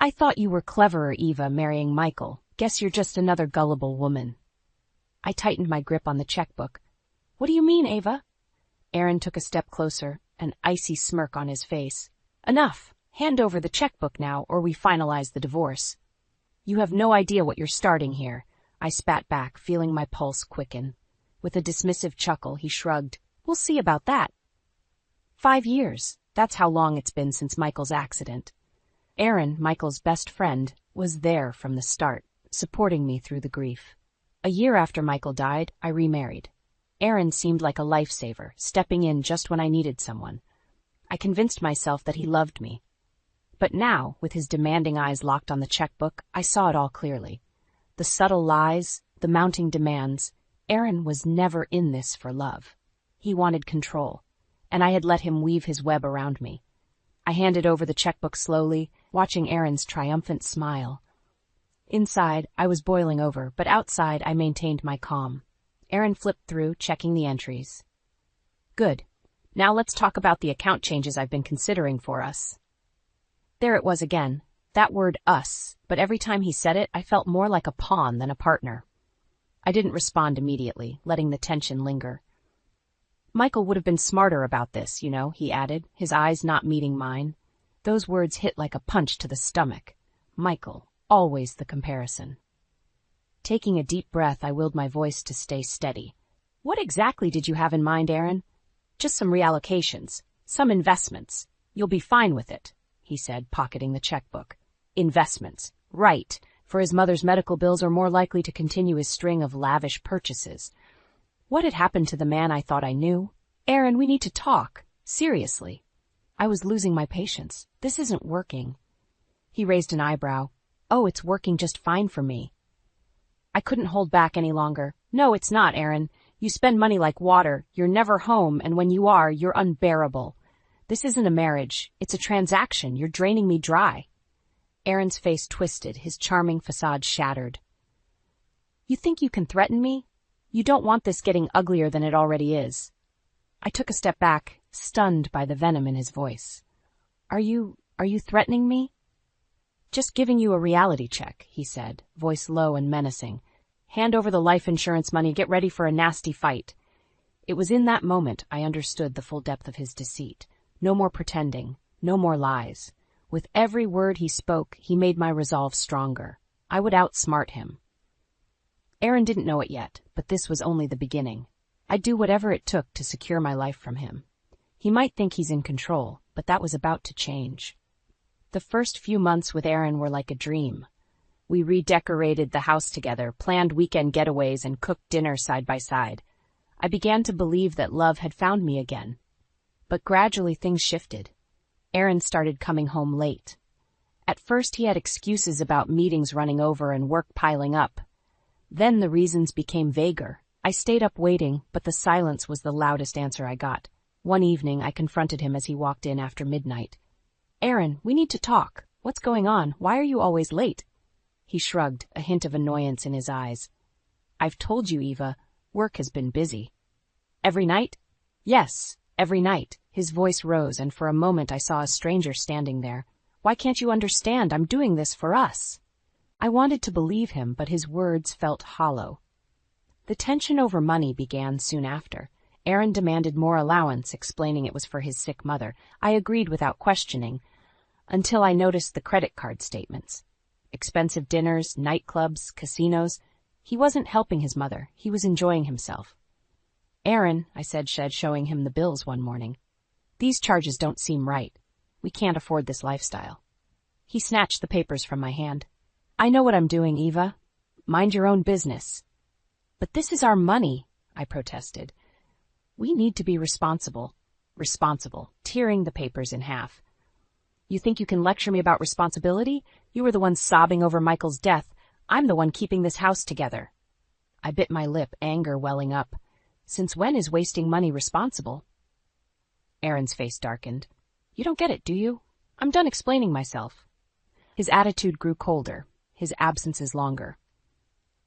I thought you were cleverer, Eva, marrying Michael. Guess you're just another gullible woman. I tightened my grip on the checkbook. What do you mean, Ava? Aaron took a step closer, an icy smirk on his face. Enough. Hand over the checkbook now, or we finalize the divorce. You have no idea what you're starting here. I spat back, feeling my pulse quicken. With a dismissive chuckle, he shrugged. We'll see about that. 5 years. That's how long it's been since Michael's accident. Aaron, Michael's best friend, was there from the start, supporting me through the grief. A year after Michael died, I remarried. Aaron seemed like a lifesaver, stepping in just when I needed someone. I convinced myself that he loved me. But now, with his demanding eyes locked on the checkbook, I saw it all clearly. The subtle lies, the mounting demands. Aaron was never in this for love. He wanted control, and I had let him weave his web around me. I handed over the checkbook slowly, watching Aaron's triumphant smile. Inside, I was boiling over, but outside I maintained my calm. Aaron flipped through, checking the entries. Good. Now let's talk about the account changes I've been considering for us. There it was again, that word us, but every time he said it, I felt more like a pawn than a partner. I didn't respond immediately, letting the tension linger. Michael would have been smarter about this, he added, his eyes not meeting mine. Those words hit like a punch to the stomach. Michael, always the comparison. Taking a deep breath, I willed my voice to stay steady. What exactly did you have in mind, Aaron? Just some reallocations, some investments. You'll be fine with it, he said, pocketing the checkbook. Investments. Right, for his mother's medical bills are more likely to continue his string of lavish purchases. What had happened to the man I thought I knew? Aaron, we need to talk. Seriously. I was losing my patience. This isn't working. He raised an eyebrow. Oh, it's working just fine for me. I couldn't hold back any longer. No, it's not, Aaron. You spend money like water. You're never home, and when you are, you're unbearable. This isn't a marriage. It's a transaction. You're draining me dry. Aaron's face twisted, his charming facade shattered. You think you can threaten me? You don't want this getting uglier than it already is. I took a step back, stunned by the venom in his voice. Are you threatening me? Just giving you a reality check, he said, voice low and menacing. Hand over the life insurance money, get ready for a nasty fight. It was in that moment I understood the full depth of his deceit. No more pretending, no more lies. With every word he spoke, he made my resolve stronger. I would outsmart him. Aaron didn't know it yet, but this was only the beginning. I'd do whatever it took to secure my life from him. He might think he's in control, but that was about to change. The first few months with Aaron were like a dream. We redecorated the house together, planned weekend getaways, and cooked dinner side by side. I began to believe that love had found me again. But gradually things shifted. Aaron started coming home late. At first he had excuses about meetings running over and work piling up. Then the reasons became vaguer. I stayed up waiting, but the silence was the loudest answer I got. One evening I confronted him as he walked in after midnight. Aaron, we need to talk. What's going on? Why are you always late? He shrugged, a hint of annoyance in his eyes. I've told you, Eva, work has been busy. Every night? Yes, every night. His voice rose, and for a moment I saw a stranger standing there. Why can't you understand? I'm doing this for us. I wanted to believe him, but his words felt hollow. The tension over money began soon after. Aaron demanded more allowance, explaining it was for his sick mother. I agreed without questioning, until I noticed the credit card statements. Expensive dinners, nightclubs, casinos. He wasn't helping his mother. He was enjoying himself. Aaron, I said, showing him the bills one morning. These charges don't seem right. We can't afford this lifestyle. He snatched the papers from my hand. I know what I'm doing, Eva. Mind your own business. But this is our money, I protested. We need to be responsible. Responsible, tearing the papers in half. You think you can lecture me about responsibility? You were the one sobbing over Michael's death. I'm the one keeping this house together. I bit my lip, anger welling up. Since when is wasting money responsible? Aaron's face darkened. You don't get it, do you? I'm done explaining myself. His attitude grew colder, his absences longer.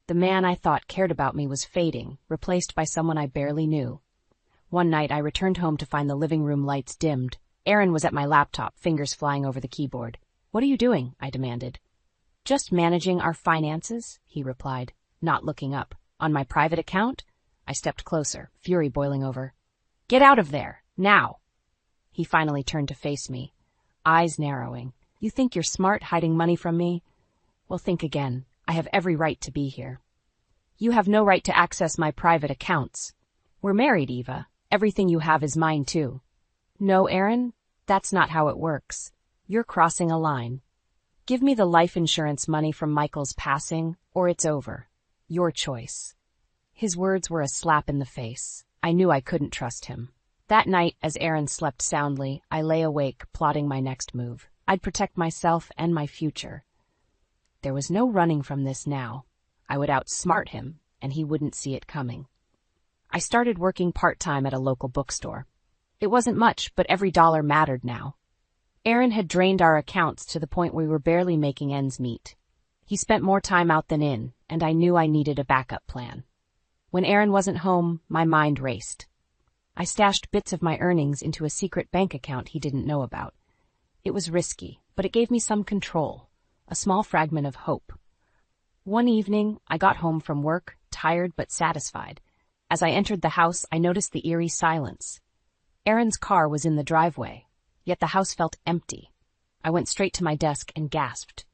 The man I thought cared about me was fading, replaced by someone I barely knew. One night I returned home to find the living room lights dimmed. Aaron was at my laptop, fingers flying over the keyboard. What are you doing? I demanded. Just managing our finances, he replied, not looking up. On my private account? I stepped closer, fury boiling over. Get out of there, now! He finally turned to face me, eyes narrowing. You think you're smart hiding money from me? Well, think again. I have every right to be here. You have no right to access my private accounts. We're married, Eva. Everything you have is mine, too. No, Aaron, that's not how it works. You're crossing a line. Give me the life insurance money from Michael's passing, or it's over. Your choice. His words were a slap in the face. I knew I couldn't trust him. That night, as Aaron slept soundly, I lay awake, plotting my next move. I'd protect myself and my future. There was no running from this now. I would outsmart him, and he wouldn't see it coming. I started working part-time at a local bookstore. It wasn't much, but every dollar mattered now. Aaron had drained our accounts to the point we were barely making ends meet. He spent more time out than in, and I knew I needed a backup plan. When Aaron wasn't home, my mind raced. I stashed bits of my earnings into a secret bank account he didn't know about. It was risky, but it gave me some control, a small fragment of hope. One evening, I got home from work, tired but satisfied. As I entered the house, I noticed the eerie silence. Aaron's car was in the driveway, yet the house felt empty. I went straight to my desk and gasped.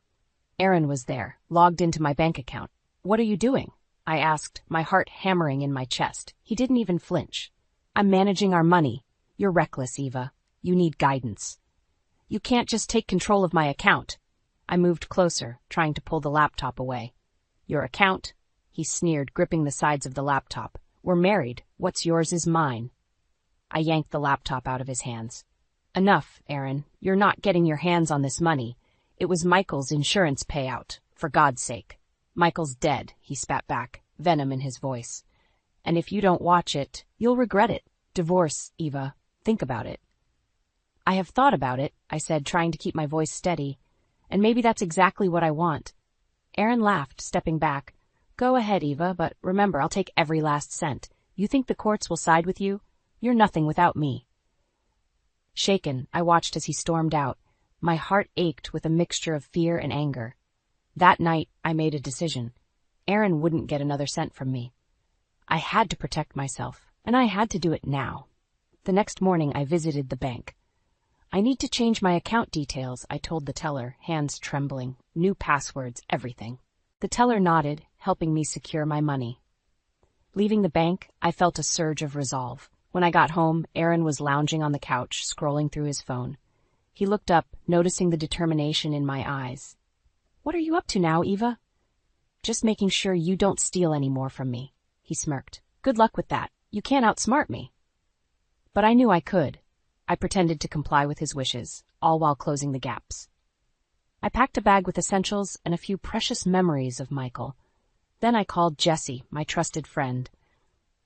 Aaron was there, logged into my bank account. What are you doing? I asked, my heart hammering in my chest. He didn't even flinch. I'm managing our money. You're reckless, Eva. You need guidance. You can't just take control of my account. I moved closer, trying to pull the laptop away. Your account? He sneered, gripping the sides of the laptop. We're married. What's yours is mine. I yanked the laptop out of his hands. Enough, Aaron. You're not getting your hands on this money. It was Michael's insurance payout, for God's sake. Michael's dead, he spat back, venom in his voice. And if you don't watch it, you'll regret it. Divorce, Eva. Think about it. I have thought about it, I said, trying to keep my voice steady. And maybe that's exactly what I want. Aaron laughed, stepping back. Go ahead, Eva, but remember, I'll take every last cent. You think the courts will side with you? You're nothing without me. Shaken, I watched as he stormed out. My heart ached with a mixture of fear and anger. That night, I made a decision. Aaron wouldn't get another cent from me. I had to protect myself, and I had to do it now. The next morning, I visited the bank. I need to change my account details, I told the teller, hands trembling, new passwords, everything. The teller nodded, helping me secure my money. Leaving the bank, I felt a surge of resolve. When I got home, Aaron was lounging on the couch, scrolling through his phone. He looked up, noticing the determination in my eyes. What are you up to now, Eva? Just making sure you don't steal any more from me, he smirked. Good luck with that. You can't outsmart me. But I knew I could. I pretended to comply with his wishes, all while closing the gaps. I packed a bag with essentials and a few precious memories of Michael. Then I called Jessie, my trusted friend.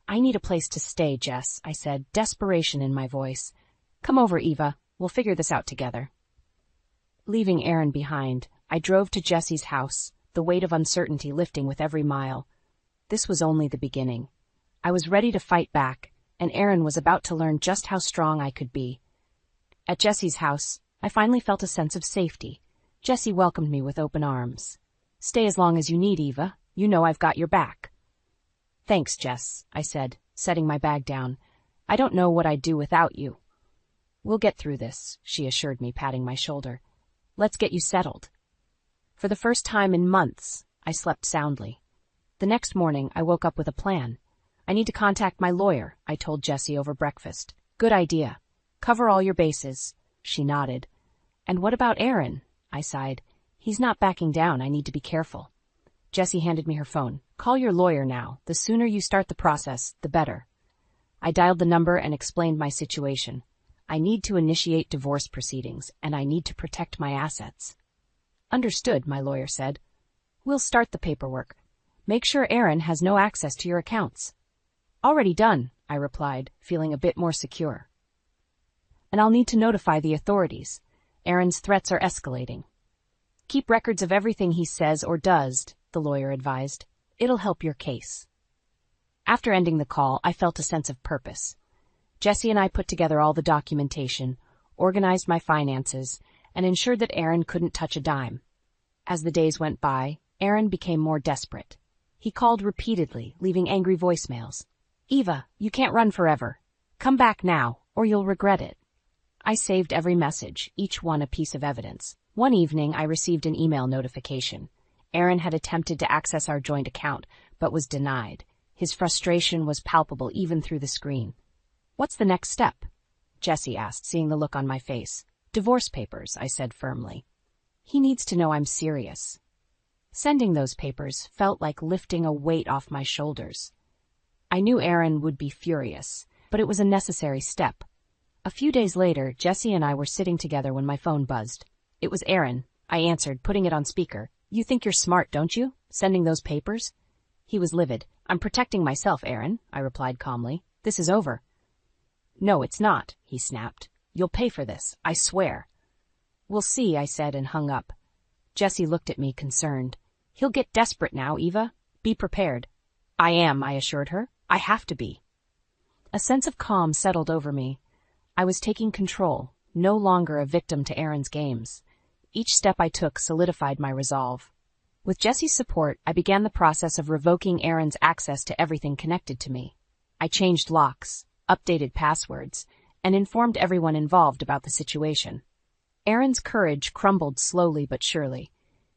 I need a place to stay, Jess, I said, desperation in my voice. Come over, Eva. We'll figure this out together. Leaving Aaron behind, I drove to Jessie's house, the weight of uncertainty lifting with every mile. This was only the beginning. I was ready to fight back, and Aaron was about to learn just how strong I could be. At Jessie's house, I finally felt a sense of safety. Jessie welcomed me with open arms. Stay as long as you need, Eva. You know I've got your back. Thanks, Jess, I said, setting my bag down. I don't know what I'd do without you. We'll get through this, she assured me, patting my shoulder. Let's get you settled. For the first time in months, I slept soundly. The next morning, I woke up with a plan. I need to contact my lawyer, I told Jessie over breakfast. Good idea. Cover all your bases. She nodded. And what about Aaron? I sighed. He's not backing down. I need to be careful. Jessie handed me her phone. Call your lawyer now. The sooner you start the process, the better. I dialed the number and explained my situation. I need to initiate divorce proceedings, and I need to protect my assets. Understood, my lawyer said. We'll start the paperwork. Make sure Aaron has no access to your accounts. Already done, I replied, feeling a bit more secure. And I'll need to notify the authorities. Aaron's threats are escalating. Keep records of everything he says or does, the lawyer advised. It'll help your case. After ending the call, I felt a sense of purpose. Jessie and I put together all the documentation, organized my finances, and ensured that Aaron couldn't touch a dime. As the days went by, Aaron became more desperate. He called repeatedly, leaving angry voicemails. "Eva, you can't run forever. Come back now, or you'll regret it." I saved every message, each one a piece of evidence. One evening, I received an email notification. Aaron had attempted to access our joint account, but was denied. His frustration was palpable even through the screen. "What's the next step?" Jessie asked, seeing the look on my face. "Divorce papers," I said firmly. "He needs to know I'm serious." Sending those papers felt like lifting a weight off my shoulders. I knew Aaron would be furious, but it was a necessary step. A few days later, Jessie and I were sitting together when my phone buzzed. It was Aaron. I answered, putting it on speaker. "You think you're smart, don't you? Sending those papers?" He was livid. "I'm protecting myself, Aaron," I replied calmly. "This is over." "No, it's not," he snapped. "You'll pay for this, I swear." "We'll see," I said and hung up. Jessie looked at me, concerned. "He'll get desperate now, Eva. Be prepared." "I am," I assured her. "I have to be." A sense of calm settled over me. I was taking control, no longer a victim to Aaron's games. Each step I took solidified my resolve. With Jessie's support, I began the process of revoking Aaron's access to everything connected to me. I changed locks, updated passwords, and informed everyone involved about the situation. Aaron's courage crumbled slowly but surely.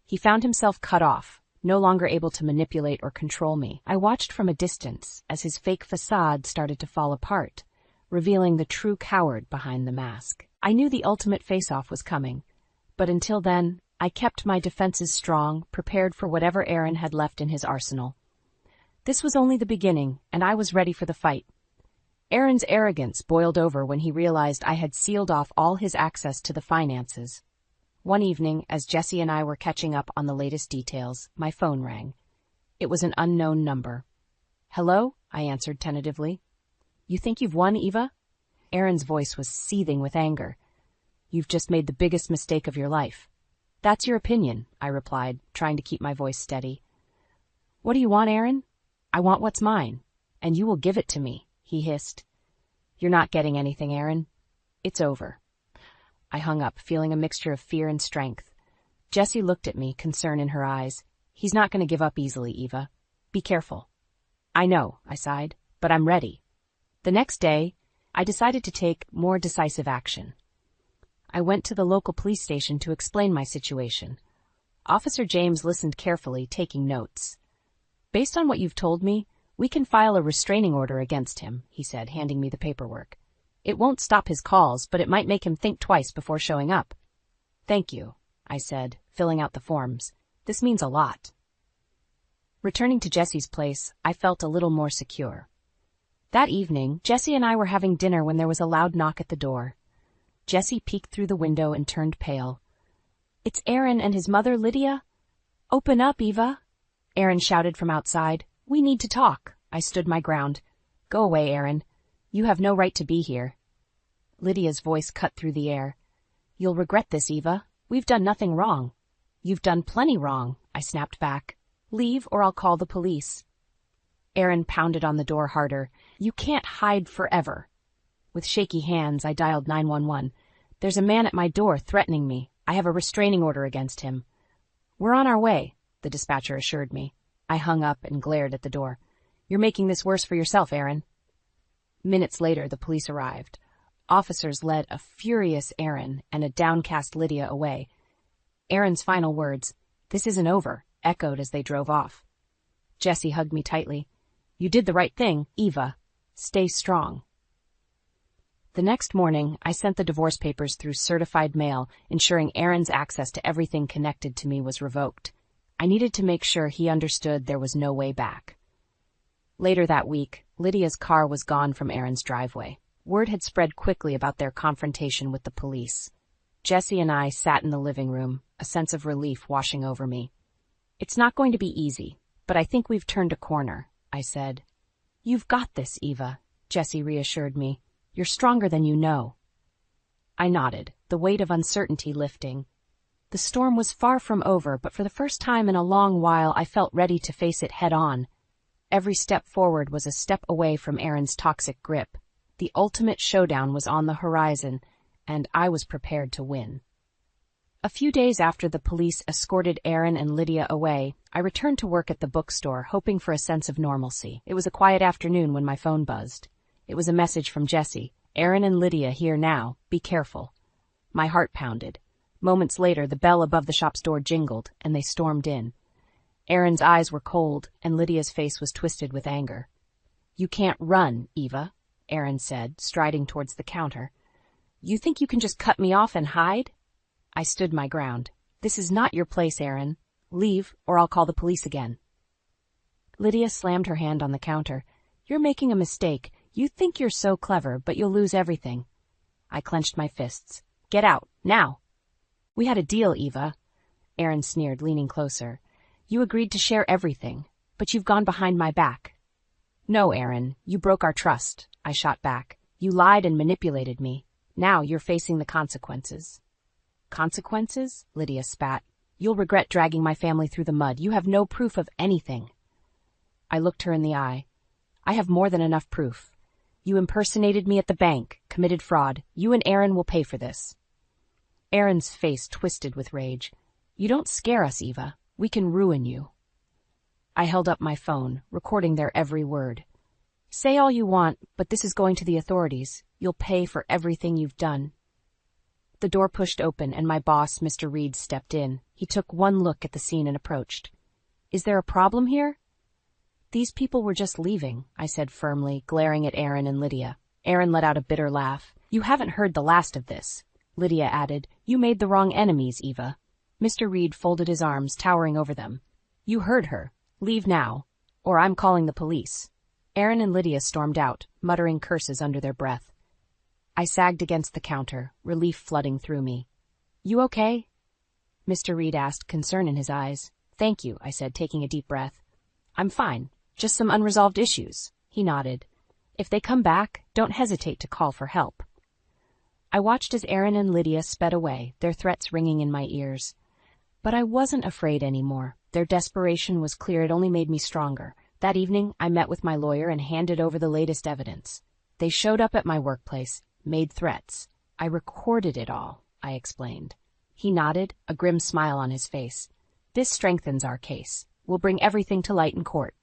He found himself cut off, no longer able to manipulate or control me. I watched from a distance as his fake facade started to fall apart, revealing the true coward behind the mask. I knew the ultimate face-off was coming, but until then, I kept my defenses strong, prepared for whatever Aaron had left in his arsenal. This was only the beginning, and I was ready for the fight. Aaron's arrogance boiled over when he realized I had sealed off all his access to the finances. One evening, as Jessie and I were catching up on the latest details, my phone rang. It was an unknown number. "Hello?" I answered tentatively. "You think you've won, Eva?" Aaron's voice was seething with anger. "You've just made the biggest mistake of your life." "That's your opinion," I replied, trying to keep my voice steady. "What do you want, Aaron?" "I want what's mine, and you will give it to me," he hissed. "You're not getting anything, Aaron. It's over." I hung up, feeling a mixture of fear and strength. Jessie looked at me, concern in her eyes. "He's not going to give up easily, Eva. Be careful." "I know," I sighed, "but I'm ready." The next day, I decided to take more decisive action. I went to the local police station to explain my situation. Officer James listened carefully, taking notes. "Based on what you've told me, we can file a restraining order against him," he said, handing me the paperwork. "It won't stop his calls, but it might make him think twice before showing up." "Thank you," I said, filling out the forms. "This means a lot." Returning to Jessie's place, I felt a little more secure. That evening, Jessie and I were having dinner when there was a loud knock at the door. Jessie peeked through the window and turned pale. "It's Aaron and his mother, Lydia." "Open up, Eva," Aaron shouted from outside. "We need to talk." I stood my ground. "Go away, Aaron. You have no right to be here." Lydia's voice cut through the air. "You'll regret this, Eva. We've done nothing wrong." "You've done plenty wrong," I snapped back. "Leave or I'll call the police." Aaron pounded on the door harder. "You can't hide forever." With shaky hands, I dialed 911. "There's a man at my door threatening me. I have a restraining order against him." "We're on our way," the dispatcher assured me. I hung up and glared at the door. "You're making this worse for yourself, Aaron." Minutes later, the police arrived. Officers led a furious Aaron and a downcast Lydia away. Aaron's final words, "This isn't over," echoed as they drove off. Jessie hugged me tightly. "You did the right thing, Eva. Stay strong." The next morning, I sent the divorce papers through certified mail, ensuring Aaron's access to everything connected to me was revoked. I needed to make sure he understood there was no way back. Later that week, Lydia's car was gone from Aaron's driveway. Word had spread quickly about their confrontation with the police. Jessie and I sat in the living room, a sense of relief washing over me. "It's not going to be easy, but I think we've turned a corner," I said. "You've got this, Eva," Jessie reassured me. "You're stronger than you know." I nodded, the weight of uncertainty lifting. The storm was far from over, but for the first time in a long while I felt ready to face it head-on. Every step forward was a step away from Aaron's toxic grip. The ultimate showdown was on the horizon, and I was prepared to win. A few days after the police escorted Aaron and Lydia away, I returned to work at the bookstore, hoping for a sense of normalcy. It was a quiet afternoon when my phone buzzed. It was a message from Jesse. "Aaron and Lydia here now. Be careful." My heart pounded. Moments later, the bell above the shop's door jingled, and they stormed in. Aaron's eyes were cold, and Lydia's face was twisted with anger. "You can't run, Eva," Aaron said, striding towards the counter. "You think you can just cut me off and hide?" I stood my ground. "This is not your place, Aaron. Leave, or I'll call the police again." Lydia slammed her hand on the counter. "You're making a mistake. You think you're so clever, but you'll lose everything." I clenched my fists. "Get out, now." "We had a deal, Eva," Aaron sneered, leaning closer. "You agreed to share everything, but you've gone behind my back." "No, Aaron, you broke our trust," I shot back. "You lied and manipulated me. Now you're facing the consequences." "Consequences?" Lydia spat. "You'll regret dragging my family through the mud. You have no proof of anything." I looked her in the eye. "I have more than enough proof. You impersonated me at the bank, committed fraud. You and Aaron will pay for this." Aaron's face twisted with rage. "You don't scare us, Eva. We can ruin you." I held up my phone, recording their every word. "Say all you want, but this is going to the authorities. You'll pay for everything you've done." The door pushed open, and my boss, Mr. Reed, stepped in. He took one look at the scene and approached. "Is there a problem here?" "These people were just leaving," I said firmly, glaring at Aaron and Lydia. Aaron let out a bitter laugh. "You haven't heard the last of this," Lydia added. "You made the wrong enemies, Eva." Mr. Reed folded his arms, towering over them. "You heard her. Leave now, or I'm calling the police." Aaron and Lydia stormed out, muttering curses under their breath. I sagged against the counter, relief flooding through me. "You okay?" Mr. Reed asked, concern in his eyes. "Thank you," I said, taking a deep breath. "I'm fine. Just some unresolved issues." He nodded. "If they come back, don't hesitate to call for help." I watched as Aaron and Lydia sped away, their threats ringing in my ears. But I wasn't afraid anymore. Their desperation was clear. It only made me stronger. That evening, I met with my lawyer and handed over the latest evidence. They showed up at my workplace, made threats. "I recorded it all," I explained. He nodded, a grim smile on his face. "This strengthens our case. We'll bring everything to light in court."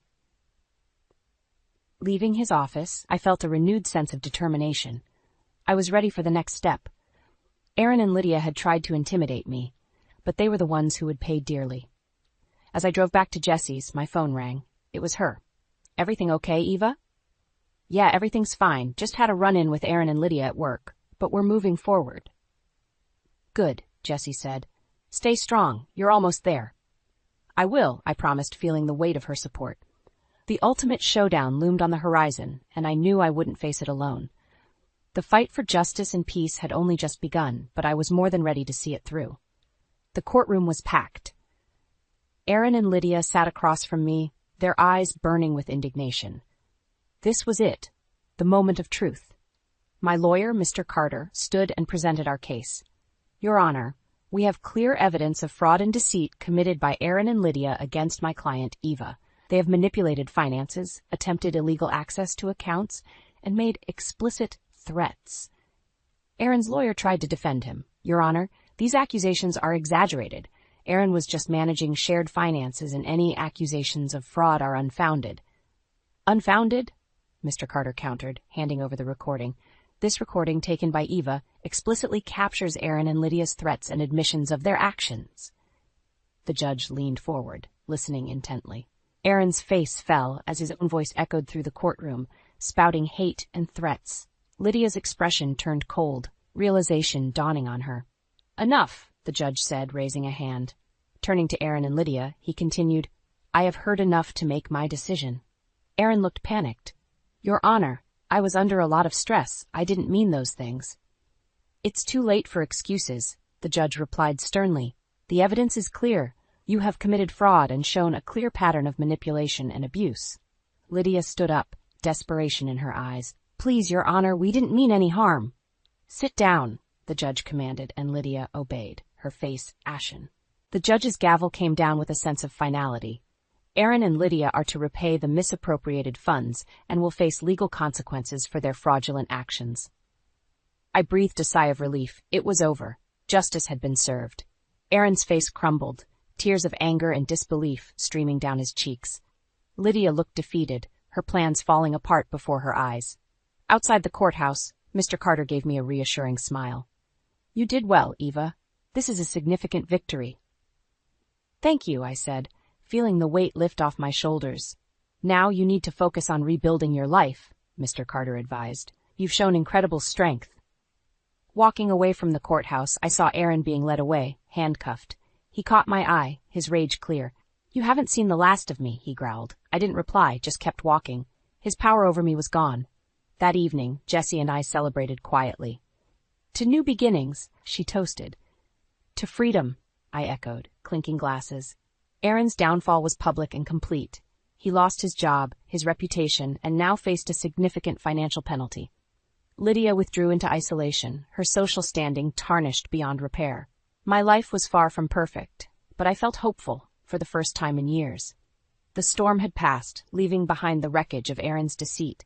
Leaving his office, I felt a renewed sense of determination. I was ready for the next step. Aaron and Lydia had tried to intimidate me, but they were the ones who would pay dearly. As I drove back to Jesse's, my phone rang. It was her. "Everything okay, Eva?" "Yeah, everything's fine. Just had a run-in with Aaron and Lydia at work, but we're moving forward." "Good," Jesse said. "Stay strong. You're almost there." "I will," I promised, feeling the weight of her support. The ultimate showdown loomed on the horizon, and I knew I wouldn't face it alone. The fight for justice and peace had only just begun, but I was more than ready to see it through. The courtroom was packed. Aaron and Lydia sat across from me, their eyes burning with indignation. This was it, the moment of truth. My lawyer, Mr. Carter, stood and presented our case. "Your Honor, we have clear evidence of fraud and deceit committed by Aaron and Lydia against my client, Eva. They have manipulated finances, attempted illegal access to accounts, and made explicit threats." Aaron's lawyer tried to defend him. "Your Honor, these accusations are exaggerated. Aaron was just managing shared finances, and any accusations of fraud are unfounded." "Unfounded?" Mr. Carter countered, handing over the recording. "This recording, taken by Eva, explicitly captures Aaron and Lydia's threats and admissions of their actions." The judge leaned forward, listening intently. Aaron's face fell as his own voice echoed through the courtroom, spouting hate and threats. Lydia's expression turned cold, realization dawning on her. "Enough," the judge said, raising a hand. Turning to Aaron and Lydia, he continued, "I have heard enough to make my decision." Aaron looked panicked. "Your Honor, I was under a lot of stress. I didn't mean those things." "It's too late for excuses," the judge replied sternly. "The evidence is clear. You have committed fraud and shown a clear pattern of manipulation and abuse." Lydia stood up, desperation in her eyes. "Please, Your Honor, we didn't mean any harm." "Sit down," the judge commanded, and Lydia obeyed, her face ashen. The judge's gavel came down with a sense of finality. Aaron and Lydia are to repay the misappropriated funds and will face legal consequences for their fraudulent actions. I breathed a sigh of relief. It was over. Justice had been served. Aaron's face crumbled, tears of anger and disbelief streaming down his cheeks. Lydia looked defeated, her plans falling apart before her eyes. Outside the courthouse, Mr. Carter gave me a reassuring smile. "You did well, Eva. This is a significant victory." "Thank you," I said, feeling the weight lift off my shoulders. "Now you need to focus on rebuilding your life," Mr. Carter advised. "You've shown incredible strength." Walking away from the courthouse, I saw Aaron being led away, handcuffed. He caught my eye, his rage clear. "You haven't seen the last of me," he growled. I didn't reply, just kept walking. His power over me was gone. That evening, Jessie and I celebrated quietly. "To new beginnings," she toasted. "To freedom," I echoed, clinking glasses. Aaron's downfall was public and complete. He lost his job, his reputation, and now faced a significant financial penalty. Lydia withdrew into isolation, her social standing tarnished beyond repair. My life was far from perfect, but I felt hopeful for the first time in years. The storm had passed, leaving behind the wreckage of Aaron's deceit.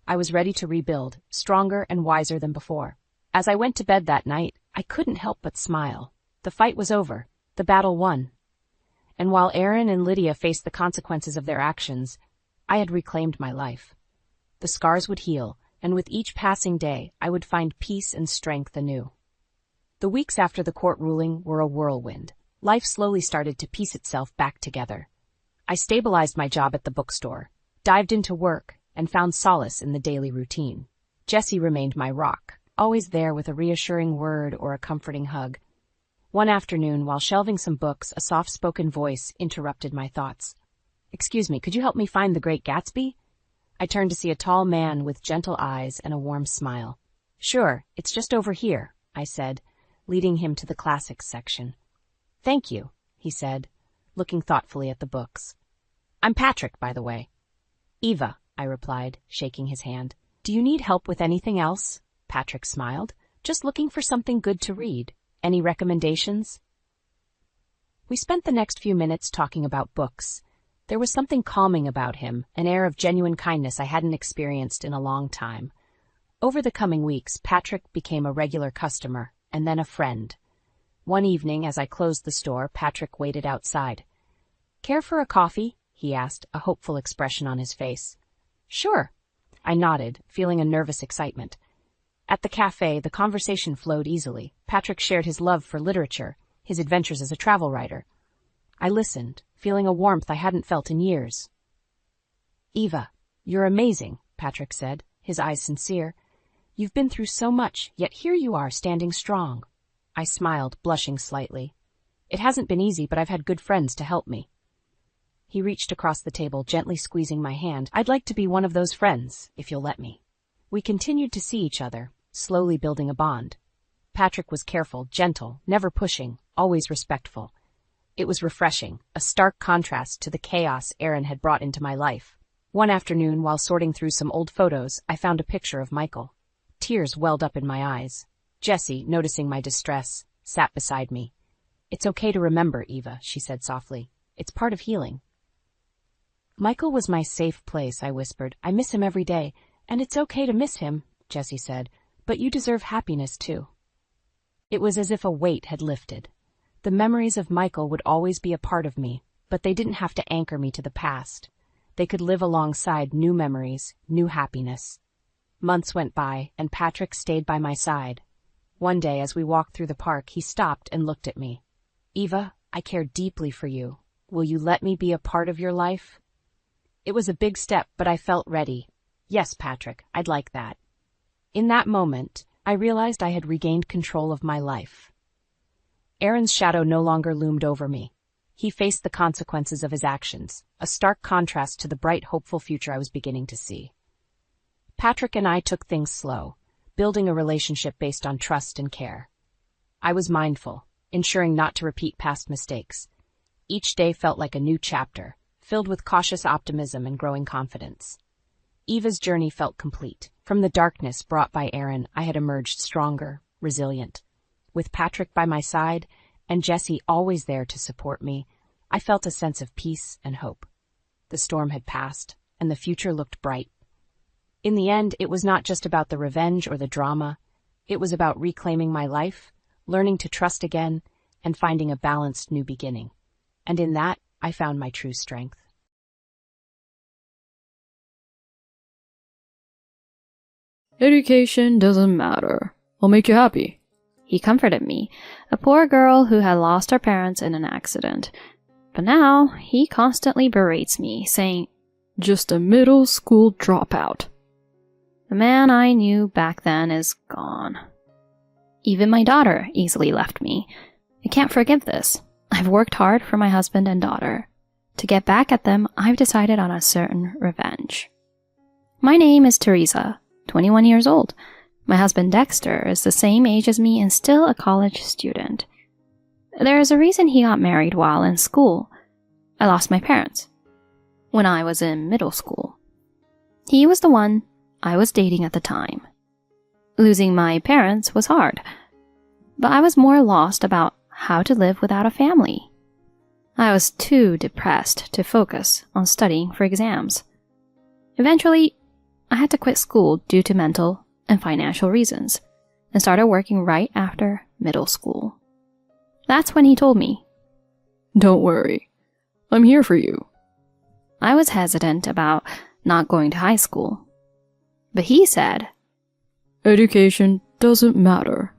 I was ready to rebuild, stronger and wiser than before. As I went to bed that night, I couldn't help but smile. The fight was over, the battle won. And while Aaron and Lydia faced the consequences of their actions, I had reclaimed my life. The scars would heal, and with each passing day, I would find peace and strength anew. The weeks after the court ruling were a whirlwind. Life slowly started to piece itself back together. I stabilized my job at the bookstore, dived into work, and found solace in the daily routine. Jessie remained my rock, always there with a reassuring word or a comforting hug. One afternoon, while shelving some books, a soft-spoken voice interrupted my thoughts. "Excuse me, could you help me find The Great Gatsby?" I turned to see a tall man with gentle eyes and a warm smile. "Sure, it's just over here," I said, leading him to the classics section. "Thank you," he said, looking thoughtfully at the books. "I'm Patrick, by the way." "Eva," I replied, shaking his hand. "Do you need help with anything else?" Patrick smiled. "Just looking for something good to read. Any recommendations?" We spent the next few minutes talking about books. There was something calming about him, an air of genuine kindness I hadn't experienced in a long time. Over the coming weeks, Patrick became a regular customer, and then a friend. One evening, as I closed the store, Patrick waited outside. "Care for a coffee?" he asked, a hopeful expression on his face. "Sure." I nodded, feeling a nervous excitement. At the cafe, the conversation flowed easily. Patrick shared his love for literature, his adventures as a travel writer. I listened, feeling a warmth I hadn't felt in years. "Eva, you're amazing," Patrick said, his eyes sincere. "You've been through so much, yet here you are, standing strong." I smiled, blushing slightly. "It hasn't been easy, but I've had good friends to help me." He reached across the table, gently squeezing my hand. "I'd like to be one of those friends, if you'll let me." We continued to see each other, slowly building a bond. Patrick was careful, gentle, never pushing, always respectful. It was refreshing, a stark contrast to the chaos Aaron had brought into my life. One afternoon, while sorting through some old photos, I found a picture of Michael. Tears welled up in my eyes. Jessie, noticing my distress, sat beside me. "It's okay to remember, Eva," she said softly. "It's part of healing." "Michael was my safe place," I whispered. "I miss him every day, and it's okay to miss him," Jessie said. "But you deserve happiness, too." It was as if a weight had lifted. The memories of Michael would always be a part of me, but they didn't have to anchor me to the past. They could live alongside new memories, new happiness. Months went by, and Patrick stayed by my side. One day, as we walked through the park, he stopped and looked at me. "Eva, I care deeply for you. Will you let me be a part of your life?" It was a big step, but I felt ready. "Yes, Patrick, I'd like that." In that moment, I realized I had regained control of my life. Aaron's shadow no longer loomed over me. He faced the consequences of his actions, a stark contrast to the bright, hopeful future I was beginning to see. Patrick and I took things slow, building a relationship based on trust and care. I was mindful, ensuring not to repeat past mistakes. Each day felt like a new chapter, filled with cautious optimism and growing confidence. Eva's journey felt complete. From the darkness brought by Aaron, I had emerged stronger, resilient. With Patrick by my side, and Jessie always there to support me, I felt a sense of peace and hope. The storm had passed, and the future looked bright. In the end, it was not just about the revenge or the drama. It was about reclaiming my life, learning to trust again, and finding a balanced new beginning. And in that, I found my true strength. Education doesn't matter. I'll make you happy. He comforted me, a poor girl who had lost her parents in an accident. But now, he constantly berates me, saying, Just a middle school dropout. The man I knew back then is gone. Even my daughter easily left me. I can't forgive this. I've worked hard for my husband and daughter. To get back at them, I've decided on a certain revenge. My name is Teresa, 21 years old. My husband Dexter is the same age as me and still a college student. There is a reason he got married while in school. I lost my parents when I was in middle school. He was the one I was dating at the time. Losing my parents was hard, but I was more lost about how to live without a family. I was too depressed to focus on studying for exams. Eventually, I had to quit school due to mental and financial reasons and started working right after middle school. That's when he told me, Don't worry, I'm here for you. I was hesitant about not going to high school, but he said, Education doesn't matter.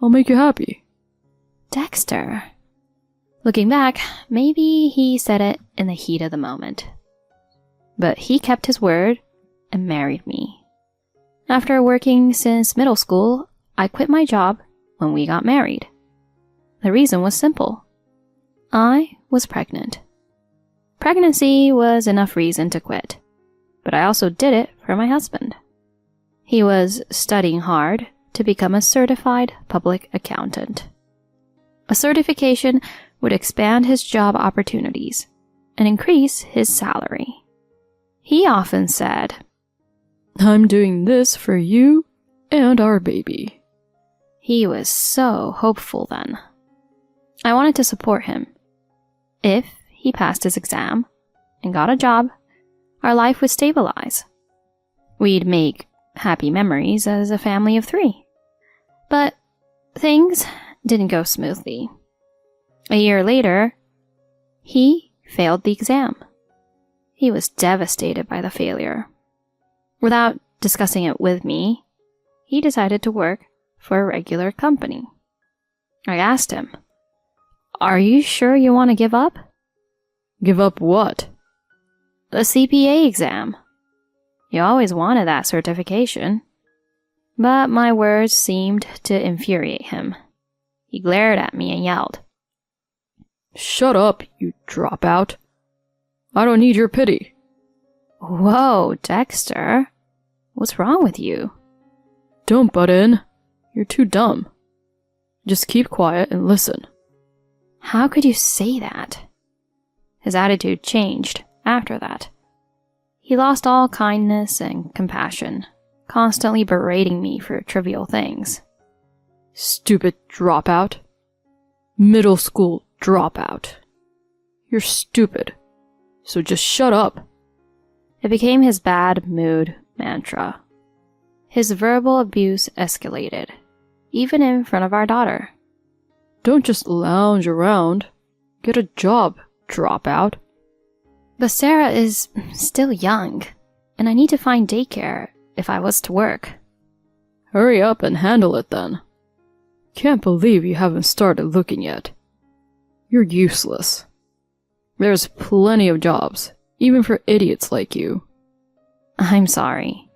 I'll make you happy. Dexter. Looking back, maybe he said it in the heat of the moment. But he kept his word and married me. After working since middle school, I quit my job when we got married. The reason was simple. I was pregnant. Pregnancy was enough reason to quit, but I also did it for my husband. He was studying hard to become a certified public accountant. A certification would expand his job opportunities and increase his salary. He often said, I'm doing this for you and our baby. He was so hopeful then. I wanted to support him. If he passed his exam and got a job, our life would stabilize. We'd make happy memories as a family of 3. But things didn't go smoothly. A year later, he failed the exam. He was devastated by the failure. Without discussing it with me, he decided to work for a regular company. I asked him, Are you sure you want to give up? Give up what? The CPA exam. You always wanted that certification. But my words seemed to infuriate him. He glared at me and yelled, Shut up, you dropout. I don't need your pity. Whoa, Dexter. What's wrong with you? Don't butt in. You're too dumb. Just keep quiet and listen. How could you say that? His attitude changed after that. He lost all kindness and compassion, constantly berating me for trivial things. Stupid dropout. Middle school dropout. You're stupid, so just shut up. It became his bad mood mantra. His verbal abuse escalated, even in front of our daughter. Don't just lounge around. Get a job, dropout. But Sarah is still young, and I need to find daycare if I was to work. Hurry up and handle it then. Can't believe you haven't started looking yet. You're useless. There's plenty of jobs, even for idiots like you. I'm sorry.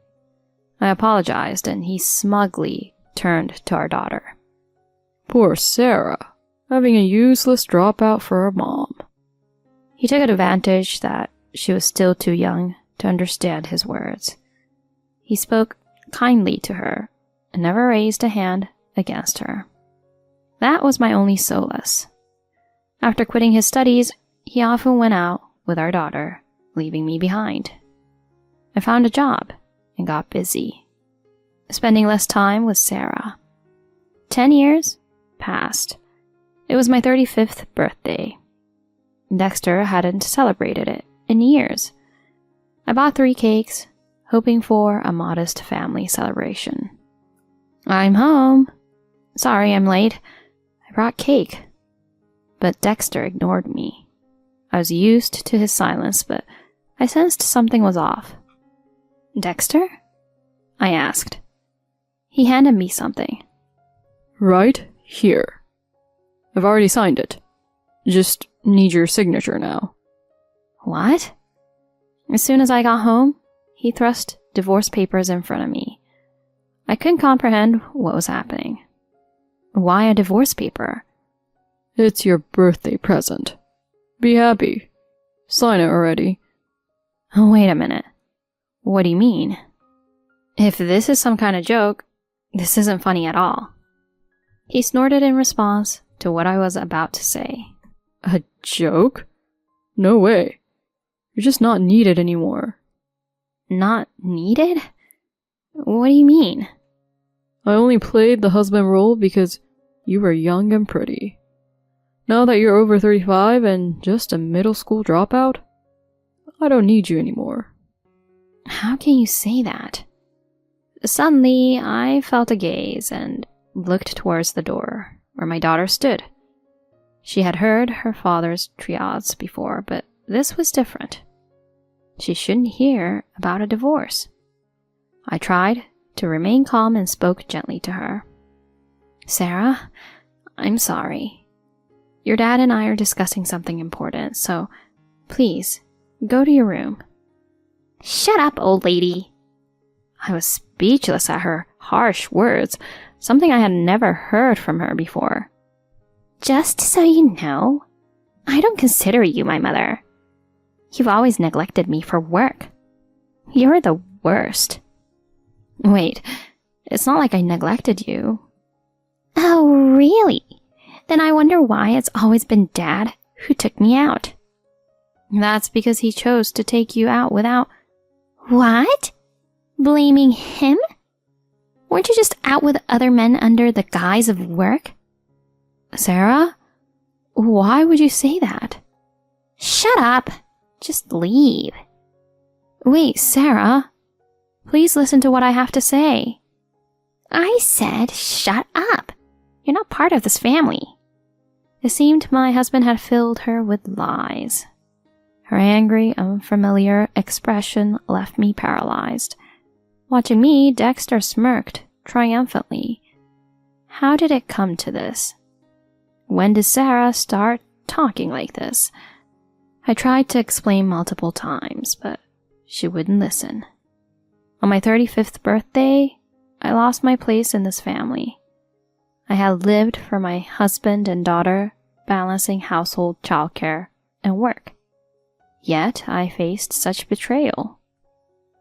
I apologized, and he smugly turned to our daughter. Poor Sarah, having a useless dropout for her mom. He took advantage that she was still too young to understand his words. He spoke kindly to her and never raised a hand against her. That was my only solace. After quitting his studies, he often went out with our daughter, leaving me behind. I found a job and got busy, spending less time with Sarah. 10 years passed. It was my 35th birthday. Dexter hadn't celebrated it in years. I bought 3 cakes, hoping for a modest family celebration. I'm home. Sorry I'm late. I brought cake. but Dexter ignored me. I was used to his silence, but I sensed something was off. "Dexter?" I asked. He handed me something. Right here. I've already signed it. Just need your signature now. What? As soon as I got home, he thrust divorce papers in front of me. I couldn't comprehend what was happening. Why a divorce paper? It's your birthday present. Be happy. Sign it already. Oh, wait a minute. What do you mean? If this is some kind of joke, this isn't funny at all. He snorted in response to what I was about to say. A joke? No way. You're just not needed anymore. Not needed? What do you mean? I only played the husband role because you were young and pretty. Now that you're over 35 and just a middle school dropout, I don't need you anymore. How can you say that? Suddenly, I felt a gaze and looked towards the door where my daughter stood. She had heard her father's tirades before, but this was different. She shouldn't hear about a divorce. I tried to remain calm and spoke gently to her. "Sarah, I'm sorry. Your dad and I are discussing something important, so please, go to your room." "Shut up, old lady." I was speechless at her harsh words, something I had never heard from her before. "Just so you know, I don't consider you my mother. You've always neglected me for work. You're the worst." "Wait, it's not like I neglected you." "Oh, really? Then I wonder why it's always been Dad who took me out." "That's because he chose to take you out without..." "What? Blaming him? Weren't you just out with other men under the guise of work?" "Sarah? Why would you say that?" "Shut up. Just leave." "Wait, Sarah. Please listen to what I have to say." "I said shut up. You're not part of this family." It seemed my husband had filled her with lies. Her angry, unfamiliar expression left me paralyzed. Watching me, Dexter smirked triumphantly. How did it come to this? When did Sarah start talking like this? I tried to explain multiple times, but she wouldn't listen. On my 35th birthday, I lost my place in this family. I had lived for my husband and daughter, balancing household childcare and work. Yet I faced such betrayal.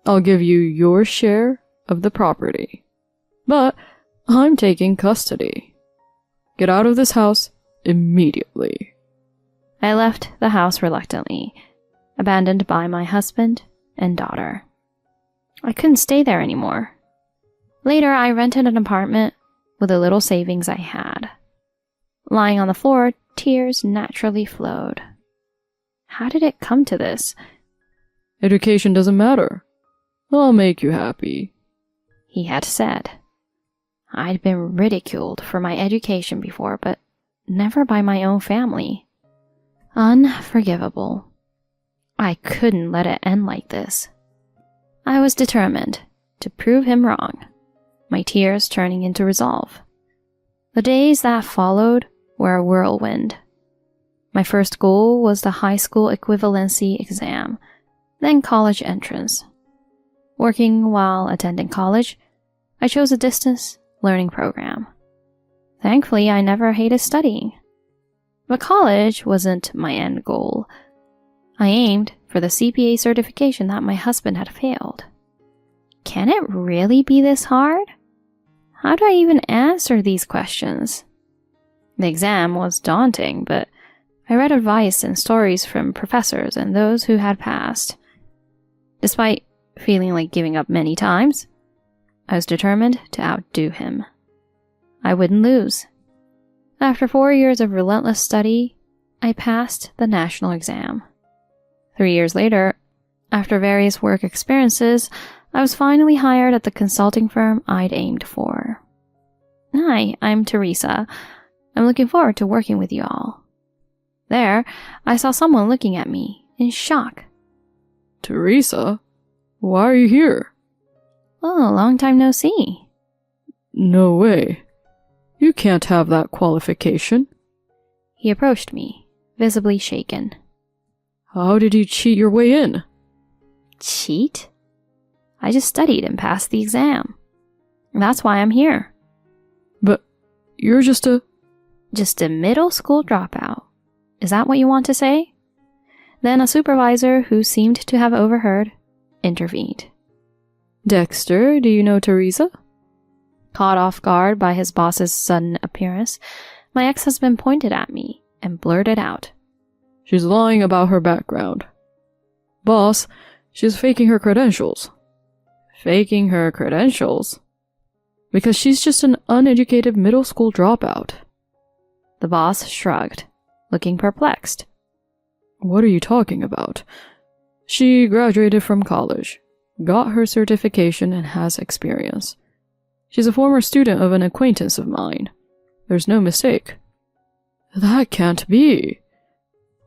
I'll give you your share of the property, but I'm taking custody. Get out of this house immediately. I left the house reluctantly, abandoned by my husband and daughter. I couldn't stay there anymore. Later, I rented an apartment with the little savings I had. Lying on the floor, tears naturally flowed. How did it come to this? Education doesn't matter. I'll make you happy, he had said. I'd been ridiculed for my education before, but never by my own family. Unforgivable. I couldn't let it end like this. I was determined to prove him wrong, my tears turning into resolve. The days that followed were a whirlwind. My first goal was the high school equivalency exam, then college entrance. Working while attending college, I chose a distance learning program. Thankfully, I never hated studying. But college wasn't my end goal. I aimed for the CPA certification that my husband had failed. Can it really be this hard? How do I even answer these questions? The exam was daunting, but I read advice and stories from professors and those who had passed. Despite feeling like giving up many times, I was determined to outdo him. I wouldn't lose. After 4 years of relentless study, I passed the national exam. 3 years later, after various work experiences, I was finally hired at the consulting firm I'd aimed for. Hi, I'm Teresa. I'm looking forward to working with you all. There, I saw someone looking at me in shock. Teresa? Why are you here? Oh, long time no see. No way. You can't have that qualification. He approached me, visibly shaken. How did you cheat your way in? Cheat? I just studied and passed the exam. That's why I'm here. But you're just a middle school dropout. Is that what you want to say? Then a supervisor who seemed to have overheard intervened. Dexter, do you know Teresa? Caught off guard by his boss's sudden appearance, my ex-husband pointed at me and blurted out. She's lying about her background. Boss, she's faking her credentials. Faking her credentials? Because she's just an uneducated middle school dropout. The boss shrugged, looking perplexed. What are you talking about? She graduated from college, got her certification, and has experience. She's a former student of an acquaintance of mine. There's no mistake. That can't be.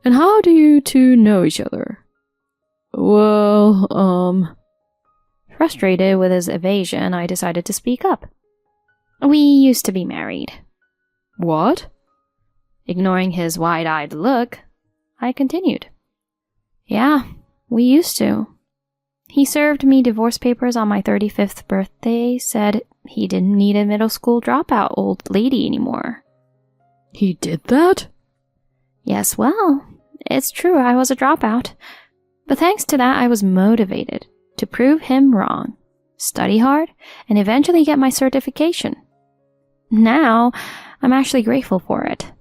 And how do you two know each other? Well, Frustrated with his evasion, I decided to speak up. We used to be married. What? Ignoring his wide-eyed look, I continued. Yeah, we used to. He served me divorce papers on my 35th birthday, said he didn't need a middle school dropout old lady anymore. He did that? Yes, well, it's true I was a dropout. But thanks to that, I was motivated to prove him wrong, study hard, and eventually get my certification. Now, I'm actually grateful for it.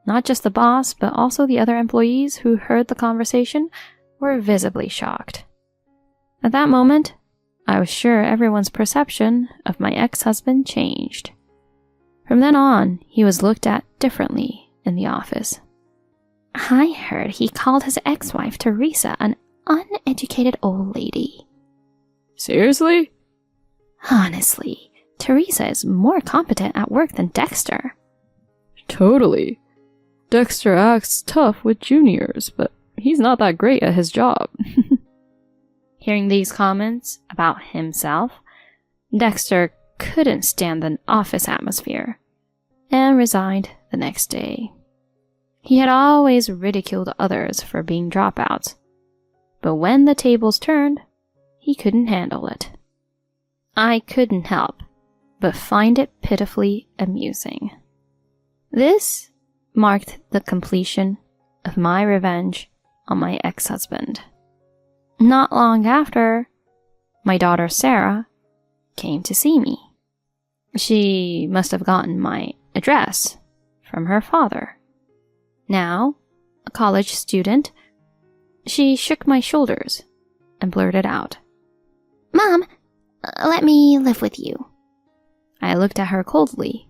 Not just the boss, but also the other employees who heard the conversation were visibly shocked. At that moment, I was sure everyone's perception of my ex-husband changed. From then on, he was looked at differently in the office. I heard he called his ex-wife Teresa an uneducated old lady. Seriously? Honestly, Teresa is more competent at work than Dexter. Totally. Dexter acts tough with juniors, but he's not that great at his job. Hearing these comments about himself, Dexter couldn't stand the office atmosphere and resigned the next day. He had always ridiculed others for being dropouts, but when the tables turned, he couldn't handle it. I couldn't help but find it pitifully amusing. This marked the completion of my revenge on my ex-husband. Not long after, my daughter Sarah came to see me. She must have gotten my address from her father. Now, a college student, she shook my shoulders and blurted out, "Mom, let me live with you." I looked at her coldly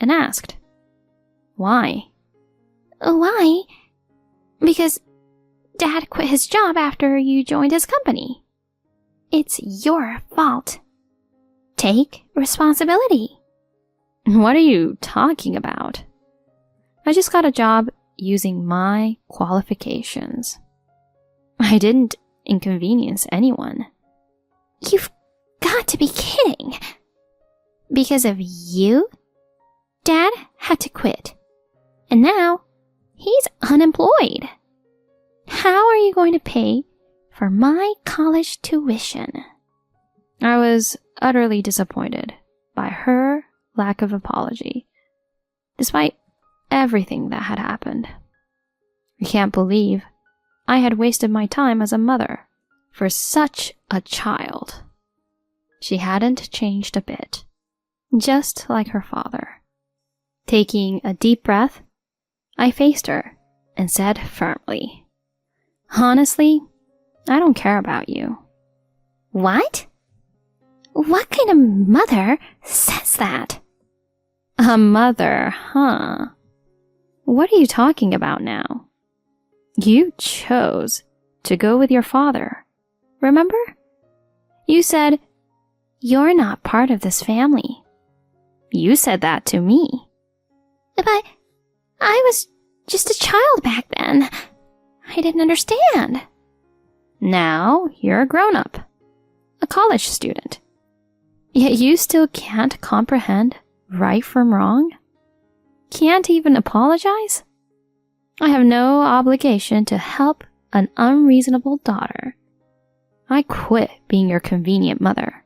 and asked, "Why?" "Why? Because Dad quit his job after you joined his company. It's your fault. Take responsibility." What are you talking about? I just got a job using my qualifications. I didn't inconvenience anyone. You've got to be kidding. Because of you, Dad had to quit. And now, he's unemployed. How are you going to pay for my college tuition? I was utterly disappointed by her lack of apology, despite everything that had happened. I can't believe I had wasted my time as a mother for such a child. She hadn't changed a bit, just like her father. Taking a deep breath, I faced her and said firmly, "Honestly, I don't care about you." What? What kind of mother says that? A mother, huh? What are you talking about now? You chose to go with your father, remember? You said, "You're not part of this family." You said that to me. But I was just a child back then. I didn't understand. Now you're a grown-up, a college student. Yet you still can't comprehend right from wrong? Can't even apologize? I have no obligation to help an unreasonable daughter. I quit being your convenient mother.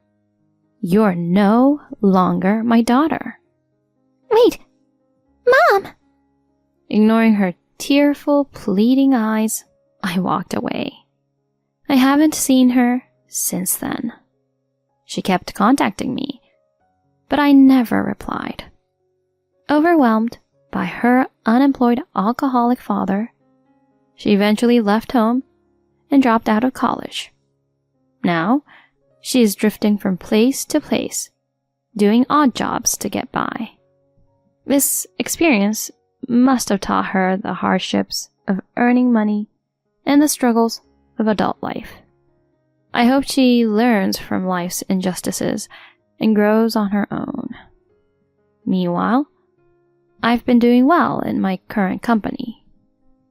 You're no longer my daughter. Wait, Mom! Ignoring her tearful, pleading eyes, I walked away. I haven't seen her since then. She kept contacting me, but I never replied. Overwhelmed by her unemployed alcoholic father, she eventually left home and dropped out of college. Now, she is drifting from place to place, doing odd jobs to get by. This experience must have taught her the hardships of earning money and the struggles of adult life. I hope she learns from life's injustices and grows on her own. Meanwhile, I've been doing well in my current company.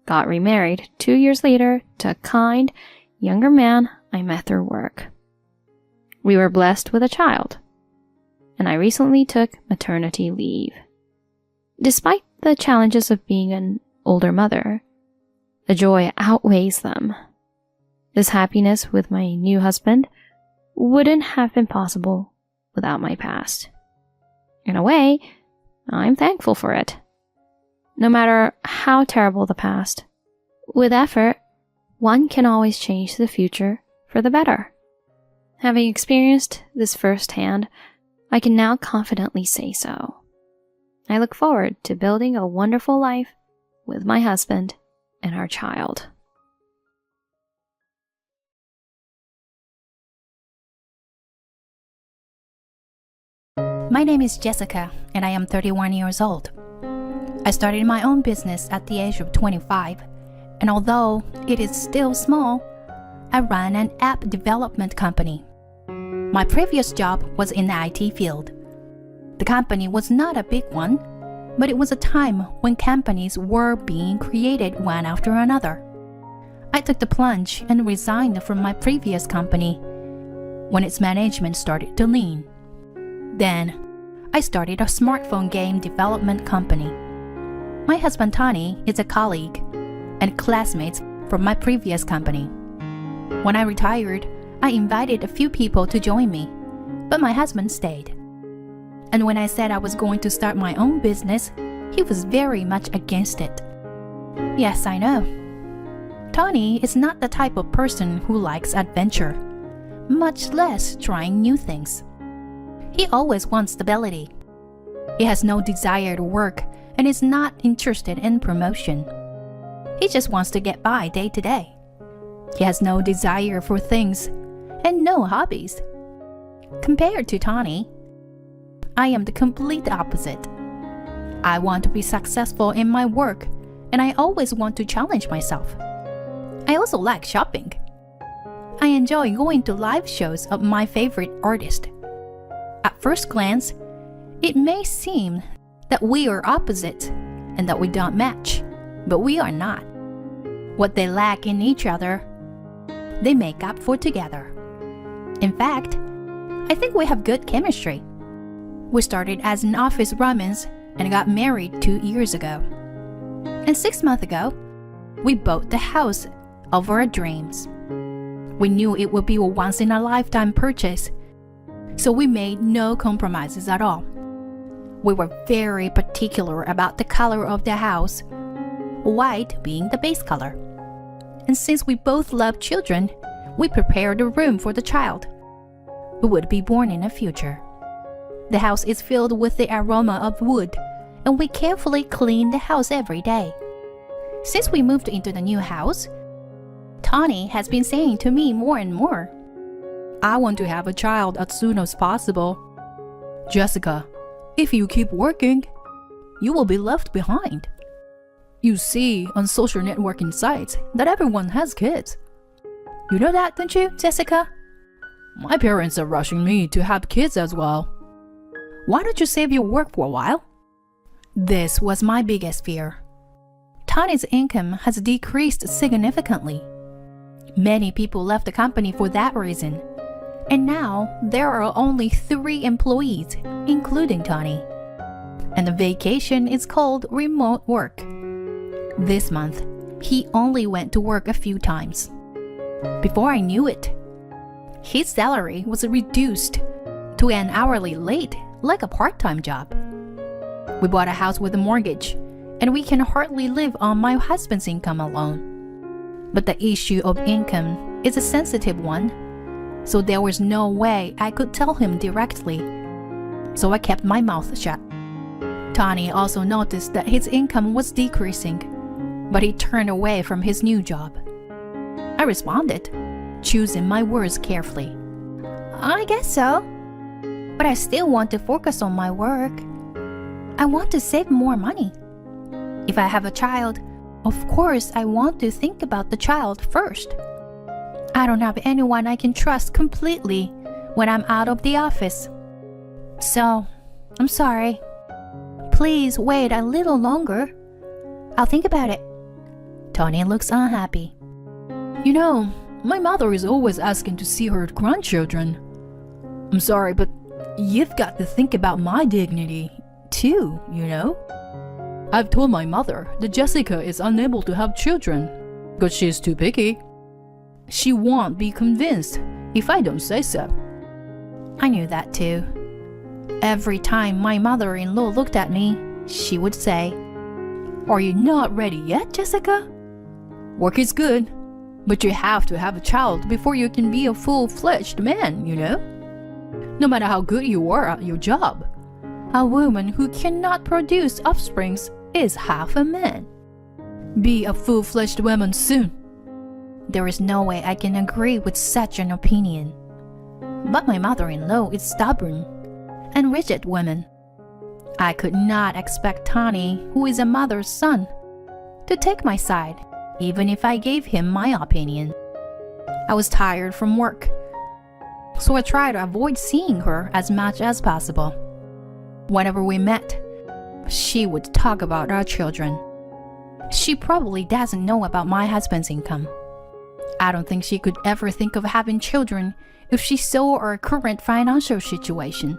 Got remarried 2 years later to a kind, younger man I met through work. We were blessed with a child, and I recently took maternity leave. Despite the challenges of being an older mother, the joy outweighs them. This happiness with my new husband wouldn't have been possible without my past. In a way, I'm thankful for it. No matter how terrible the past, with effort, one can always change the future for the better. Having experienced this firsthand, I can now confidently say so. I look forward to building a wonderful life with my husband and our child. My name is Jessica, and I am 31 years old. I started my own business at the age of 25, and although it is still small, I run an app development company. My previous job was in the IT field. The company was not a big one, but it was a time when companies were being created one after another. I took the plunge and resigned from my previous company when its management started to lean. Then, I started a smartphone game development company. My husband Tony is a colleague and classmates from my previous company. When I retired, I invited a few people to join me, but my husband stayed. And when I said I was going to start my own business, he was very much against it. Yes, I know. Tony is not the type of person who likes adventure, much less trying new things. He always wants stability. He has no desire to work and is not interested in promotion. He just wants to get by day to day. He has no desire for things and no hobbies. Compared to Tony, I am the complete opposite. I want to be successful in my work, and I always want to challenge myself. I also like shopping. I enjoy going to live shows of my favorite artist. At first glance, it may seem that we are opposites and that we don't match, but we are not. What they lack in each other, they make up for together. In fact, I think we have good chemistry. We started as an office romance and got married 2 years ago. And 6 months ago, we bought the house of our dreams. We knew it would be a once-in-a-lifetime purchase, so we made no compromises at all. We were very particular about the color of the house, white being the base color. And since we both love children, we prepared a room for the child who would be born in the future. The house is filled with the aroma of wood, and we carefully clean the house every day. Since we moved into the new house, Tony has been saying to me more and more, "I want to have a child as soon as possible. Jessica, if you keep working, you will be left behind. You see on social networking sites that everyone has kids. You know that, don't you, Jessica? My parents are rushing me to have kids as well. Why don't you save your work for a while?" This was my biggest fear. Tony's income has decreased significantly. Many people left the company for that reason, and now there are only 3 employees, including Tony. And the vacation is called remote work. This month, he only went to work a few times. Before I knew it, his salary was reduced to an hourly rate, like a part-time job. We bought a house with a mortgage, and we can hardly live on my husband's income alone. But the issue of income is a sensitive one, so there was no way I could tell him directly. So I kept my mouth shut. Tony also noticed that his income was decreasing, but he turned away from his new job. I responded, choosing my words carefully. I guess so, but I still want to focus on my work. I want to save more money. If I have a child, of course I want to think about the child first. I don't have anyone I can trust completely when I'm out of the office. So, I'm sorry. Please wait a little longer. I'll think about it. Tony looks unhappy. You know, my mother is always asking to see her grandchildren. I'm sorry, but you've got to think about my dignity, too, you know? I've told my mother that Jessica is unable to have children because she's too picky. She won't be convinced if I don't say so. I knew that too. Every time my mother-in-law looked at me, she would say, "Are you not ready yet, Jessica? Work is good, but you have to have a child before you can be a full-fledged man, you know? No matter how good you are at your job, a woman who cannot produce offsprings is half a man. Be a full-fledged woman soon." There is no way I can agree with such an opinion. But my mother-in-law is stubborn and rigid woman. I could not expect Tony, who is a mother's son, to take my side, even if I gave him my opinion. I was tired from work, so I tried to avoid seeing her as much as possible. Whenever we met, she would talk about our children. She probably doesn't know about my husband's income. I don't think she could ever think of having children if she saw our current financial situation.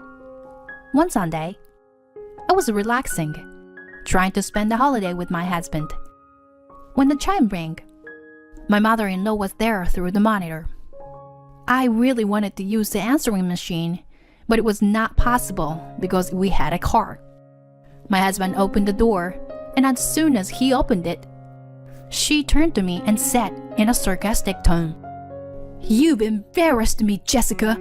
One Sunday, I was relaxing, trying to spend the holiday with my husband, when the chime rang. My mother-in-law was there through the monitor. I really wanted to use the answering machine, but it was not possible because we had a car. My husband opened the door, and as soon as he opened it, she turned to me and said in a sarcastic tone, "You've embarrassed me, Jessica."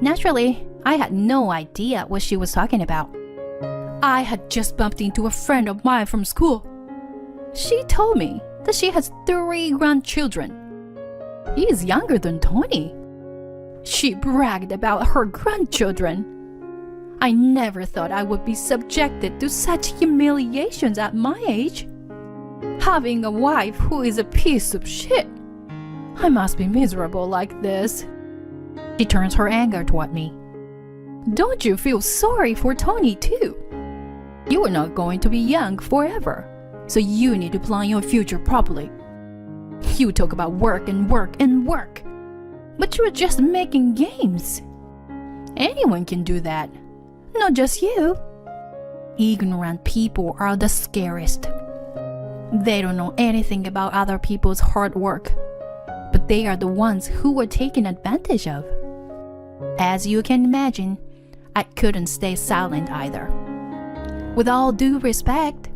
Naturally, I had no idea what she was talking about. I had just bumped into a friend of mine from school. She told me that she has 3 grandchildren. He is younger than Tony. She bragged about her grandchildren. I never thought I would be subjected to such humiliations at my age. Having a wife who is a piece of shit. I must be miserable like this. She turns her anger toward me. Don't you feel sorry for Tony too? You are not going to be young forever, so you need to plan your future properly. You talk about work and work and work, but you are just making games. Anyone can do that, not just you. Ignorant people are the scariest. They don't know anything about other people's hard work, but they are the ones who are taken advantage of. As you can imagine, I couldn't stay silent either. With all due respect,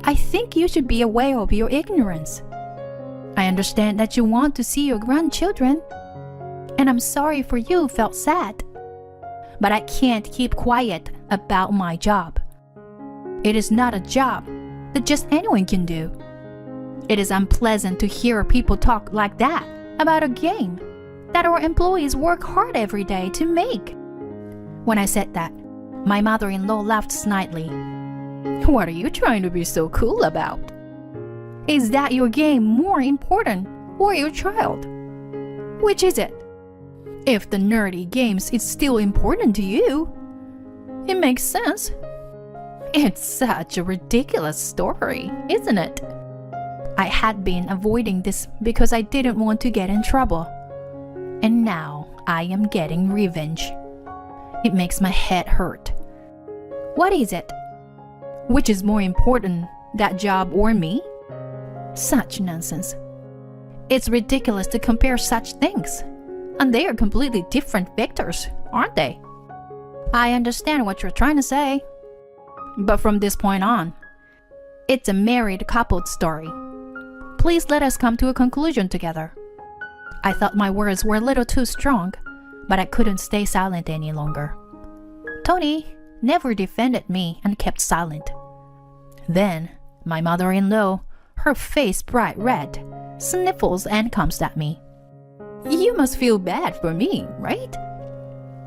I think you should be aware of your ignorance. I understand that you want to see your grandchildren, and I'm sorry for you felt sad. But I can't keep quiet about my job. It is not a job that just anyone can do. It is unpleasant to hear people talk like that about a game that our employees work hard every day to make. When I said that, my mother-in-law laughed snidely. What are you trying to be so cool about? Is that your game more important or your child? Which is it? If the nerdy games is still important to you, it makes sense. It's such a ridiculous story, isn't it? I had been avoiding this because I didn't want to get in trouble. And now I am getting revenge. It makes my head hurt. What is it? Which is more important, that job or me? Such nonsense. It's ridiculous to compare such things. And they are completely different vectors, aren't they? I understand what you're trying to say. But from this point on, it's a married couple story. Please let us come to a conclusion together. I thought my words were a little too strong, but I couldn't stay silent any longer. Tony never defended me and kept silent. Then, my mother-in-law, her face bright red, sniffles and comes at me. You must feel bad for me, right?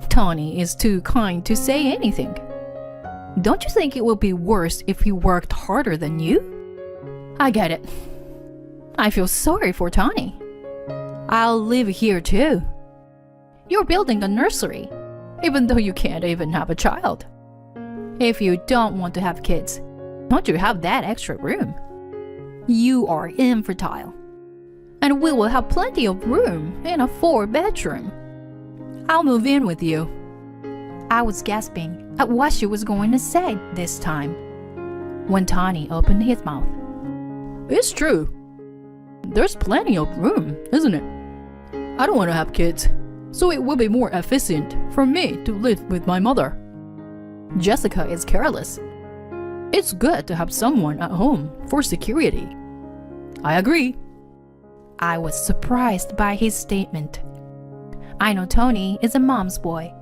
Tony is too kind to say anything. Don't you think it would be worse if he worked harder than you? I get it. I feel sorry for Tony. I'll live here too. You're building a nursery, even though you can't even have a child. If you don't want to have kids, don't you have that extra room? You are infertile, and we will have plenty of room in a 4-bedroom. I'll move in with you. I was gasping at what she was going to say this time, when Tony opened his mouth. It's true. There's plenty of room, isn't it? I don't want to have kids, so it will be more efficient for me to live with my mother. Jessica is careless. It's good to have someone at home for security. I agree. I was surprised by his statement. I know Tony is a mom's boy,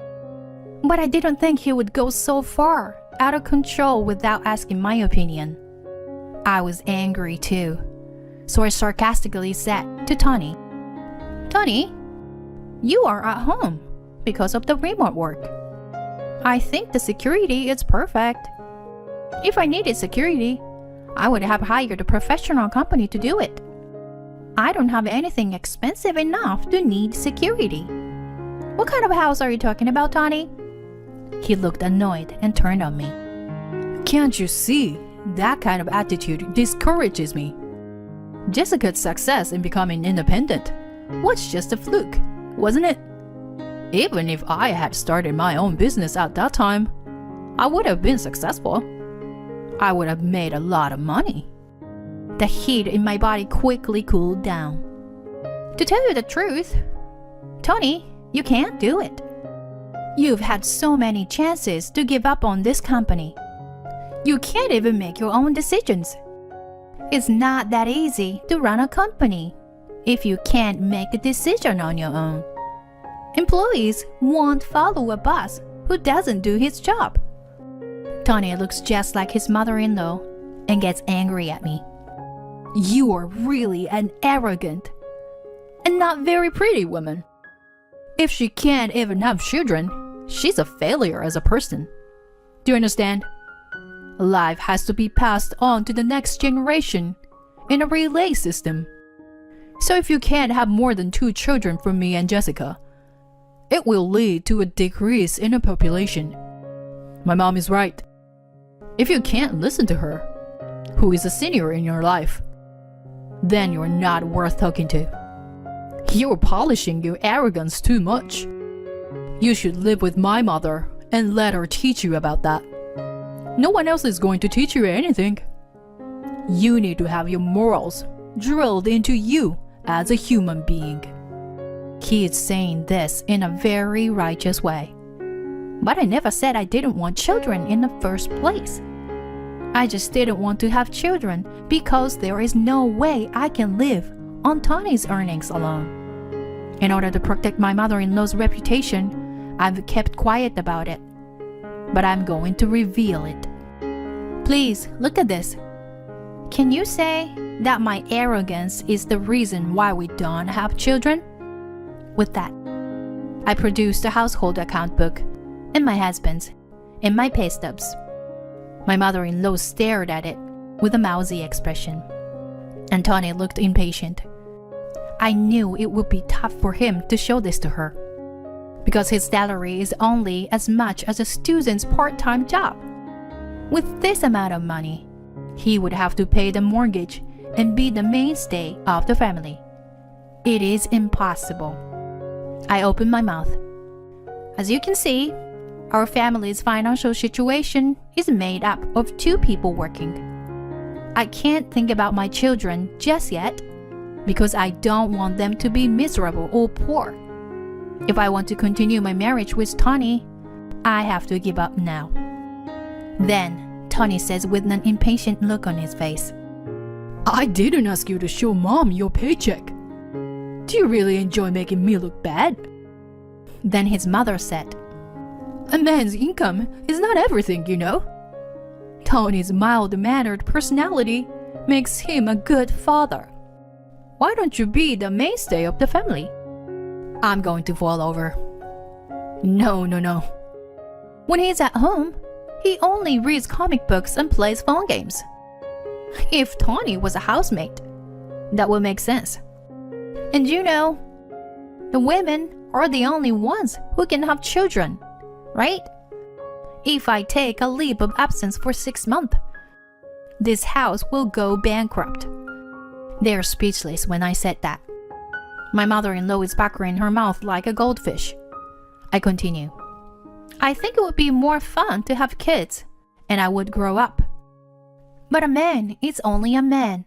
but I didn't think he would go so far out of control without asking my opinion. I was angry too, so I sarcastically said to Tony, Tony, you are at home because of the remote work. I think the security is perfect. If I needed security, I would have hired a professional company to do it. I don't have anything expensive enough to need security. What kind of house are you talking about, Tony? He looked annoyed and turned on me. Can't you see? That kind of attitude discourages me. Jessica's success in becoming independent was just a fluke, wasn't it? Even if I had started my own business at that time, I would have been successful. I would have made a lot of money. The heat in my body quickly cooled down. To tell you the truth, Tony, you can't do it. You've had so many chances to give up on this company. You can't even make your own decisions. It's not that easy to run a company if you can't make a decision on your own. Employees won't follow a boss who doesn't do his job. Tony looks just like his mother-in-law and gets angry at me. You are really an arrogant and not very pretty woman. If she can't even have children, she's a failure as a person. Do you understand? Life has to be passed on to the next generation in a relay system. So if you can't have more than 2 children from me and Jessica, it will lead to a decrease in the population. My mom is right. If you can't listen to her, who is a senior in your life, then you're not worth talking to. You're polishing your arrogance too much. You should live with my mother and let her teach you about that. No one else is going to teach you anything. You need to have your morals drilled into you as a human being. He is saying this in a very righteous way. But I never said I didn't want children in the first place. I just didn't want to have children because there is no way I can live on Tony's earnings alone. In order to protect my mother-in-law's reputation, I've kept quiet about it. But I'm going to reveal it. Please, look at this. Can you say that my arrogance is the reason why we don't have children? With that, I produced a household account book, and my husband's, and my pay stubs. My mother-in-law stared at it with a mousy expression, and Tony looked impatient. I knew it would be tough for him to show this to her, because his salary is only as much as a student's part-time job. With this amount of money, he would have to pay the mortgage and be the mainstay of the family. It is impossible. I open my mouth. As you can see, our family's financial situation is made up of 2 people working. I can't think about my children just yet because I don't want them to be miserable or poor. If I want to continue my marriage with Tony, I have to give up now. Then Tony says with an impatient look on his face, I didn't ask you to show Mom your paycheck. Do you really enjoy making me look bad? Then his mother said, A man's income is not everything, you know. Tony's mild-mannered personality makes him a good father. Why don't you be the mainstay of the family? I'm going to fall over. No. When he's at home, he only reads comic books and plays phone games. If Tony was a housemate, that would make sense. And you know, the women are the only ones who can have children, right? If I take a leave of absence for 6 months, this house will go bankrupt. They're speechless when I said that. My mother-in-law is puckering her mouth like a goldfish. I continue. I think it would be more fun to have kids, and I would grow up. But a man is only a man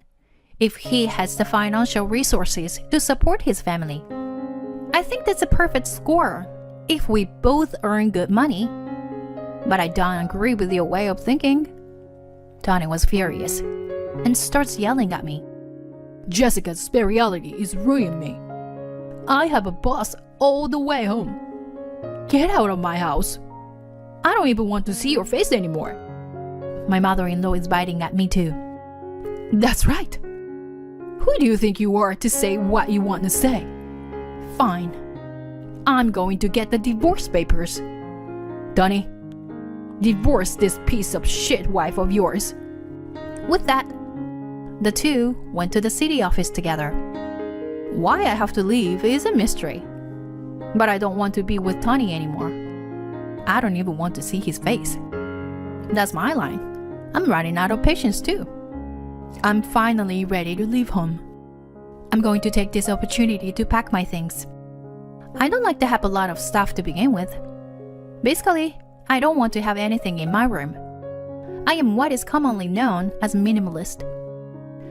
if he has the financial resources to support his family. I think that's a perfect score if we both earn good money. But I don't agree with your way of thinking. Tony was furious and starts yelling at me. Jessica's spirituality is ruining me. I have a boss all the way home. Get out of my house. I don't even want to see your face anymore. My mother-in-law is biting at me too. That's right. Who do you think you are to say what you want to say? Fine. I'm going to get the divorce papers. Donnie, divorce this piece of shit wife of yours. With that, the 2 went to the city office together. Why I have to leave is a mystery. But I don't want to be with Tony anymore. I don't even want to see his face. That's my line. I'm running out of patience too. I'm finally ready to leave home. I'm going to take this opportunity to pack my things. I don't like to have a lot of stuff to begin with. Basically, I don't want to have anything in my room. I am what is commonly known as minimalist.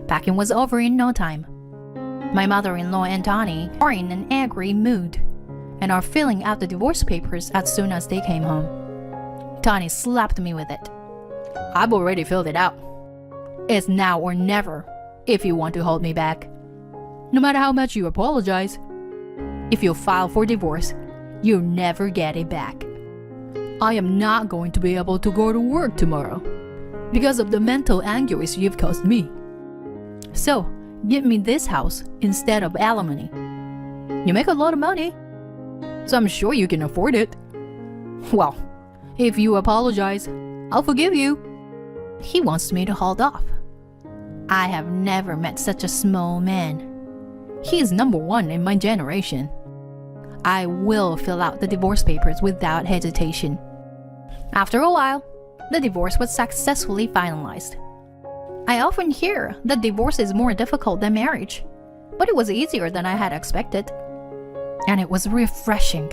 Packing was over in no time. My mother-in-law and Tony are in an angry mood and are filling out the divorce papers as soon as they came home. Tony slapped me with it. I've already filled it out. It's now or never if you want to hold me back. No matter how much you apologize, if you file for divorce, you'll never get it back. I am not going to be able to go to work tomorrow because of the mental anguish you've caused me. So, give me this house instead of alimony. You make a lot of money, so I'm sure you can afford it. Well, if you apologize, I'll forgive you. He wants me to hold off. I have never met such a small man. He is number 1 in my generation. I will fill out the divorce papers without hesitation. After a while, the divorce was successfully finalized. I often hear that divorce is more difficult than marriage, but it was easier than I had expected. And it was refreshing.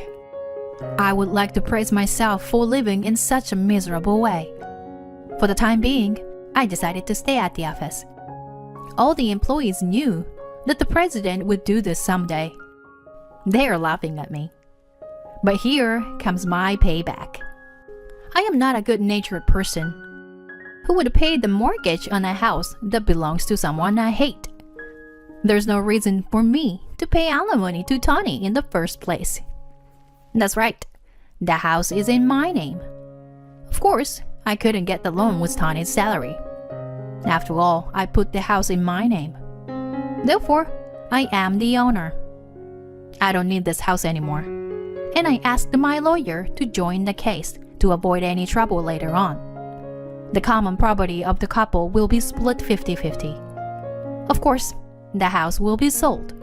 I would like to praise myself for living in such a miserable way. For the time being, I decided to stay at the office. All the employees knew that the president would do this someday. They are laughing at me. But here comes my payback. I am not a good-natured person who would pay the mortgage on a house that belongs to someone I hate. There's no reason for me to pay alimony to Tony in the first place. That's right, the house is in my name. Of course, I couldn't get the loan with Tony's salary. After all, I put the house in my name. Therefore, I am the owner. I don't need this house anymore, and I asked my lawyer to join the case to avoid any trouble later on. The common property of the couple will be split 50-50. Of course, the house will be sold.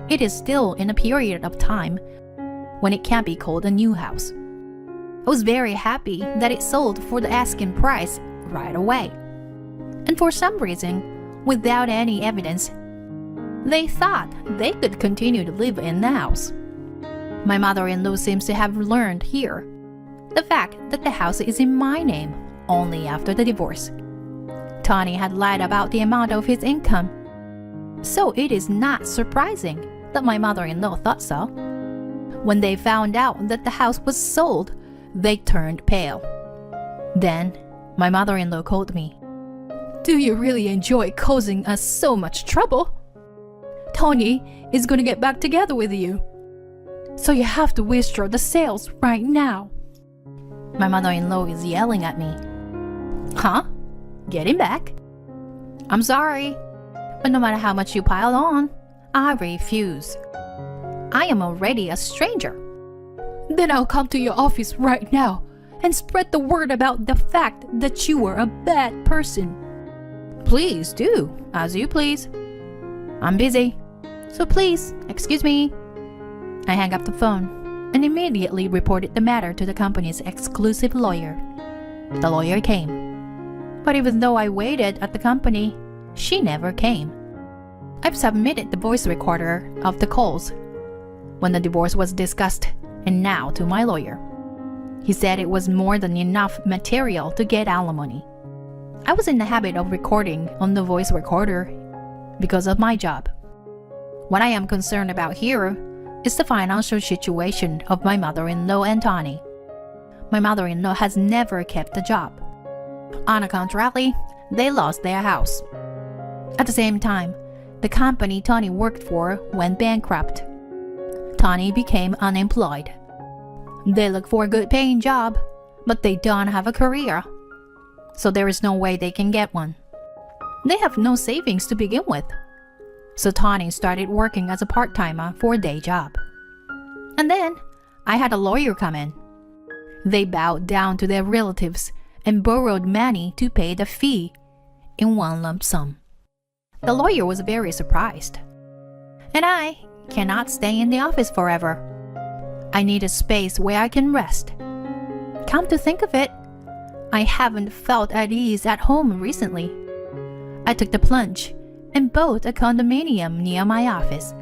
It is still in a period of time when it can't be called a new house. I was very happy that it sold for the asking price right away. And for some reason, without any evidence. They thought they could continue to live in the house. My mother-in-law seems to have learned here the fact that the house is in my name only after the divorce. Tony had lied about the amount of his income, so it is not surprising that my mother-in-law thought so. When they found out that the house was sold, they turned pale. Then, my mother-in-law called me. Do you really enjoy causing us so much trouble? Tony is gonna get back together with you, so you have to withdraw the sales right now. My mother-in-law is yelling at me. Huh? Get him back? I'm sorry, but no matter how much you pile on, I refuse. I am already a stranger. Then I'll come to your office right now and spread the word about the fact that you are a bad person. Please do, as you please. I'm busy, so please, excuse me. I hang up the phone and immediately reported the matter to the company's exclusive lawyer. The lawyer came, but even though I waited at the company, she never came. I've submitted the voice recorder of the calls when the divorce was discussed, and now to my lawyer. He said it was more than enough material to get alimony. I was in the habit of recording on the voice recorder because of my job. What I am concerned about here is the financial situation of my mother-in-law and Tony. My mother-in-law has never kept a job. On the contrary, they lost their house. At the same time, the company Tony worked for went bankrupt. Tony became unemployed. They look for a good paying job, but they don't have a career, so there is no way they can get one. They have no savings to begin with, so Tony started working as a part-timer for a day job. And then I had a lawyer come in. They bowed down to their relatives and borrowed money to pay the fee in one lump sum. The lawyer was very surprised. And I cannot stay in the office forever. I need a space where I can rest. Come to think of it, I haven't felt at ease at home recently. I took the plunge and bought a condominium near my office.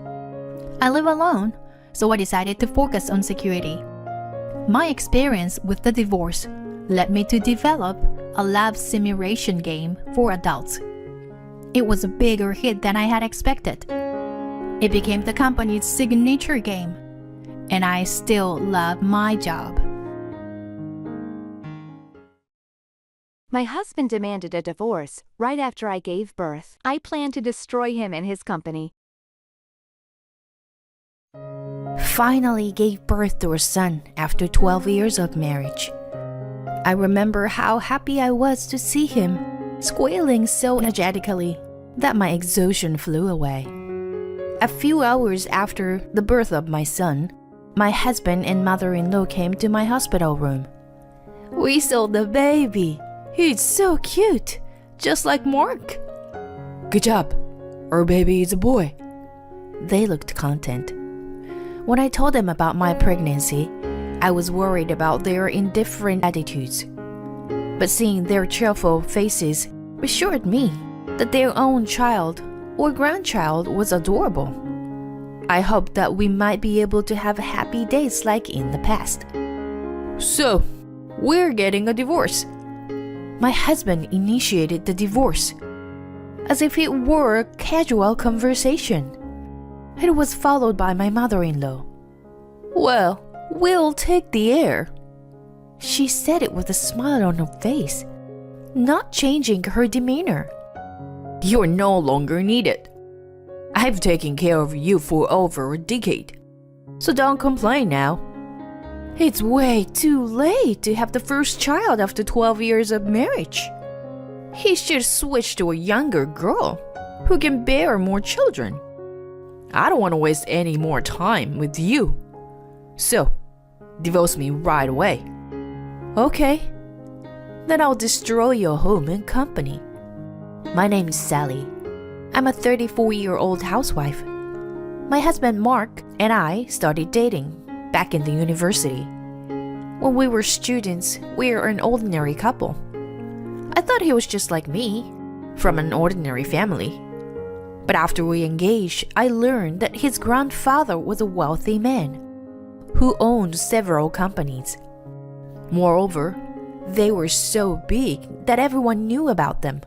I live alone, so I decided to focus on security. My experience with the divorce led me to develop a love simulation game for adults. It was a bigger hit than I had expected. It became the company's signature game, and I still love my job. My husband demanded a divorce right after I gave birth. I plan to destroy him and his company. Finally gave birth to a son after 12 years of marriage. I remember how happy I was to see him, squealing so energetically that my exhaustion flew away. A few hours after the birth of my son, my husband and mother-in-law came to my hospital room. "We saw the baby. He's so cute, just like Mark." "Good job. Our baby is a boy." They looked content. When I told them about my pregnancy, I was worried about their indifferent attitudes. But seeing their cheerful faces reassured me that their own child or grandchild was adorable. I hoped that we might be able to have happy days like in the past. "So, we're getting a divorce." My husband initiated the divorce, as if it were a casual conversation. It was followed by my mother-in-law. "Well, we'll take the heir." She said it with a smile on her face, not changing her demeanor. "You're no longer needed. I've taken care of you for over a decade, so don't complain now." It's way too late to have the first child after 12 years of marriage. He should switch to a younger girl who can bear more children. I don't want to waste any more time with you. So, divorce me right away. Okay, then I'll destroy your home and company. My name is Sally. I'm a 34-year-old housewife. My husband Mark and I started dating back in the university. When we were students, we were an ordinary couple. I thought he was just like me, from an ordinary family. But after we engaged, I learned that his grandfather was a wealthy man who owned several companies. Moreover, they were so big that everyone knew about them.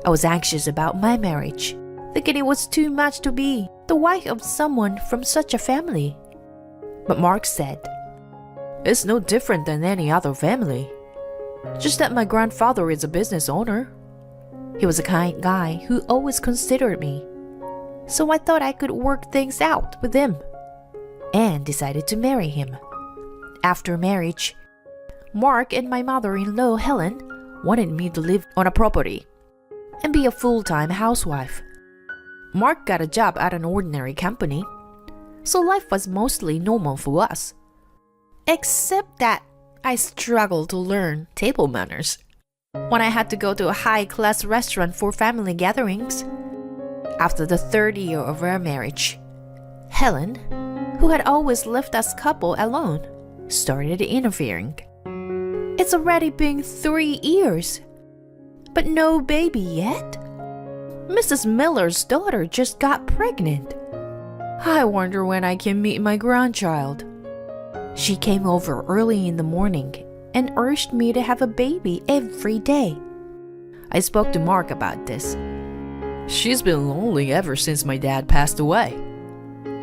I was anxious about my marriage, thinking it was too much to be the wife of someone from such a family. But Mark said, "It's no different than any other family. Just that my grandfather is a business owner." He was a kind guy who always considered me, so I thought I could work things out with him, and decided to marry him. After marriage, Mark and my mother-in-law Helen wanted me to live on a property and be a full-time housewife. Mark got a job at an ordinary company, so life was mostly normal for us. Except that I struggled to learn table manners when I had to go to a high-class restaurant for family gatherings. After the third year of our marriage, Helen, who had always left us couple alone, started interfering. It's already been 3 years, but no baby yet. Mrs. Miller's daughter just got pregnant. I wonder when I can meet my grandchild. She came over early in the morning and urged me to have a baby every day. I spoke to Mark about this. "She's been lonely ever since my dad passed away.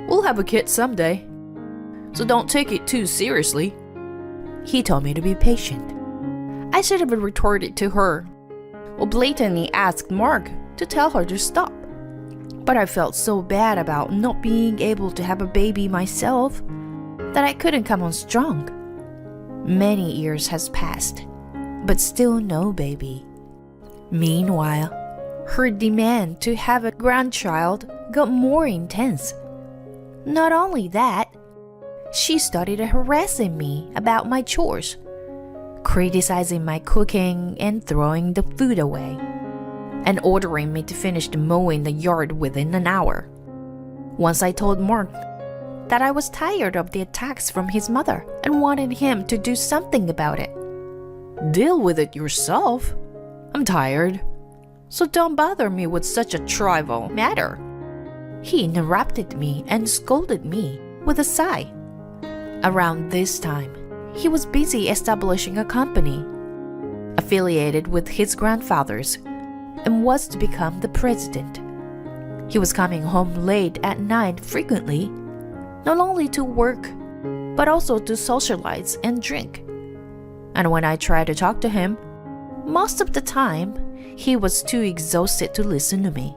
We'll have a kid someday, so don't take it too seriously." He told me to be patient. I should have retorted to her, or blatantly asked Mark to tell her to stop. But I felt so bad about not being able to have a baby myself that I couldn't come on strong. Many years has passed, but still no baby. Meanwhile, her demand to have a grandchild got more intense. Not only that, she started harassing me about my chores, criticizing my cooking and throwing the food away, and ordering me to finish the mowing the yard within an hour. Once I told Mark that I was tired of the attacks from his mother and wanted him to do something about it. "Deal with it yourself. I'm tired, so don't bother me with such a trivial matter." He interrupted me and scolded me with a sigh. Around this time, he was busy establishing a company affiliated with his grandfather's and was to become the president. He was coming home late at night frequently, not only to work, but also to socialize and drink. And when I tried to talk to him, most of the time, he was too exhausted to listen to me.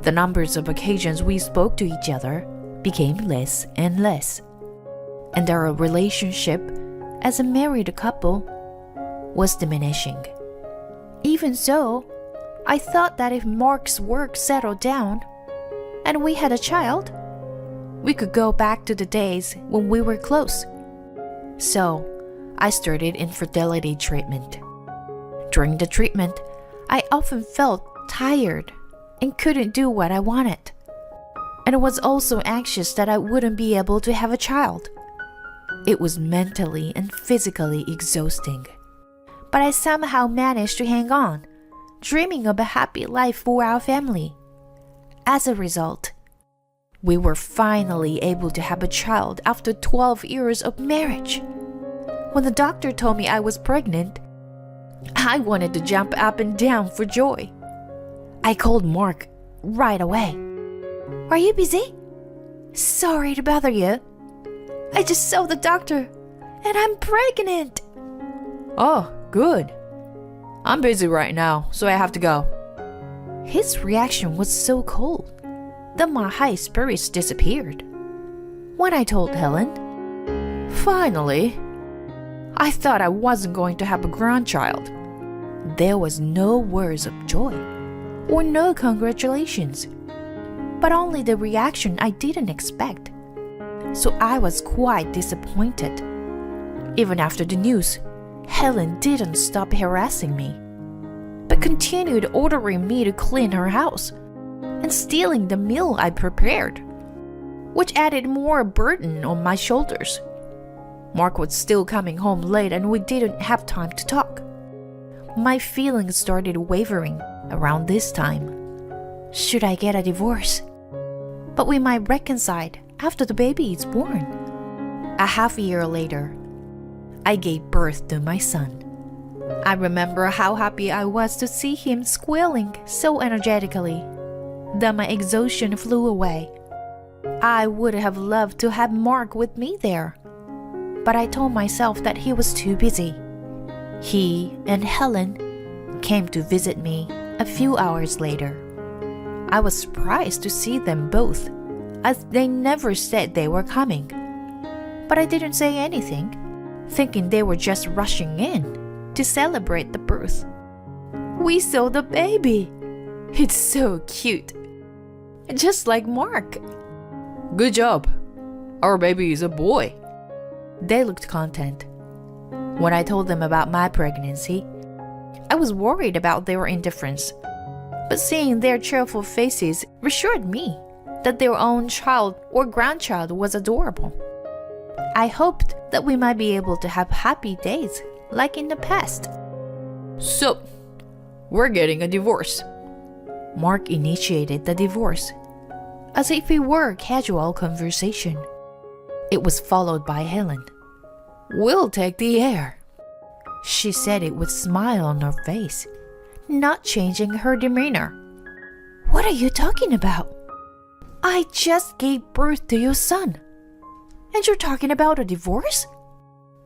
The numbers of occasions we spoke to each other became less and less, and our relationship as a married couple was diminishing. Even so, I thought that if Mark's work settled down and we had a child, we could go back to the days when we were close. So, I started infertility treatment. During the treatment, I often felt tired and couldn't do what I wanted. And I was also anxious that I wouldn't be able to have a child. It was mentally and physically exhausting. But I somehow managed to hang on, dreaming of a happy life for our family. As a result, we were finally able to have a child after 12 years of marriage. When the doctor told me I was pregnant, I wanted to jump up and down for joy. I called Mark right away. "Are you busy? Sorry to bother you. I just saw the doctor and I'm pregnant." "Oh, good. I'm busy right now, so I have to go." His reaction was so cold that my high spirits disappeared. When I told Helen, "Finally, I thought I wasn't going to have a grandchild," there was no words of joy or no congratulations, but only the reaction I didn't expect. So I was quite disappointed. Even after the news, Helen didn't stop harassing me, but continued ordering me to clean her house and stealing the meal I prepared, which added more burden on my shoulders. Mark was still coming home late and we didn't have time to talk. My feelings started wavering around this time. Should I get a divorce? But we might reconcile after the baby is born. A half year later, I gave birth to my son. I remember how happy I was to see him squealing so energetically that my exhaustion flew away. I would have loved to have Mark with me there, but I told myself that he was too busy. He and Helen came to visit me a few hours later. I was surprised to see them both, as they never said they were coming. But I didn't say anything, thinking they were just rushing in to celebrate the birth. We saw the baby. It's so cute. Just like Mark. Good job. Our baby is a boy. They looked content. When I told them about my pregnancy, I was worried about their indifference. But seeing their cheerful faces reassured me that their own child or grandchild was adorable. I hoped that we might be able to have happy days like in the past. So, we're getting a divorce. Mark initiated the divorce, as if it were a casual conversation. It was followed by Helen. We'll take the air. She said it with a smile on her face, not changing her demeanor. What are you talking about? I just gave birth to your son. And you're talking about a divorce?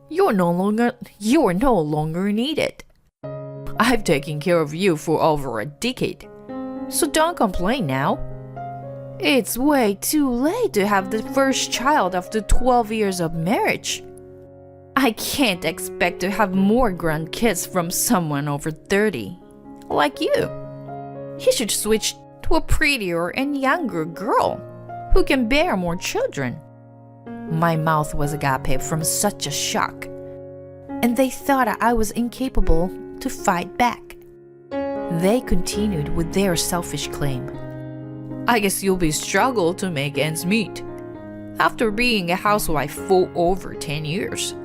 You're no longer needed. I've taken care of you for over a decade, so don't complain now. It's way too late to have the first child after 12 years of marriage. I can't expect to have more grandkids from someone over 30, like you. You should switch to a prettier and younger girl who can bear more children. My mouth was agape from such a shock, and they thought I was incapable to fight back. They continued with their selfish claim. I guess you'll be struggle to make ends meet after being a housewife for over 10 years.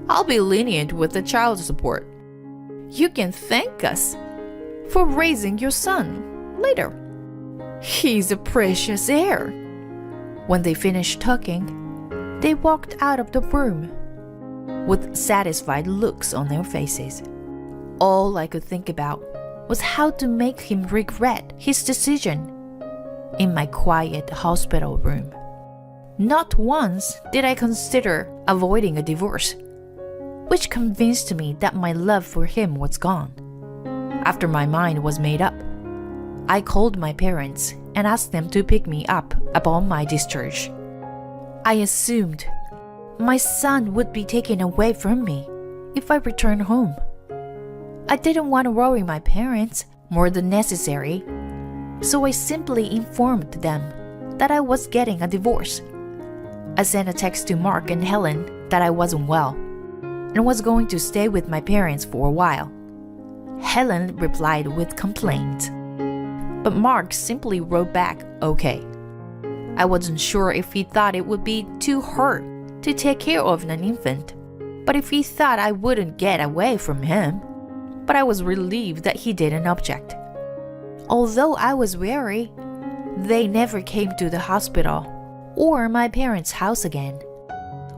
I'll be lenient with the child support. You can thank us for raising your son later. He's a precious heir. When they finished talking, they walked out of the room with satisfied looks on their faces. All I could think about was how to make him regret his decision. In my quiet hospital room, not once did I consider avoiding a divorce, which convinced me that my love for him was gone. After my mind was made up, I called my parents and asked them to pick me up upon my discharge. I assumed my son would be taken away from me if I returned home. I didn't want to worry my parents more than necessary, so I simply informed them that I was getting a divorce. I sent a text to Mark and Helen that I wasn't well and was going to stay with my parents for a while. Helen replied with complaint, but Mark simply wrote back, okay. I wasn't sure if he thought it would be too hard to take care of an infant, but if he thought I wouldn't get away from him. But I was relieved that he didn't object. Although I was wary, they never came to the hospital or my parents' house again.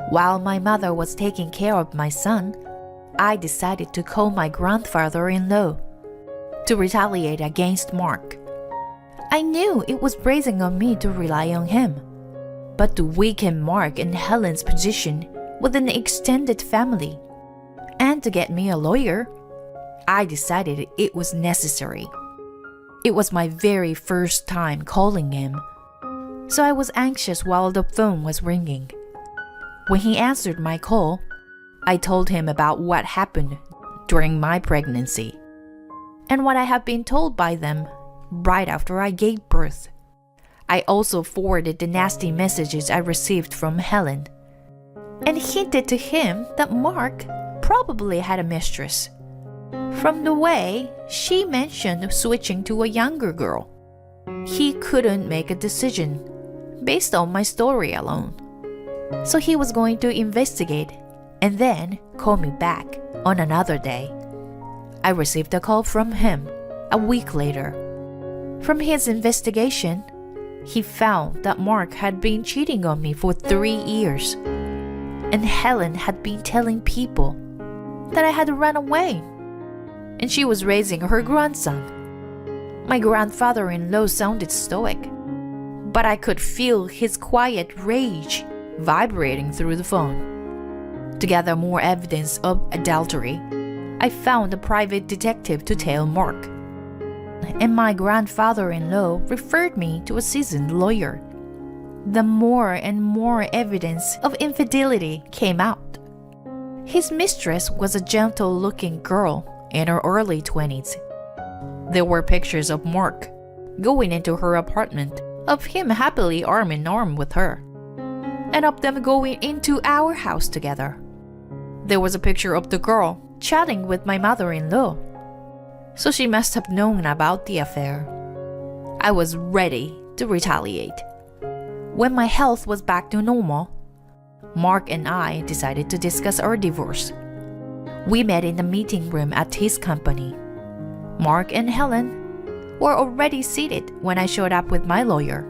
While my mother was taking care of my son, I decided to call my grandfather-in-law to retaliate against Mark. I knew it was brazen on me to rely on him, but to weaken Mark and Helen's position with an extended family, and to get me a lawyer, I decided it was necessary. It was my very first time calling him, so I was anxious while the phone was ringing. When he answered my call, I told him about what happened during my pregnancy and what I had been told by them right after I gave birth. I also forwarded the nasty messages I received from Helen and hinted to him that Mark probably had a mistress, from the way she mentioned switching to a younger girl. He couldn't make a decision based on my story alone, so he was going to investigate and then call me back on another day. I received a call from him a week later. From his investigation, he found that Mark had been cheating on me for 3 years, and Helen had been telling people that I had run away, and she was raising her grandson. My grandfather-in-law sounded stoic, but I could feel his quiet rage vibrating through the phone. To gather more evidence of adultery, I found a private detective to tell Mark, and my grandfather-in-law referred me to a seasoned lawyer. The more and more evidence of infidelity came out. His mistress was a gentle-looking girl in her early 20s. There were pictures of Mark going into her apartment, of him happily arm in arm with her, and of them going into our house together. There was a picture of the girl chatting with my mother-in-law, so she must have known about the affair. I was ready to retaliate. When my health was back to normal, Mark and I decided to discuss our divorce. We met in the meeting room at his company. Mark and Helen were already seated when I showed up with my lawyer.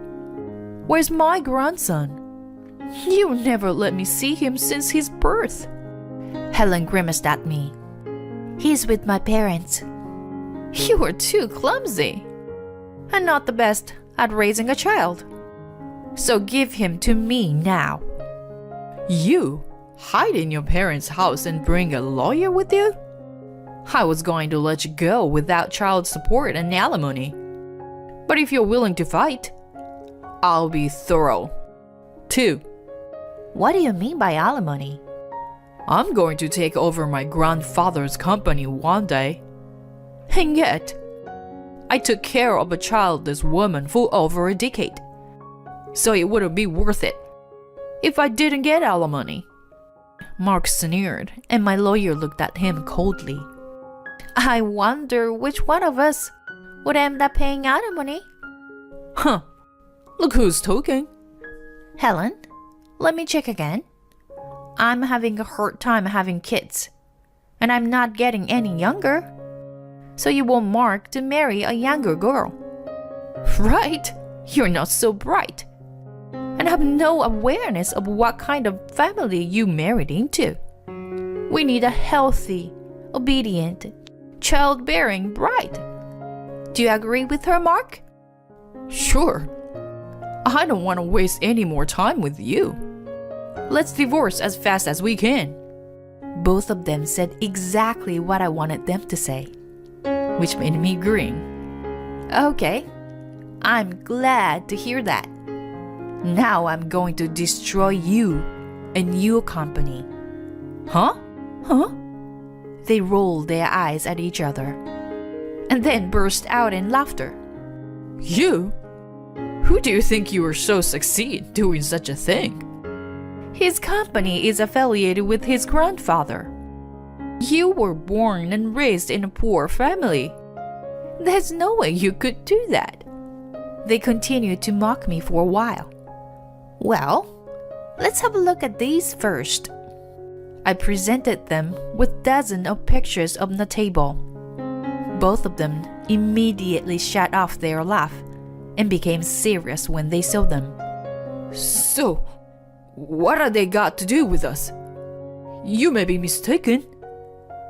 "Where's my grandson? You never let me see him since his birth." Helen grimaced at me. He's with my parents. "You are too clumsy, and not the best at raising a child. So give him to me now." "You hide in your parents' house and bring a lawyer with you? I was going to let you go without child support and alimony. But if you're willing to fight, I'll be thorough, too." What do you mean by alimony? "I'm going to take over my grandfather's company one day. And yet, I took care of a childless woman for over a decade. So it wouldn't be worth it if I didn't get alimony." Mark sneered, and my lawyer looked at him coldly. I wonder which one of us would end up paying alimony. Huh. Look who's talking. Helen, let me check again. I'm having a hard time having kids, and I'm not getting any younger. So you want Mark to marry a younger girl? Right. You're not so bright, and have no awareness of what kind of family you married into. We need a healthy, obedient, childbearing bride. Do you agree with her, Mark? Sure. I don't want to waste any more time with you. Let's divorce as fast as we can. Both of them said exactly what I wanted them to say, which made me grin. Okay, I'm glad to hear that. Now I'm going to destroy you and your company. Huh? Huh? They rolled their eyes at each other and then burst out in laughter. You? Who do you think you are so succeed doing such a thing? His company is affiliated with his grandfather. You were born and raised in a poor family. There's no way you could do that. They continued to mock me for a while. Well, let's have a look at these first. I presented them with dozens of pictures on the table. Both of them immediately shut off their laugh and became serious when they saw them. So, what are they got to do with us? You may be mistaken.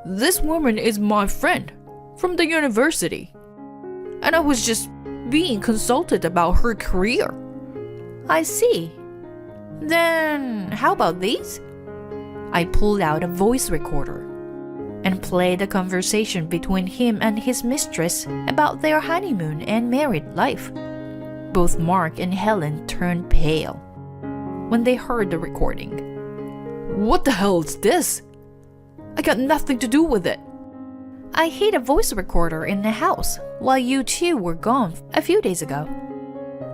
This woman is my friend from the university, and I was just being consulted about her career. I see. Then how about these? I pulled out a voice recorder and played a conversation between him and his mistress about their honeymoon and married life. Both Mark and Helen turned pale when they heard the recording. What the hell is this? I got nothing to do with it. I hid a voice recorder in the house while you two were gone a few days ago.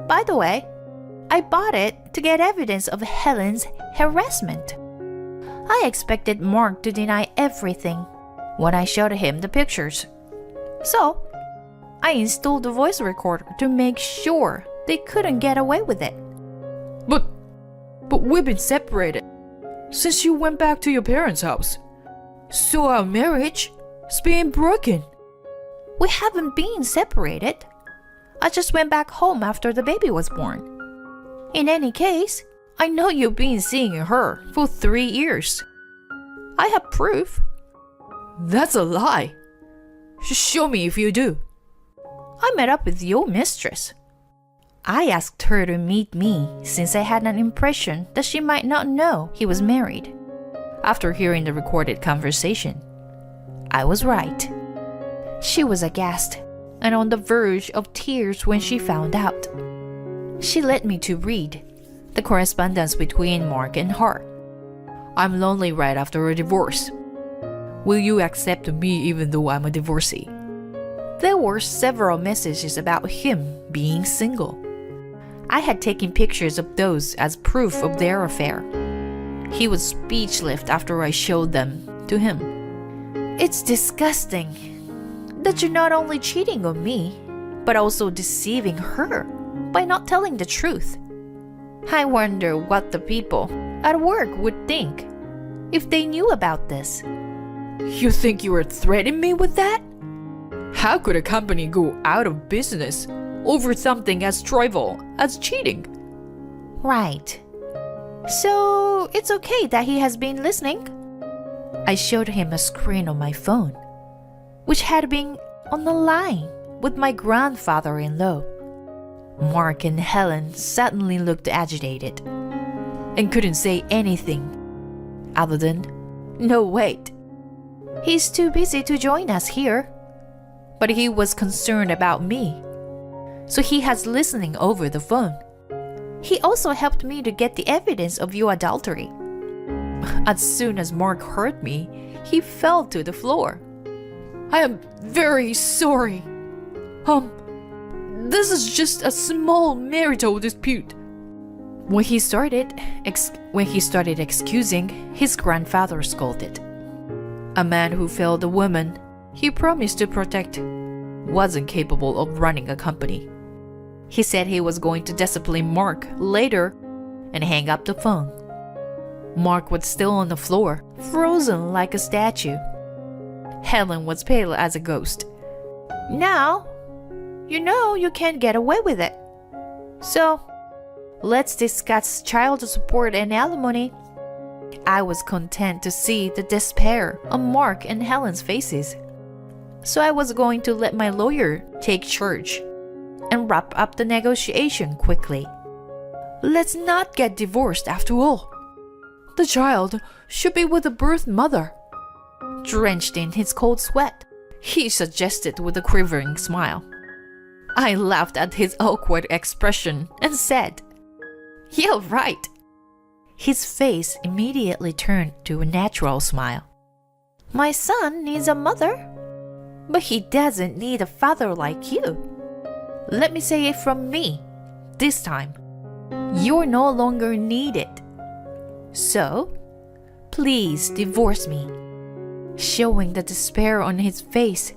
By the way, I bought it to get evidence of Helen's harassment. I expected Mark to deny everything when I showed him the pictures. So, I installed the voice recorder to make sure they couldn't get away with it. But we've been separated since you went back to your parents' house. So our marriage is being broken. We haven't been separated. I just went back home after the baby was born. In any case, I know you've been seeing her for 3 years. I have proof. That's a lie. Show me if you do. I met up with your mistress. I asked her to meet me since I had an impression that she might not know he was married. After hearing the recorded conversation, I was right. She was aghast and on the verge of tears when she found out. She led me to read the correspondence between Mark and her. I'm lonely right after a divorce. Will you accept me even though I'm a divorcee? There were several messages about him being single. I had taken pictures of those as proof of their affair. He was speechless after I showed them to him. It's disgusting that you're not only cheating on me, but also deceiving her by not telling the truth. I wonder what the people at work would think if they knew about this. You think you were threatening me with that? How could a company go out of business over something as trivial as cheating? Right. So it's okay that he has been listening? I showed him a screen on my phone, which had been on the line with my grandfather-in-law. Mark and Helen suddenly looked agitated and couldn't say anything other than, "No, wait. He's too busy to join us here." But he was concerned about me, so he has listening over the phone. He also helped me to get the evidence of your adultery. As soon as Mark heard me, he fell to the floor. I am very sorry. This is just a small marital dispute. When he started excusing, his grandfather scolded. A man who failed a woman he promised to protect wasn't capable of running a company. He said he was going to discipline Mark later and hang up the phone. Mark was still on the floor, frozen like a statue. Helen was pale as a ghost. Now, you know you can't get away with it. So, let's discuss child support and alimony. I was content to see the despair on Mark and Helen's faces. So I was going to let my lawyer take charge and wrap up the negotiation quickly. Let's not get divorced after all. The child should be with the birth mother. Drenched in his cold sweat, he suggested with a quivering smile. I laughed at his awkward expression and said, "You're right." His face immediately turned to a natural smile. My son needs a mother, but he doesn't need a father like you. Let me say it from me, this time. You're no longer needed. So, please divorce me. Showing the despair on his face,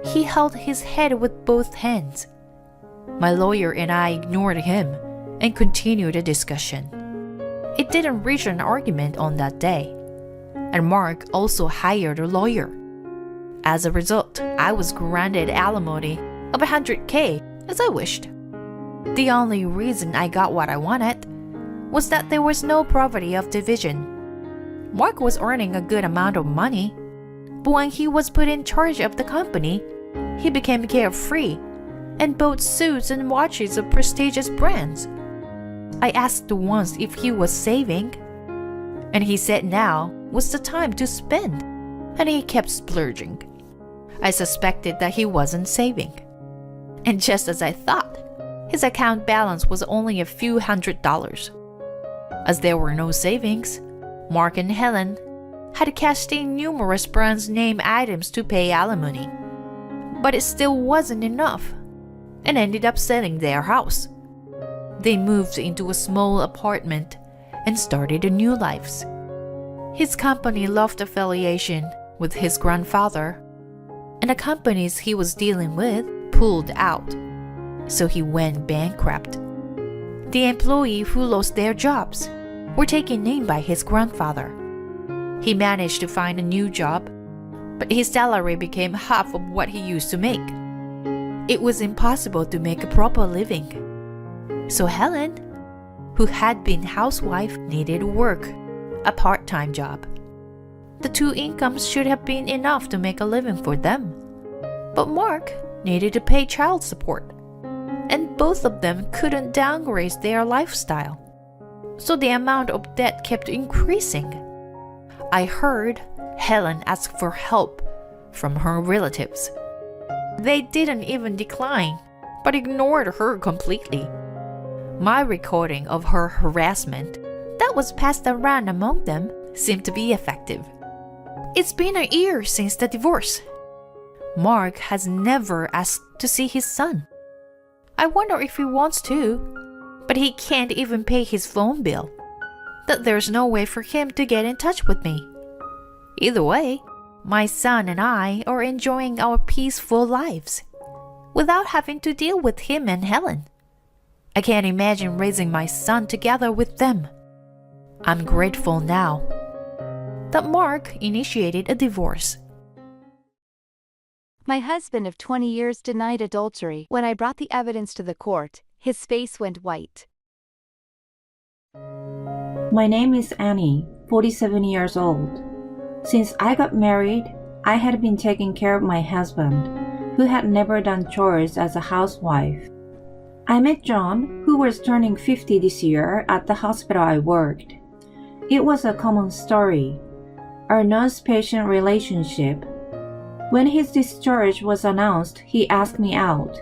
he held his head with both hands. My lawyer and I ignored him and continued the discussion. It didn't reach an argument on that day, and Mark also hired a lawyer. As a result, I was granted alimony of $100K as I wished. The only reason I got what I wanted was that there was no property of division. Mark was earning a good amount of money, but when he was put in charge of the company, he became carefree and bought suits and watches of prestigious brands. I asked once if he was saving, and he said now was the time to spend, and he kept splurging. I suspected that he wasn't saving. And just as I thought, his account balance was only a few $100s. As there were no savings, Mark and Helen had cashed in numerous brand name items to pay alimony. But it still wasn't enough, and ended up selling their house. They moved into a small apartment and started a new lives. His company lost affiliation with his grandfather, and the companies he was dealing with pulled out, so he went bankrupt. The employees who lost their jobs were taken in by his grandfather. He managed to find a new job, but his salary became half of what he used to make. It was impossible to make a proper living. So Helen, who had been housewife, needed work, a part-time job. The two incomes should have been enough to make a living for them. But Mark needed to pay child support, and both of them couldn't downgrade their lifestyle. So the amount of debt kept increasing. I heard Helen ask for help from her relatives. They didn't even decline, but ignored her completely. My recording of her harassment that was passed around among them seemed to be effective. It's been a year since the divorce. Mark has never asked to see his son. I wonder if he wants to, but he can't even pay his phone bill. That there's no way for him to get in touch with me. Either way, my son and I are enjoying our peaceful lives without having to deal with him and Helen. I can't imagine raising my son together with them. I'm grateful now that Mark initiated a divorce. My husband of 20 years denied adultery. When I brought the evidence to the court, his face went white. My name is Annie, 47 years old. Since I got married, I had been taking care of my husband, who had never done chores as a housewife. I met John, who was turning 50 this year, at the hospital I worked. It was a common story, our nurse-patient relationship. When his discharge was announced, he asked me out.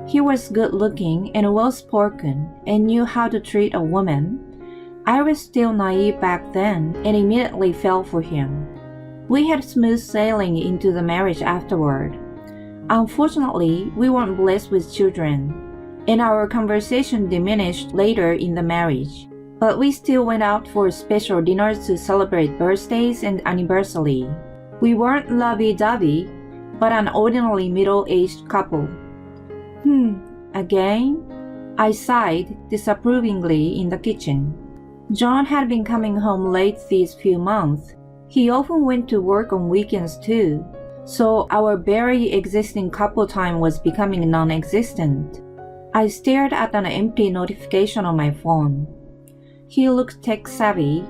He was good-looking and well-spoken and knew how to treat a woman. I was still naive back then and immediately fell for him. We had smooth sailing into the marriage afterward. Unfortunately, we weren't blessed with children, and our conversation diminished later in the marriage. But we still went out for special dinners to celebrate birthdays and anniversaries. We weren't lovey-dovey, but an ordinarily middle-aged couple. Again? I sighed disapprovingly in the kitchen. John had been coming home late these few months. He often went to work on weekends too, so our barely existing couple time was becoming non-existent. I stared at an empty notification on my phone. He looked tech-savvy,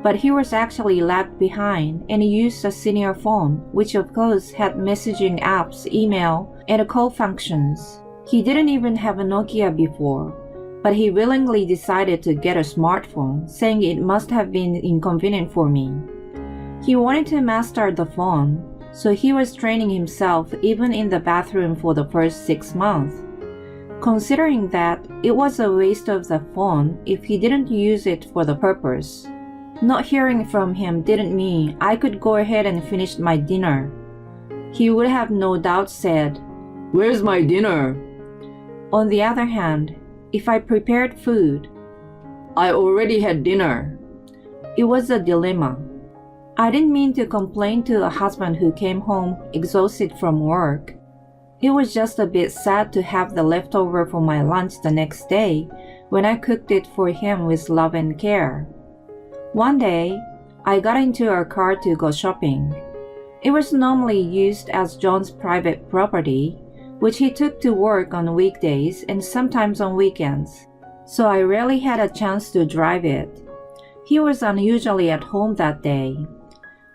but he was actually lagged behind and used a senior phone, which of course had messaging apps, email, and call functions. He didn't even have a Nokia before, but he willingly decided to get a smartphone, saying it must have been inconvenient for me. He wanted to master the phone, so he was training himself even in the bathroom for the first 6 months. Considering that, it was a waste of the phone if he didn't use it for the purpose. Not hearing from him didn't mean I could go ahead and finish my dinner. He would have no doubt said, "Where's my dinner?" On the other hand, if I prepared food, "I already had dinner." It was a dilemma. I didn't mean to complain to a husband who came home exhausted from work. It was just a bit sad to have the leftover for my lunch the next day when I cooked it for him with love and care. One day, I got into our car to go shopping. It was normally used as John's private property, which he took to work on weekdays and sometimes on weekends, so I rarely had a chance to drive it. He was unusually at home that day.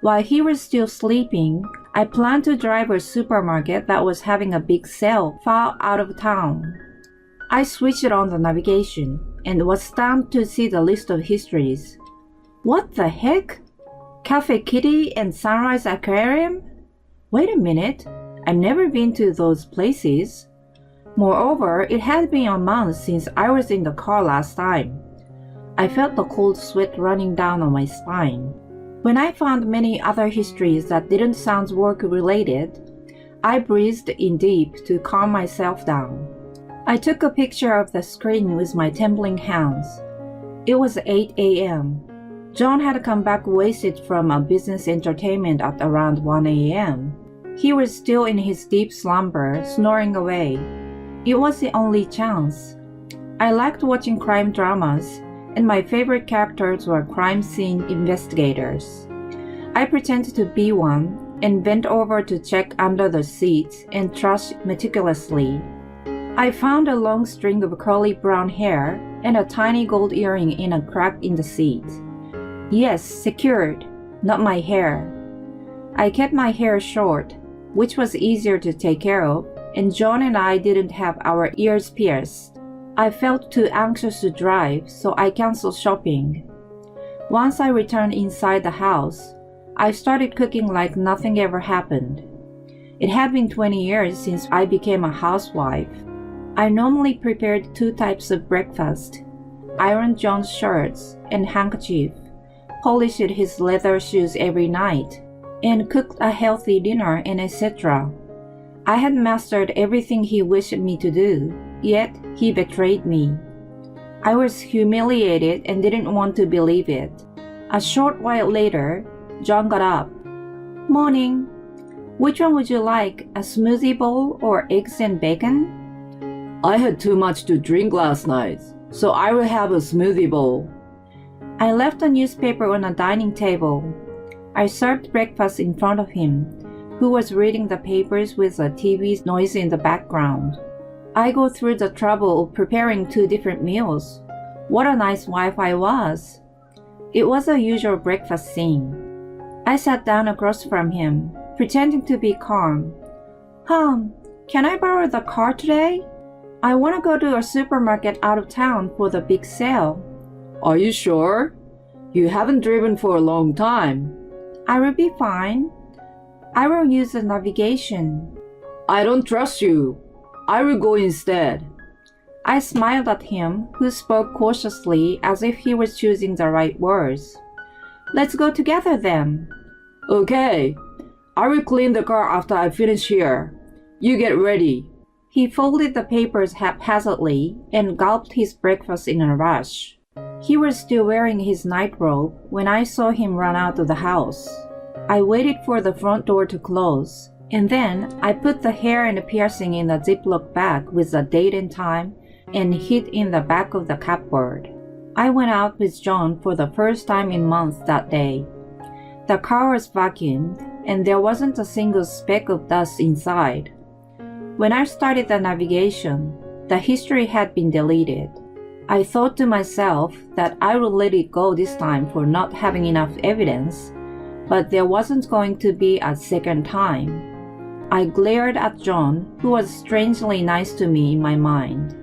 While he was still sleeping, I planned to drive a supermarket that was having a big sale far out of town. I switched on the navigation and was stunned to see the list of histories. What the heck? Cafe Kitty and Sunrise Aquarium? Wait a minute, I've never been to those places. Moreover, it had been a month since I was in the car last time. I felt the cold sweat running down on my spine. When I found many other histories that didn't sound work-related, I breathed in deep to calm myself down. I took a picture of the screen with my trembling hands. It was 8 a.m. John had come back wasted from a business entertainment at around 1 a.m. He was still in his deep slumber, snoring away. It was the only chance. I liked watching crime dramas, and my favorite characters were crime scene investigators. I pretended to be one and bent over to check under the seats and trash meticulously. I found a long string of curly brown hair and a tiny gold earring in a crack in the seat. Yes, secured, not my hair. I kept my hair short, which was easier to take care of, and John and I didn't have our ears pierced. I felt too anxious to drive, so I canceled shopping. Once I returned inside the house, I started cooking like nothing ever happened. It had been 20 years since I became a housewife. I normally prepared 2 types of breakfast: ironed John's shirts and handkerchief, polished his leather shoes every night, and cooked a healthy dinner and etc. I had mastered everything he wished me to do, yet he betrayed me. I was humiliated and didn't want to believe it. A short while later, John got up. Morning. Which one would you like, a smoothie bowl or eggs and bacon? I had too much to drink last night, so I will have a smoothie bowl. I left a newspaper on a dining table. I served breakfast in front of him, who was reading the papers with a TV noise in the background. I go through the trouble of preparing 2 different meals. What a nice wife I was. It was a usual breakfast scene. I sat down across from him, pretending to be calm. Can I borrow the car today? I want to go to a supermarket out of town for the big sale. Are you sure? You haven't driven for a long time. I will be fine. I will use the navigation. I don't trust you. I will go instead. I smiled at him, who spoke cautiously as if he was choosing the right words. Let's go together then. Okay. I will clean the car after I finish here. You get ready. He folded the papers haphazardly and gulped his breakfast in a rush. He was still wearing his nightrobe when I saw him run out of the house. I waited for the front door to close, and then I put the hair and the piercing in a Ziploc bag with the date and time and hid in the back of the cupboard. I went out with John for the first time in months that day. The car was vacuumed, and there wasn't a single speck of dust inside. When I started the navigation, the history had been deleted. I thought to myself that I would let it go this time for not having enough evidence, but there wasn't going to be a second time. I glared at John, who was strangely nice to me in my mind.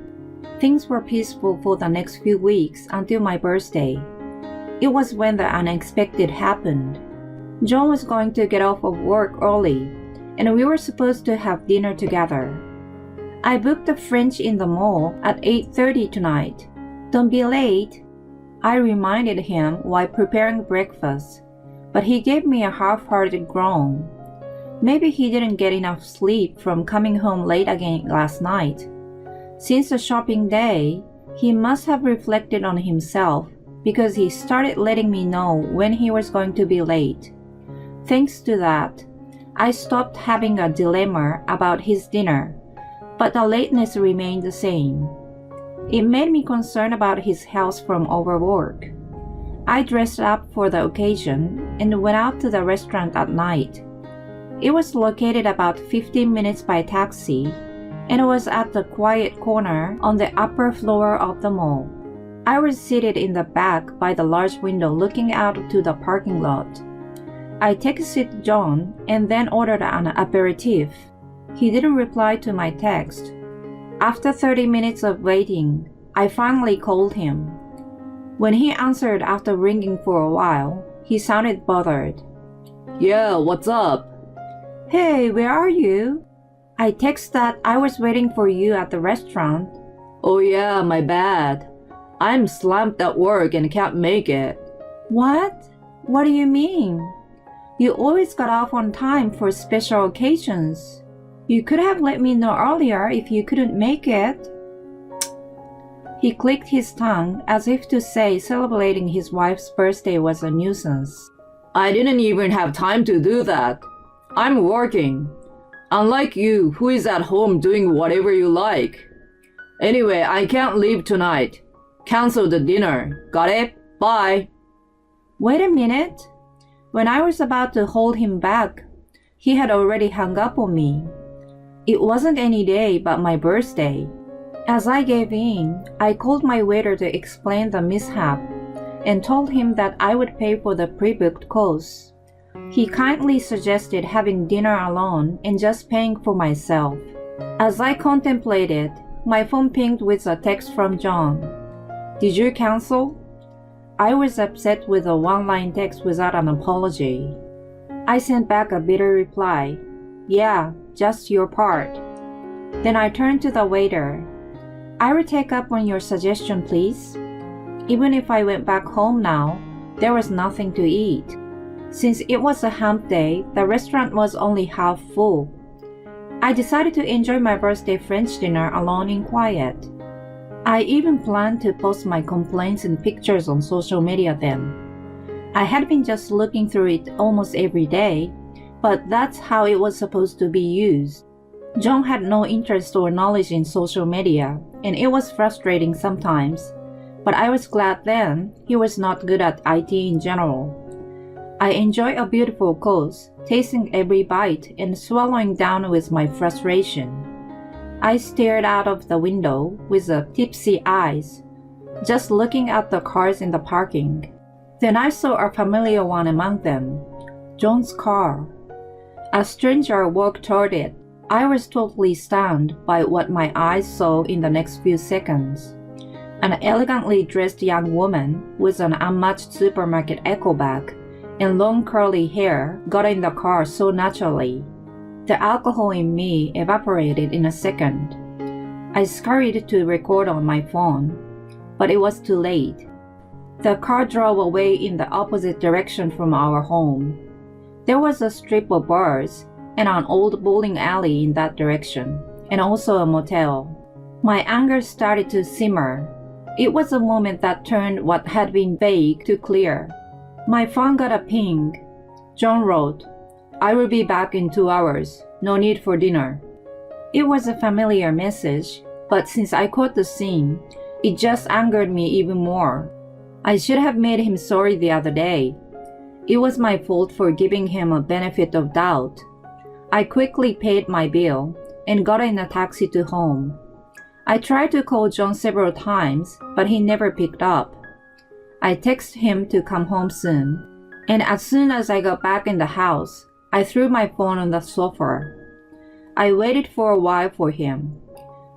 Things were peaceful for the next few weeks until my birthday. It was when the unexpected happened. John was going to get off of work early, and we were supposed to have dinner together. I booked a French in the mall at 8:30 tonight. Don't be late, I reminded him while preparing breakfast, but he gave me a half-hearted groan. Maybe he didn't get enough sleep from coming home late again last night. Since the shopping day, he must have reflected on himself because he started letting me know when he was going to be late. Thanks to that, I stopped having a dilemma about his dinner, but the lateness remained the same. It made me concerned about his health from overwork. I dressed up for the occasion and went out to the restaurant at night. It was located about 15 minutes by taxi, and it was at the quiet corner on the upper floor of the mall. I was seated in the back by the large window looking out to the parking lot. I texted John and then ordered an aperitif. He didn't reply to my text. After 30 minutes of waiting, I finally called him. When he answered after ringing for a while, he sounded bothered. Yeah, what's up? Hey, where are you? I texted that I was waiting for you at the restaurant. Oh yeah, my bad. I'm slumped at work and can't make it. What? What do you mean? You always got off on time for special occasions. You could have let me know earlier if you couldn't make it. He clicked his tongue as if to say celebrating his wife's birthday was a nuisance. I didn't even have time to do that. I'm working. Unlike you, who is at home doing whatever you like. Anyway, I can't leave tonight. Cancel the dinner. Got it? Bye. Wait a minute. When I was about to hold him back, He had already hung up on me. It wasn't any day but my birthday. As I gave in, I called my waiter to explain the mishap and told him that I would pay for the pre-booked course. He kindly suggested having dinner alone and just paying for myself. As I contemplated, my phone pinged with a text from John. "Did you cancel?" I was upset with a one-line text without an apology. I sent back a bitter reply. "Yeah, just your part." Then I turned to the waiter. "I will take up on your suggestion, please." Even if I went back home now, there was nothing to eat. Since it was a hump day, the restaurant was only half full. I decided to enjoy my birthday French dinner alone in quiet. I even planned to post my complaints and pictures on social media then. I had been just looking through it almost every day, but that's how it was supposed to be used. John had no interest or knowledge in social media, and it was frustrating sometimes, but I was glad then he was not good at IT in general. I enjoy a beautiful course, tasting every bite and swallowing down with my frustration. I stared out of the window with tipsy eyes, just looking at the cars in the parking. Then I saw a familiar one among them, John's car. A stranger walked toward it. I was totally stunned by what my eyes saw in the next few seconds. An elegantly dressed young woman with an unmatched supermarket echo bag and long curly hair got in the car so naturally. The alcohol in me evaporated in a second. I scurried to record on my phone, but it was too late. The car drove away in the opposite direction from our home. There was a strip of bars and an old bowling alley in that direction, and also a motel. My anger started to simmer. It was a moment that turned what had been vague to clear. My phone got a ping. John wrote, "I will be back in 2 hours. No need for dinner." It was a familiar message, but since I caught the scene, it just angered me even more. I should have made him sorry the other day. It was my fault for giving him a benefit of doubt. I quickly paid my bill and got in a taxi to home. I tried to call John several times, but he never picked up. I texted him to come home soon, and as soon as I got back in the house, I threw my phone on the sofa. I waited for a while for him.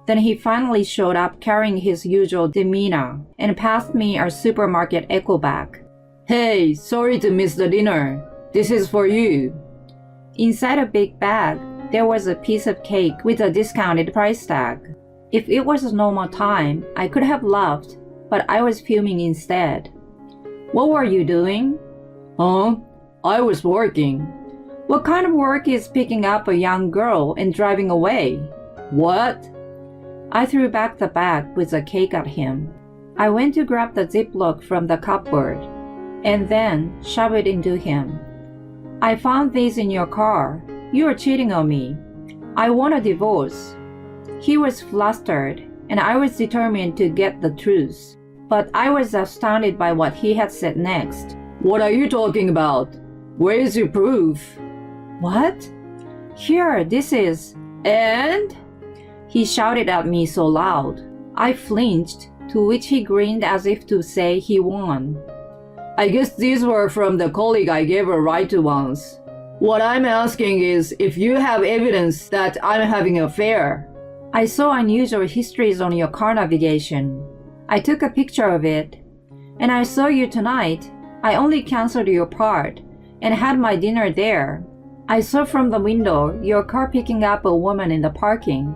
Then he finally showed up carrying his usual demeanor and passed me a supermarket echo bag. "Hey, sorry to miss the dinner. This is for you." Inside a big bag, there was a piece of cake with a discounted price tag. If it was a normal time, I could have laughed, but I was fuming instead. "What were you doing?" "Huh? I was working." "What kind of work is picking up a young girl and driving away?" "What?" I threw back the bag with the cake at him. I went to grab the Ziploc from the cupboard, and then shove it into him. "I found these in your car. You are cheating on me. I want a divorce." He was flustered, and I was determined to get the truth. But I was astounded by what he had said next. "What are you talking about? Where is your proof?" "What?" "Here, this is." "And?" He shouted at me so loud. I flinched, to which he grinned as if to say he won. "I guess these were from the colleague I gave a ride to once. What I'm asking is if you have evidence that I'm having an affair." "I saw unusual histories on your car navigation. I took a picture of it. And I saw you tonight. I only canceled your part and had my dinner there. I saw from the window your car picking up a woman in the parking."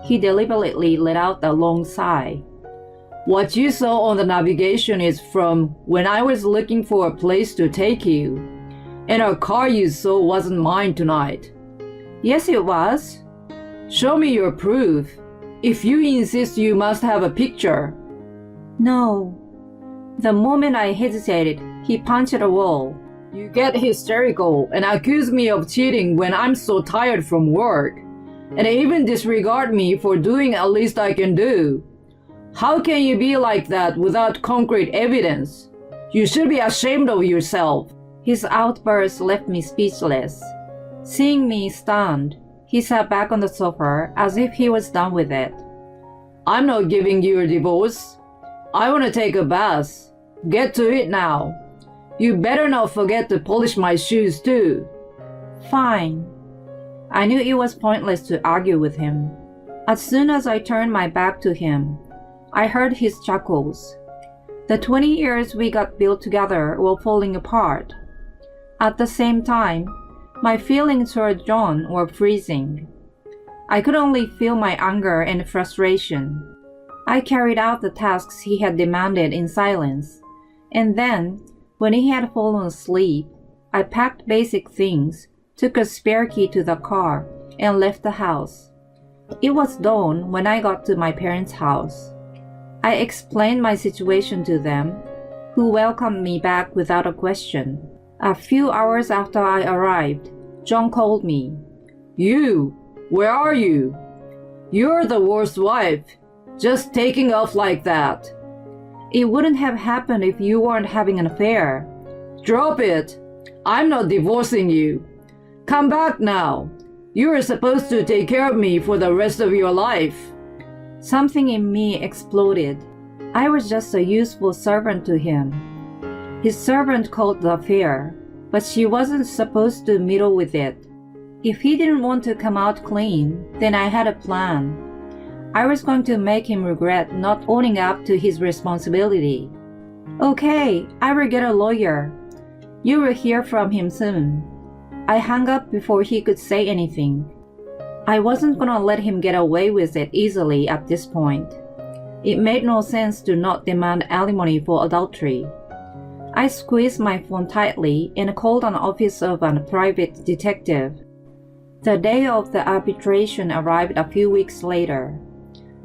He deliberately let out a long sigh. "What you saw on the navigation is from when I was looking for a place to take you. And a car you saw wasn't mine tonight." "Yes, it was." "Show me your proof. If you insist, you must have a picture." "No." The moment I hesitated, he punched a wall. "You get hysterical and accuse me of cheating when I'm so tired from work, and even disregard me for doing the least I can do. How can you be like that without concrete evidence? You should be ashamed of yourself." His outburst left me speechless. Seeing me stunned, he sat back on the sofa as if he was done with it. I'm not giving you a divorce. I want to take a bath. Get to it now. You better not forget to polish my shoes too. Fine. I knew it was pointless to argue with him. As soon as I turned my back to him, I heard his chuckles. The 20 years we got built together were falling apart. At the same time, my feelings toward John were freezing. I could only feel my anger and frustration. I carried out the tasks he had demanded in silence, and then, when he had fallen asleep, I packed basic things, took a spare key to the car, and left the house. It was dawn when I got to my parents' house. I explained my situation to them, who welcomed me back without a question. A few hours after I arrived, John called me. You, where are you? You're the worst wife, just taking off like that. It wouldn't have happened if you weren't having an affair. Drop it. I'm not divorcing you. Come back now. You are supposed to take care of me for the rest of your life. Something in me exploded. I was just a useful servant to him. His servant called the affair, but she wasn't supposed to meddle with it. If he didn't want to come out clean, then I had a plan. I was going to make him regret not owning up to his responsibility. Okay, I will get a lawyer. You will hear from him soon. I hung up before he could say anything. I wasn't gonna let him get away with it easily at this point. It made no sense to not demand alimony for adultery. I squeezed my phone tightly and called an office of a private detective. The day of the arbitration arrived a few weeks later.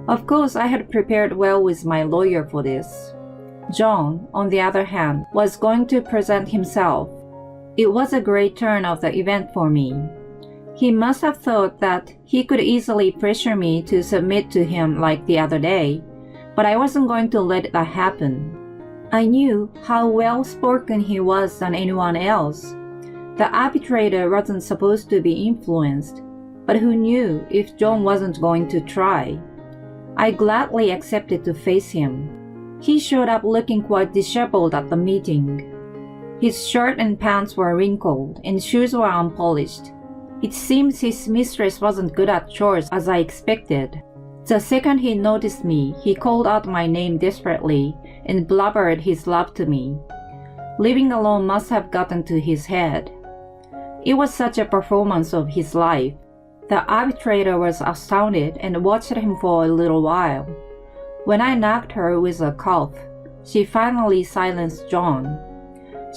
Of course, I had prepared well with my lawyer for this. John, on the other hand, was going to present himself. It was a great turn of the event for me. He must have thought that he could easily pressure me to submit to him like the other day, but I wasn't going to let that happen. I knew how well-spoken he was than anyone else. The arbitrator wasn't supposed to be influenced, but who knew if John wasn't going to try? I gladly accepted to face him. He showed up looking quite disheveled at the meeting. His shirt and pants were wrinkled, and shoes were unpolished. It seems his mistress wasn't good at chores as I expected. The second he noticed me, he called out my name desperately and blubbered his love to me. Living alone must have gotten to his head. It was such a performance of his life. The arbitrator was astounded and watched him for a little while. When I knocked her with a cough, she finally silenced John.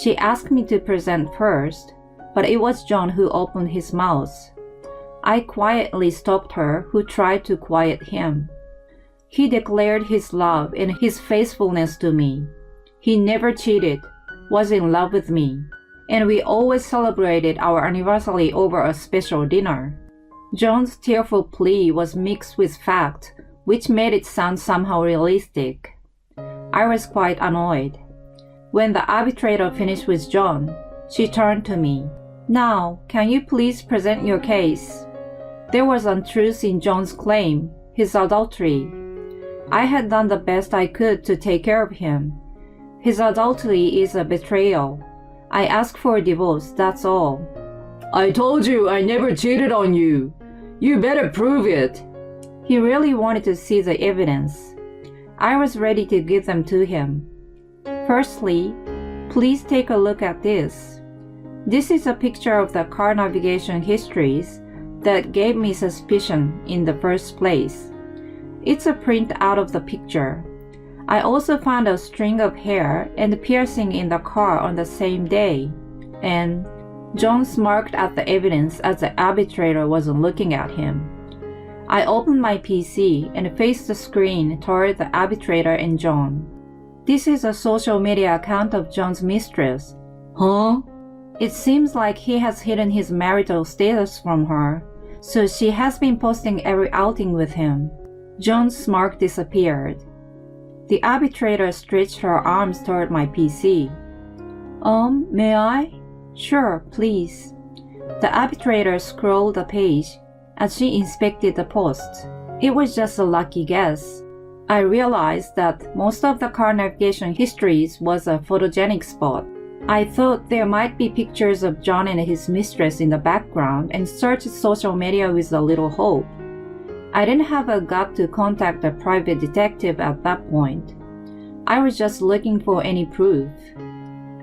She asked me to present first, but it was John who opened his mouth. I quietly stopped her, who tried to quiet him. He declared his love and his faithfulness to me. He never cheated, was in love with me, and we always celebrated our anniversary over a special dinner. John's tearful plea was mixed with fact, which made it sound somehow realistic. I was quite annoyed. When the arbitrator finished with John, she turned to me. Now, can you please present your case? There was untruth in John's claim, his adultery. I had done the best I could to take care of him. His adultery is a betrayal. I asked for a divorce, that's all. I told you I never cheated on you. You better prove it. He really wanted to see the evidence. I was ready to give them to him. Firstly, please take a look at this. This is a picture of the car navigation histories that gave me suspicion in the first place. It's a print out of the picture. I also found a string of hair and piercing in the car on the same day, and John smirked at the evidence as the arbitrator wasn't looking at him. I opened my PC and faced the screen toward the arbitrator and John. This is a social media account of John's mistress. Huh? It seems like he has hidden his marital status from her, so she has been posting every outing with him. John's smirk disappeared. The arbitrator stretched her arms toward my PC. May I? Sure, please. The arbitrator scrolled the page as she inspected the posts. It was just a lucky guess. I realized that most of the car navigation histories was a photogenic spot. I thought there might be pictures of John and his mistress in the background and searched social media with a little hope. I didn't have a gut to contact a private detective at that point. I was just looking for any proof.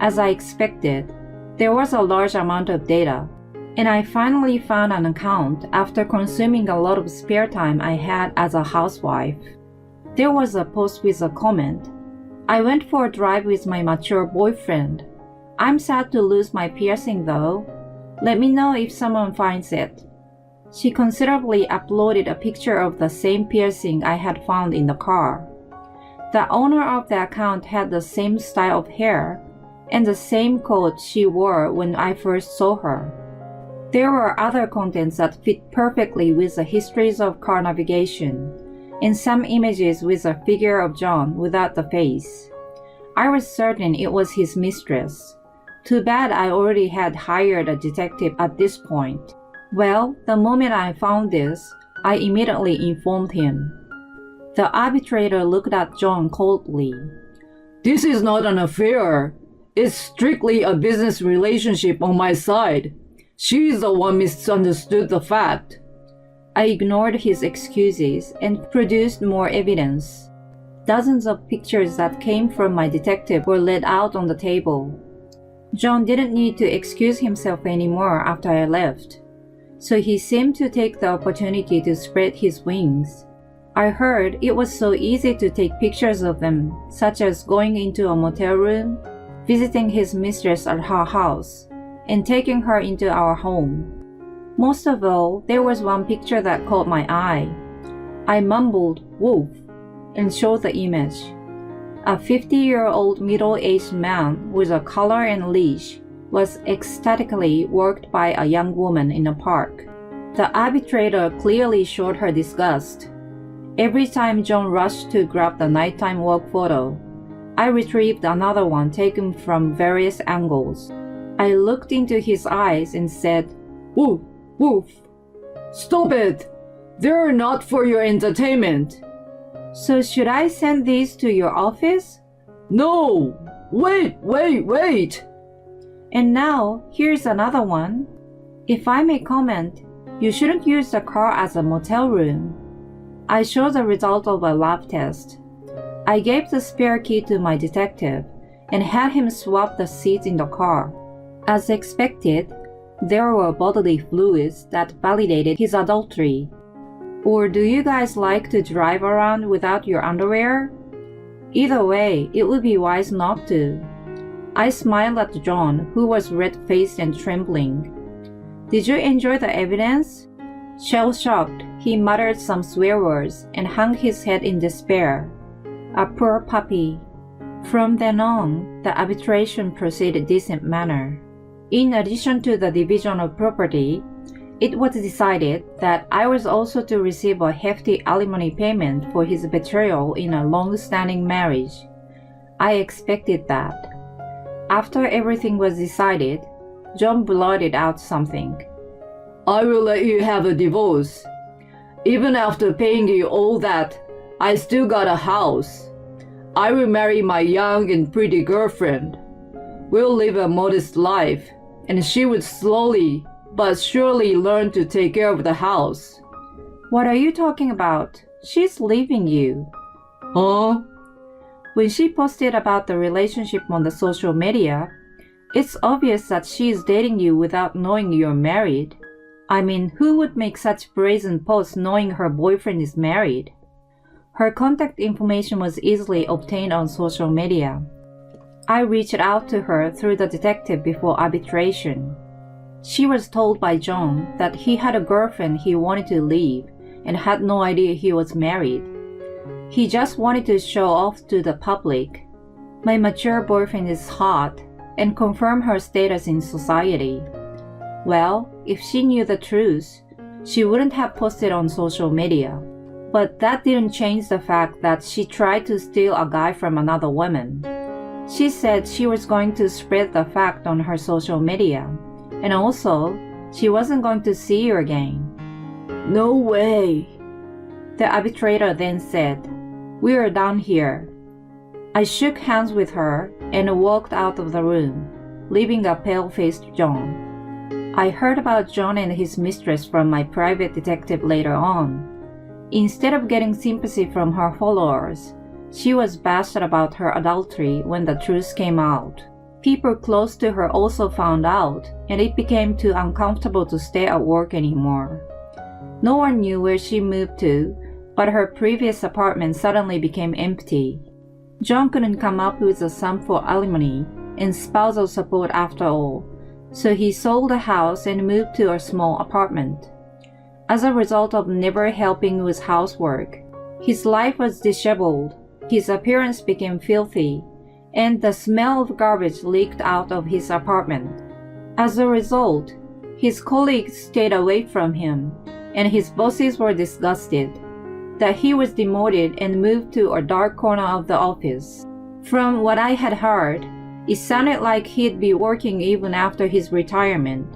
As I expected, there was a large amount of data, and I finally found an account after consuming a lot of spare time I had as a housewife. There was a post with a comment. I went for a drive with my mature boyfriend. I'm sad to lose my piercing though. Let me know if someone finds it. She considerately uploaded a picture of the same piercing I had found in the car. The owner of the account had the same style of hair and the same coat she wore when I first saw her. There were other contents that fit perfectly with the histories of car navigation, and some images with a figure of John without the face. I was certain it was his mistress. Too bad I already had hired a detective at this point. Well, the moment I found this, I immediately informed him. The arbitrator looked at John coldly. This is not an affair. It's strictly a business relationship on my side. She is the one misunderstood the fact. I ignored his excuses and produced more evidence. Dozens of pictures that came from my detective were laid out on the table. John didn't need to excuse himself anymore after I left, so he seemed to take the opportunity to spread his wings. I heard it was so easy to take pictures of them, such as going into a motel room, visiting his mistress at her house, and taking her into our home. Most of all, there was one picture that caught my eye. I mumbled, "Wolf," and showed the image. A 50-year-old middle-aged man with a collar and leash was ecstatically worked by a young woman in a park. The arbitrator clearly showed her disgust. Every time John rushed to grab the nighttime walk photo, I retrieved another one taken from various angles. I looked into his eyes and said, "Wolf, Wolf, stop it! They're not for your entertainment." "So should I send these to your office?" "No! Wait! And now, here's another one. If I may comment, you shouldn't use the car as a motel room." I showed the result of a lab test. I gave the spare key to my detective and had him swap the seats in the car. As expected, there were bodily fluids that validated his adultery. Or do you guys like to drive around without your underwear? Either way, it would be wise not to. I smiled at John, who was red-faced and trembling. "Did you enjoy the evidence?" Shell-shocked, he muttered some swear words and hung his head in despair. A poor puppy. From then on, the arbitration proceeded in a decent manner. In addition to the division of property, it was decided that I was also to receive a hefty alimony payment for his betrayal in a long-standing marriage. I expected that. After everything was decided, John blurted out something. "I will let you have a divorce. Even after paying you all that, I still got a house. I will marry my young and pretty girlfriend. We'll live a modest life, and she would slowly but surely learn to take care of the house." "What are you talking about? She's leaving you." "Huh?" When she posted about the relationship on the social media, it's obvious that she is dating you without knowing you're married. I mean, who would make such brazen posts knowing her boyfriend is married? Her contact information was easily obtained on social media. I reached out to her through the detective before arbitration. She was told by John that he had a girlfriend he wanted to leave and had no idea he was married. He just wanted to show off to the public. My mature boyfriend is hot and confirm her status in society. Well, if she knew the truth, she wouldn't have posted on social media. But that didn't change the fact that she tried to steal a guy from another woman. She said she was going to spread the fact on her social media, and also She wasn't going to see you again. No way. The arbitrator then said, "We are done here." I shook hands with her and walked out of the room, leaving a pale-faced John. I heard about John and his mistress from my private detective later on. Instead of getting sympathy from her followers, she was bashed about her adultery when the truth came out. People close to her also found out, and it became too uncomfortable to stay at work anymore. No one knew where she moved to, but her previous apartment suddenly became empty. John couldn't come up with a sum for alimony and spousal support after all, so he sold the house and moved to a small apartment. As a result of never helping with housework, his life was disheveled, his appearance became filthy, and the smell of garbage leaked out of his apartment. As a result, his colleagues stayed away from him, and his bosses were disgusted that he was demoted and moved to a dark corner of the office. From what I had heard, it sounded like he'd be working even after his retirement.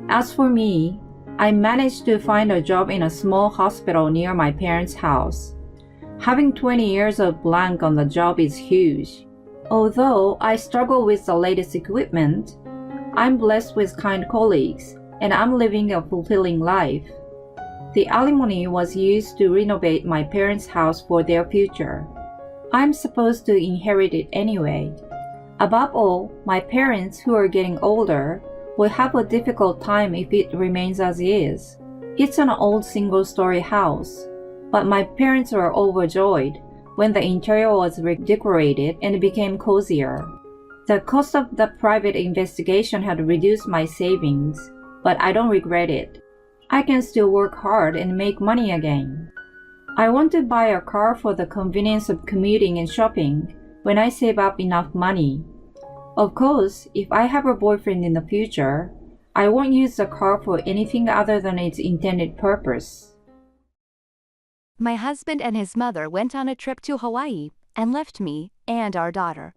As for me, I managed to find a job in a small hospital near my parents' house. Having 20 years of blank on the job is huge. Although I struggle with the latest equipment, I'm blessed with kind colleagues, and I'm living a fulfilling life. The alimony was used to renovate my parents' house for their future. I'm supposed to inherit it anyway. Above all, my parents, who are getting older, will have a difficult time if it remains as is. It's an old single-story house, but my parents were overjoyed when the interior was redecorated and became cozier. The cost of the private investigation had reduced my savings, but I don't regret it. I can still work hard and make money again. I want to buy a car for the convenience of commuting and shopping when I save up enough money. Of course, if I have a boyfriend in the future, I won't use the car for anything other than its intended purpose. My husband and his mother went on a trip to Hawaii and left me and our daughter.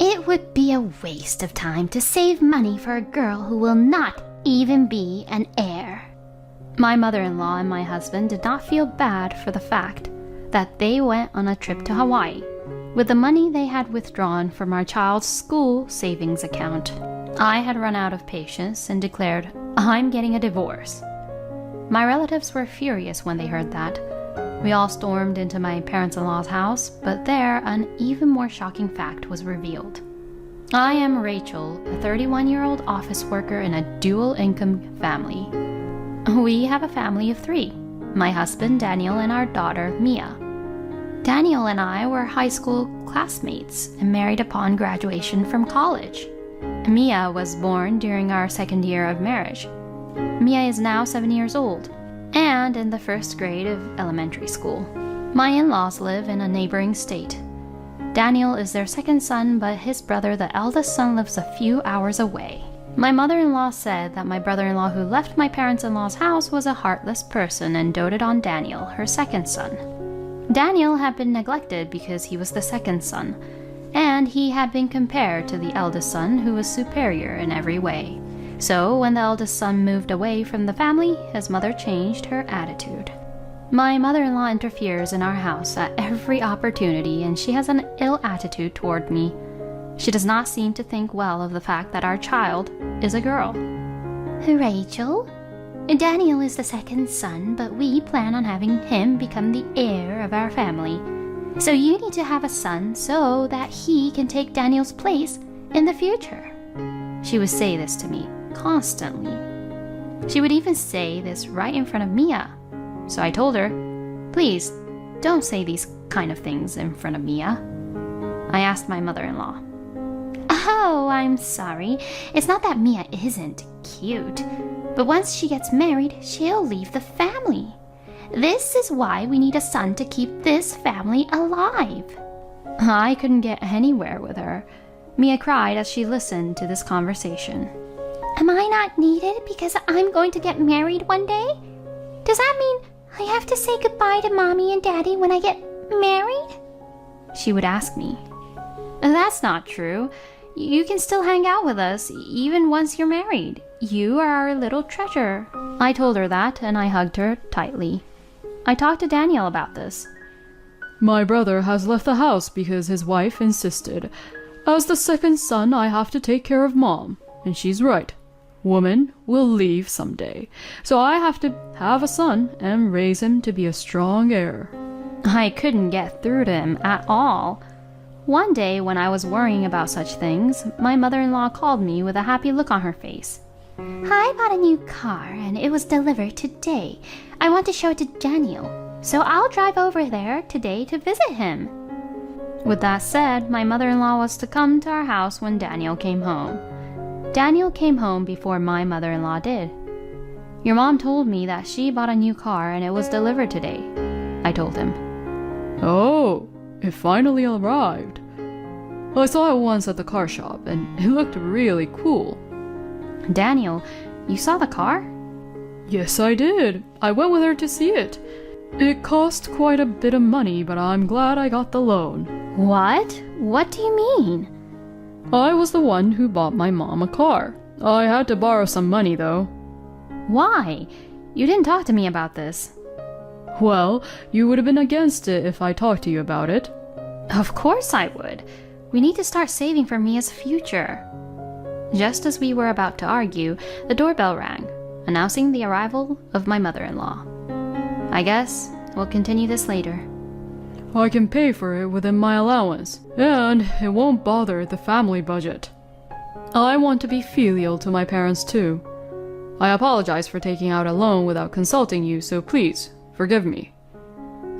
It would be a waste of time to save money for a girl who will not even be an heir. My mother-in-law and my husband did not feel bad for the fact that they went on a trip to Hawaii with the money they had withdrawn from our child's school savings account. I had run out of patience and declared, "I'm getting a divorce." My relatives were furious when they heard that. We all stormed into my parents-in-law's house, but there an even more shocking fact was revealed. I am Rachel, a 31-year-old office worker in a dual-income family. We have a family of 3, my husband Daniel and our daughter Mia. Daniel and I were high school classmates and married upon graduation from college. Mia was born during our second year of marriage. Mia is now 7 years old and in the first grade of elementary school. My in-laws live in a neighboring state. Daniel is their second son, but his brother, the eldest son, lives a few hours away. My mother-in-law said that my brother-in-law who left my parents-in-law's house was a heartless person and doted on Daniel, her second son. Daniel had been neglected because he was the second son, and he had been compared to the eldest son who was superior in every way. So when the eldest son moved away from the family, his mother changed her attitude. My mother-in-law interferes in our house at every opportunity, and she has an ill attitude toward me. She does not seem to think well of the fact that our child is a girl. Rachel, Daniel is the second son, but we plan on having him become the heir of our family. So you need to have a son so that he can take Daniel's place in the future. She would say this to me constantly. She would even say this right in front of Mia. So I told her, "Please, don't say these kind of things in front of Mia." I asked my mother-in-law. "Oh, I'm sorry. It's not that Mia isn't cute, but once she gets married, she'll leave the family. This is why we need a son to keep this family alive." I couldn't get anywhere with her. Mia cried as she listened to this conversation. "Am I not needed because I'm going to get married one day? Does that mean I have to say goodbye to Mommy and Daddy when I get married?" She would ask me. "That's not true. You can still hang out with us, even once you're married. You are our little treasure. I told her that, and I hugged her tightly. I talked to Daniel about this. My brother has left the house because his wife insisted. As the second son, I have to take care of Mom, and she's right. Woman will leave someday, so I have to have a son and raise him to be a strong heir. I couldn't get through to him at all. One day, when I was worrying about such things, my mother-in-law called me with a happy look on her face. I bought a new car, and it was delivered today. I want to show it to Daniel, so I'll drive over there today to visit him. With that said, my mother-in-law was to come to our house when Daniel came home. Daniel came home before my mother-in-law did. Your mom told me that she bought a new car and it was delivered today, I told him. Oh, it finally arrived. I saw it once at the car shop and it looked really cool. Daniel, you saw the car? Yes, I did. I went with her to see it. It cost quite a bit of money, but I'm glad I got the loan. What? What do you mean? I was the one who bought my mom a car. I had to borrow some money, though. Why? You didn't talk to me about this. Well, you would have been against it if I talked to you about it. Of course I would. We need to start saving for Mia's future. Just as we were about to argue, the doorbell rang, announcing the arrival of my mother-in-law. I guess we'll continue this later. I can pay for it within my allowance, and it won't bother the family budget. I want to be filial to my parents too. I apologize for taking out a loan without consulting you, so please, forgive me.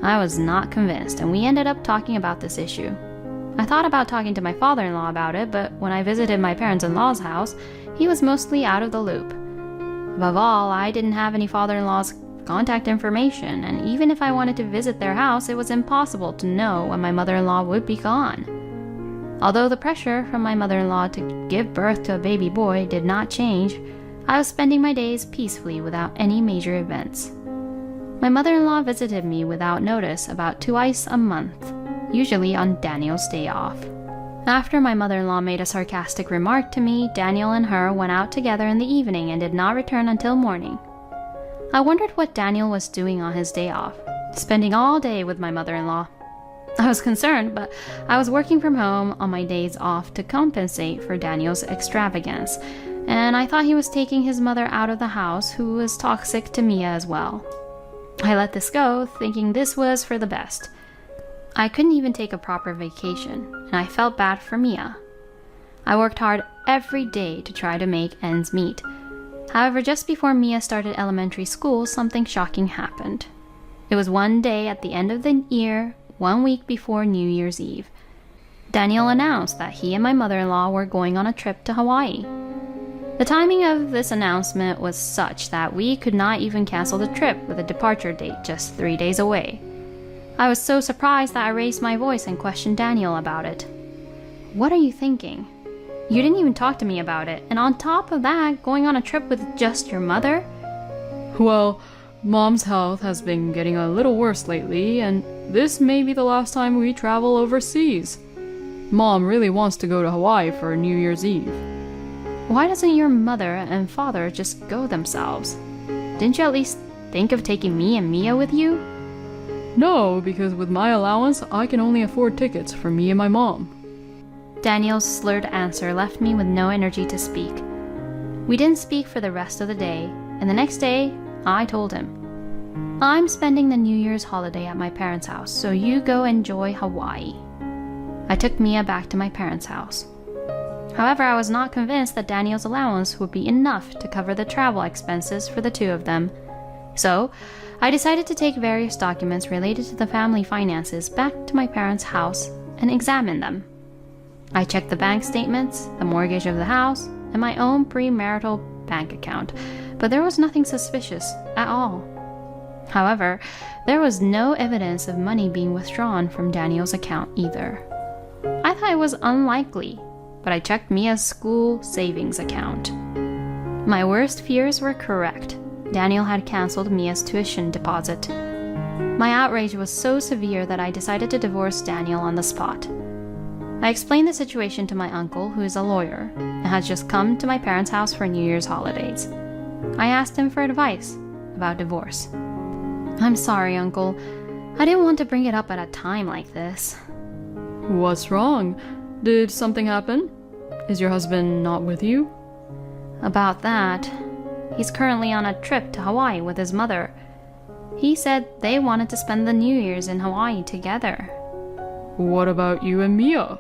I was not convinced, and we ended up talking about this issue. I thought about talking to my father-in-law about it, but when I visited my parents-in-law's house, he was mostly out of the loop. Above all, I didn't have any father-in-law's contact information, and even if I wanted to visit their house, it was impossible to know when my mother-in-law would be gone. Although the pressure from my mother-in-law to give birth to a baby boy did not change, I was spending my days peacefully without any major events. My mother-in-law visited me without notice about twice a month, usually on Daniel's day off. After my mother-in-law made a sarcastic remark to me, Daniel and her went out together in the evening and did not return until morning. I wondered what Daniel was doing on his day off, spending all day with my mother-in-law. I was concerned, but I was working from home on my days off to compensate for Daniel's extravagance, and I thought he was taking his mother out of the house, who was toxic to Mia as well. I let this go, thinking this was for the best. I couldn't even take a proper vacation, and I felt bad for Mia. I worked hard every day to try to make ends meet. However, just before Mia started elementary school, something shocking happened. It was one day at the end of the year, 1 week before New Year's Eve. Daniel announced that he and my mother-in-law were going on a trip to Hawaii. The timing of this announcement was such that we could not even cancel the trip with a departure date just 3 days away. I was so surprised that I raised my voice and questioned Daniel about it. What are you thinking? You didn't even talk to me about it, and on top of that, going on a trip with just your mother? Well, Mom's health has been getting a little worse lately, and this may be the last time we travel overseas. Mom really wants to go to Hawaii for New Year's Eve. Why doesn't your mother and father just go themselves? Didn't you at least think of taking me and Mia with you? No, because with my allowance, I can only afford tickets for me and my mom. Daniel's slurred answer left me with no energy to speak. We didn't speak for the rest of the day, and the next day, I told him, I'm spending the New Year's holiday at my parents' house, so you go enjoy Hawaii. I took Mia back to my parents' house. However, I was not convinced that Daniel's allowance would be enough to cover the travel expenses for the two of them. So, I decided to take various documents related to the family finances back to my parents' house and examine them. I checked the bank statements, the mortgage of the house, and my own premarital bank account, but there was nothing suspicious at all. However, there was no evidence of money being withdrawn from Daniel's account either. I thought it was unlikely, but I checked Mia's school savings account. My worst fears were correct. Daniel had canceled Mia's tuition deposit. My outrage was so severe that I decided to divorce Daniel on the spot. I explained the situation to my uncle, who is a lawyer, and has just come to my parents' house for New Year's holidays. I asked him for advice about divorce. I'm sorry, Uncle. I didn't want to bring it up at a time like this. What's wrong? Did something happen? Is your husband not with you? About that, he's currently on a trip to Hawaii with his mother. He said they wanted to spend the New Year's in Hawaii together. What about you and Mia?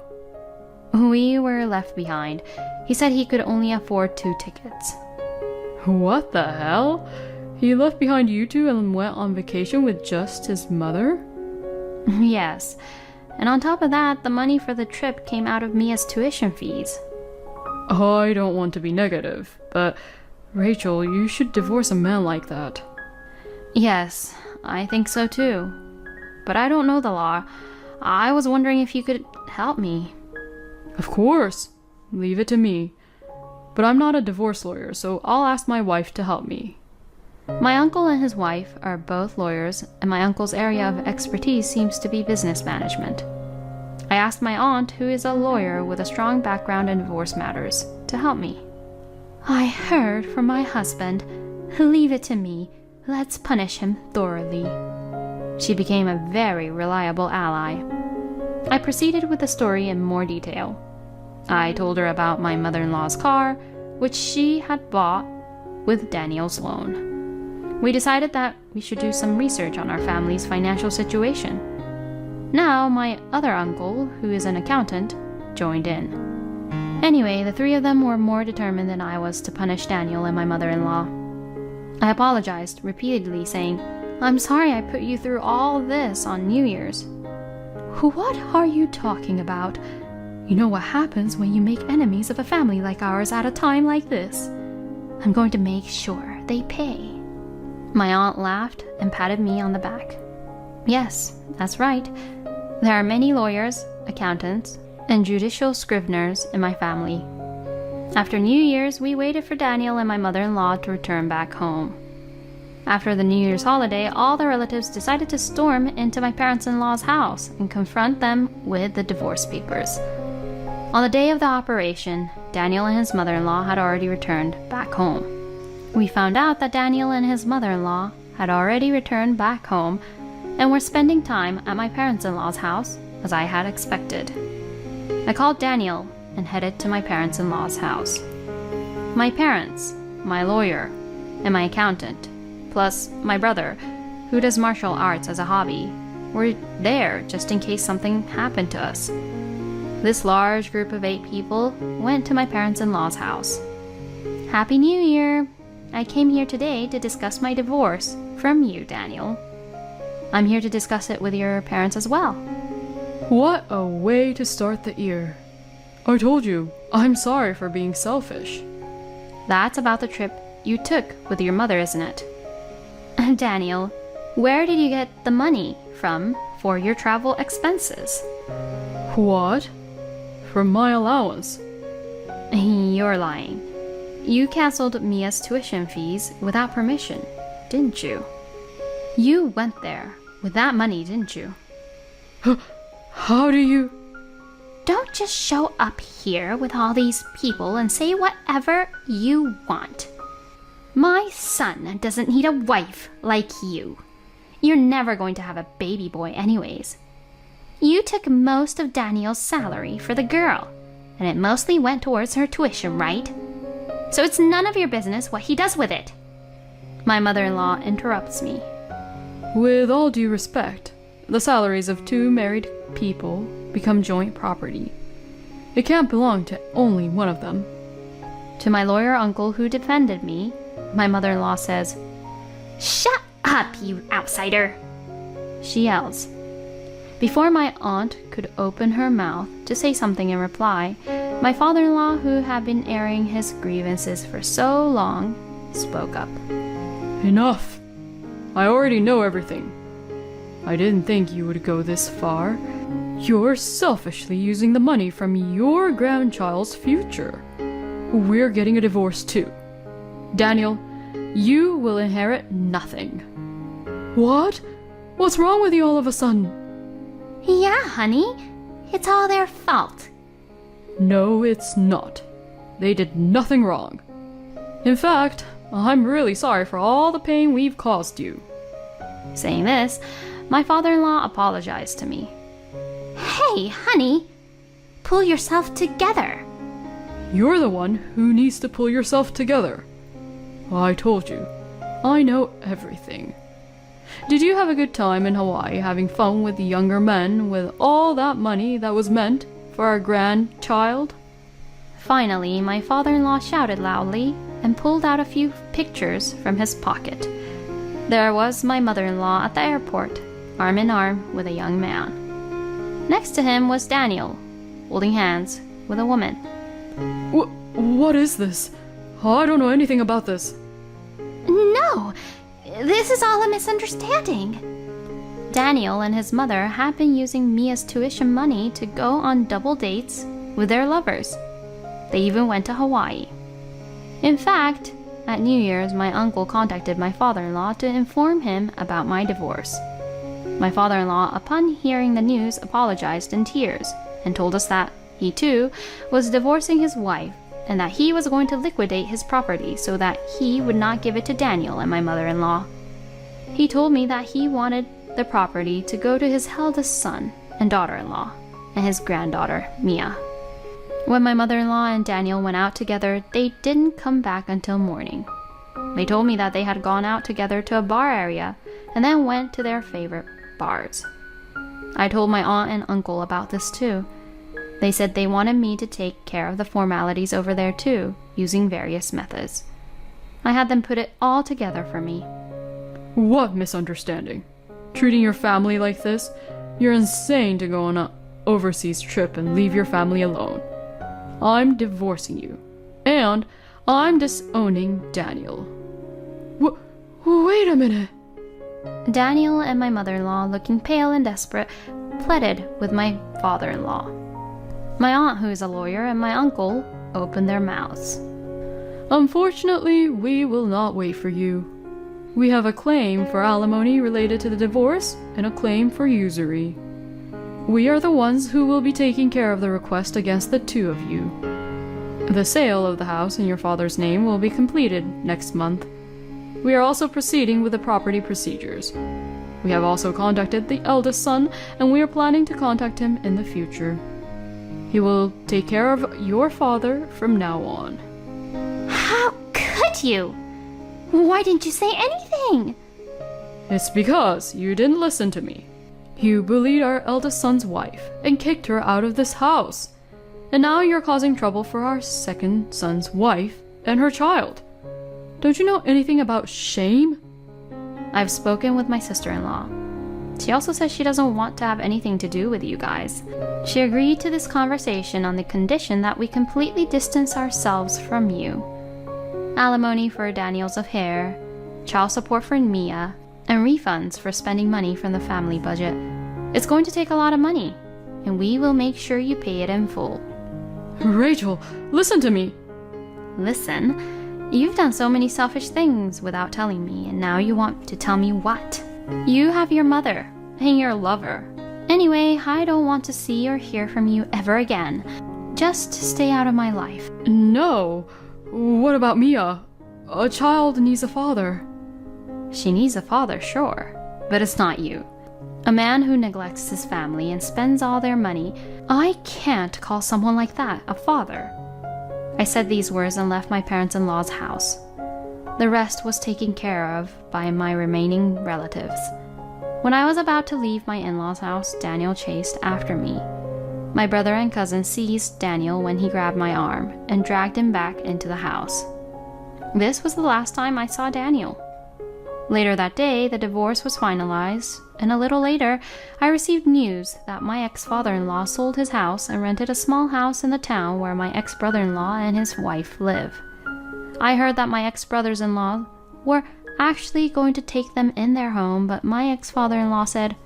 We were left behind. He said he could only afford 2 tickets. What the hell? He left behind you two and went on vacation with just his mother? Yes. And on top of that, the money for the trip came out of Mia's tuition fees. I don't want to be negative, but Rachel, you should divorce a man like that. Yes, I think so too. But I don't know the law. I was wondering if you could help me. Of course. Leave it to me. But I'm not a divorce lawyer, so I'll ask my wife to help me. My uncle and his wife are both lawyers, and my uncle's area of expertise seems to be business management. I asked my aunt, who is a lawyer with a strong background in divorce matters, to help me. I heard from my husband. Leave it to me. Let's punish him thoroughly. She became a very reliable ally. I proceeded with the story in more detail. I told her about my mother-in-law's car, which she had bought with Daniel's loan. We decided that we should do some research on our family's financial situation. Now, my other uncle, who is an accountant, joined in. Anyway, the 3 of them were more determined than I was to punish Daniel and my mother-in-law. I apologized repeatedly, saying, I'm sorry I put you through all this on New Year's. What are you talking about? You know what happens when you make enemies of a family like ours at a time like this. I'm going to make sure they pay. My aunt laughed and patted me on the back. Yes, that's right. There are many lawyers, accountants, and judicial scriveners in my family. After New Year's, we waited for Daniel and my mother-in-law to return back home. After the New Year's holiday, all the relatives decided to storm into my parents-in-law's house and confront them with the divorce papers. On the day of the operation, Daniel and his mother-in-law had already returned back home. We found out that Daniel and his mother-in-law had already returned back home and were spending time at my parents-in-law's house, as I had expected. I called Daniel and headed to my parents-in-law's house. My parents, my lawyer, and my accountant, plus my brother, who does martial arts as a hobby, were there just in case something happened to us. This large group of 8 people went to my parents-in-law's house. Happy New Year! I came here today to discuss my divorce from you, Daniel. I'm here to discuss it with your parents as well. What a way to start the year. I told you, I'm sorry for being selfish. That's about the trip you took with your mother, isn't it? Daniel, where did you get the money from for your travel expenses? What? From my allowance? You're lying. You canceled Mia's tuition fees without permission, didn't you? You went there with that money, didn't you? How do you... Don't just show up here with all these people and say whatever you want. My son doesn't need a wife like you. You're never going to have a baby boy anyways. You took most of Daniel's salary for the girl, and it mostly went towards her tuition, right? So it's none of your business what he does with it. My mother-in-law interrupts me. With all due respect, the salaries of 2 married people become joint property. It can't belong to only one of them. To my lawyer uncle who defended me, my mother-in-law says, Shut up, you outsider! She yells. Before my aunt could open her mouth to say something in reply, my father-in-law, who had been airing his grievances for so long, spoke up. Enough! I already know everything. I didn't think you would go this far. You're selfishly using the money from your grandchild's future. We're getting a divorce too. Daniel, you will inherit nothing. What? What's wrong with you all of a sudden? Yeah, honey. It's all their fault. No, it's not. They did nothing wrong. In fact, I'm really sorry for all the pain we've caused you. Saying this, my father-in-law apologized to me. Hey, honey, pull yourself together. You're the one who needs to pull yourself together. I told you, I know everything. Did you have a good time in Hawaii having fun with the younger men with all that money that was meant for our grandchild? Finally, my father-in-law shouted loudly and pulled out a few pictures from his pocket. There was my mother-in-law at the airport, arm in arm with a young man. Next to him was Daniel, holding hands with a woman. What is this? I don't know anything about this. No, this is all a misunderstanding. Daniel and his mother had been using Mia's tuition money to go on double dates with their lovers. They even went to Hawaii. In fact, at New Year's, my uncle contacted my father-in-law to inform him about my divorce. My father-in-law, upon hearing the news, apologized in tears and told us that he too was divorcing his wife and that he was going to liquidate his property so that he would not give it to Daniel and my mother-in-law. He told me that he wanted the property to go to his eldest son and daughter-in-law and his granddaughter, Mia. When my mother-in-law and Daniel went out together, they didn't come back until morning. They told me that they had gone out together to a bar area and then went to their favorite bars. I told my aunt and uncle about this too. They said they wanted me to take care of the formalities over there too, using various methods. I had them put it all together for me. What misunderstanding? Treating your family like this? You're insane to go on an overseas trip and leave your family alone. I'm divorcing you. And I'm disowning Daniel. Wait a minute. Daniel and my mother-in-law, looking pale and desperate, pleaded with my father-in-law. My aunt, who is a lawyer, and my uncle opened their mouths. Unfortunately, we will not wait for you. We have a claim for alimony related to the divorce and a claim for usury. We are the ones who will be taking care of the request against the two of you. The sale of the house in your father's name will be completed next month. We are also proceeding with the property procedures. We have also contacted the eldest son, and we are planning to contact him in the future. He will take care of your father from now on. How could you? Why didn't you say anything? It's because you didn't listen to me. You bullied our eldest son's wife and kicked her out of this house. And now you're causing trouble for our second son's wife and her child. Don't you know anything about shame? I've spoken with my sister-in-law. She also says she doesn't want to have anything to do with you guys. She agreed to this conversation on the condition that we completely distance ourselves from you. Alimony for Daniel's affair, child support for Mia, and refunds for spending money from the family budget. It's going to take a lot of money, and we will make sure you pay it in full. Rachel, listen to me. Listen? You've done so many selfish things without telling me, and now you want to tell me what? You have your mother and your lover. Anyway, I don't want to see or hear from you ever again. Just stay out of my life. No. What about Mia? A child needs a father. She needs a father, sure, but it's not you. A man who neglects his family and spends all their money, I can't call someone like that a father. I said these words and left my parents-in-law's house. The rest was taken care of by my remaining relatives. When I was about to leave my in-laws' house, Daniel chased after me. My brother and cousin seized Daniel when he grabbed my arm and dragged him back into the house. This was the last time I saw Daniel. Later that day, the divorce was finalized, and a little later, I received news that my ex-father-in-law sold his house and rented a small house in the town where my ex-brother-in-law and his wife live. I heard that my ex-brothers-in-law were actually going to take them in their home, but my ex-father-in-law said,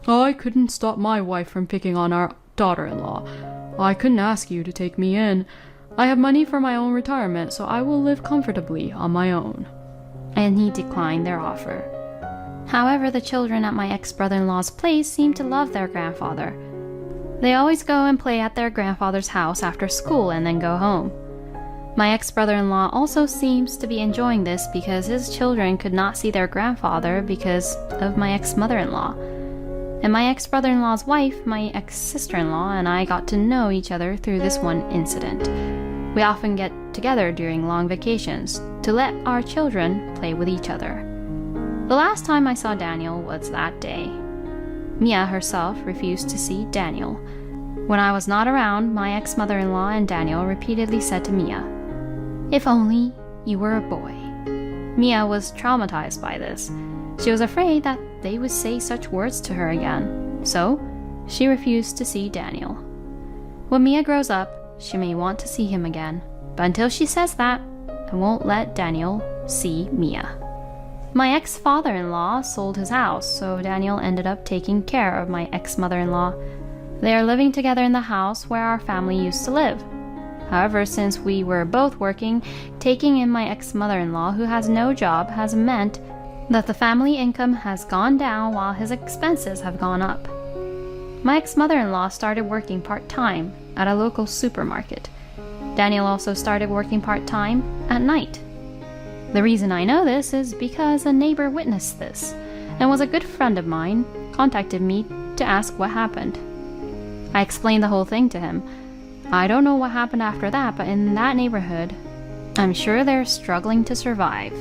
I couldn't stop my wife from picking on our daughter-in-law. I couldn't ask you to take me in. I have money for my own retirement, so I will live comfortably on my own. And he declined their offer. However, the children at my ex-brother-in-law's place seemed to love their grandfather. They always go and play at their grandfather's house after school and then go home. My ex-brother-in-law also seems to be enjoying this because his children could not see their grandfather because of my ex-mother-in-law. And my ex-brother-in-law's wife, my ex-sister-in-law, and I got to know each other through this one incident. We often get together during long vacations to let our children play with each other. The last time I saw Daniel was that day. Mia herself refused to see Daniel. When I was not around, my ex-mother-in-law and Daniel repeatedly said to Mia, "If only you were a boy." Mia was traumatized by this. She was afraid that they would say such words to her again, so she refused to see Daniel. When Mia grows up, she may want to see him again, but until she says that, I won't let Daniel see Mia. My ex-father-in-law sold his house, so Daniel ended up taking care of my ex-mother-in-law. They are living together in the house where our family used to live. However, since we were both working, taking in my ex-mother-in-law who has no job has meant that the family income has gone down while his expenses have gone up. My ex-mother-in-law started working part-time at a local supermarket. Daniel also started working part-time at night. The reason I know this is because a neighbor witnessed this and was a good friend of mine, contacted me to ask what happened. I explained the whole thing to him. I don't know what happened after that, but in that neighborhood, I'm sure they're struggling to survive.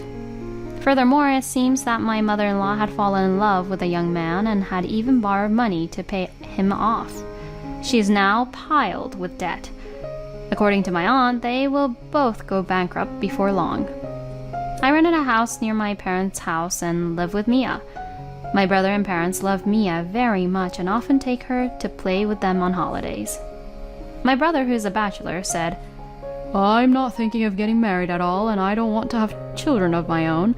Furthermore, it seems that my mother-in-law had fallen in love with a young man and had even borrowed money to pay him off. She is now piled with debt. According to my aunt, they will both go bankrupt before long. I rented a house near my parents' house and live with Mia. My brother and parents love Mia very much and often take her to play with them on holidays. My brother, who's a bachelor, said, I'm not thinking of getting married at all, and I don't want to have children of my own.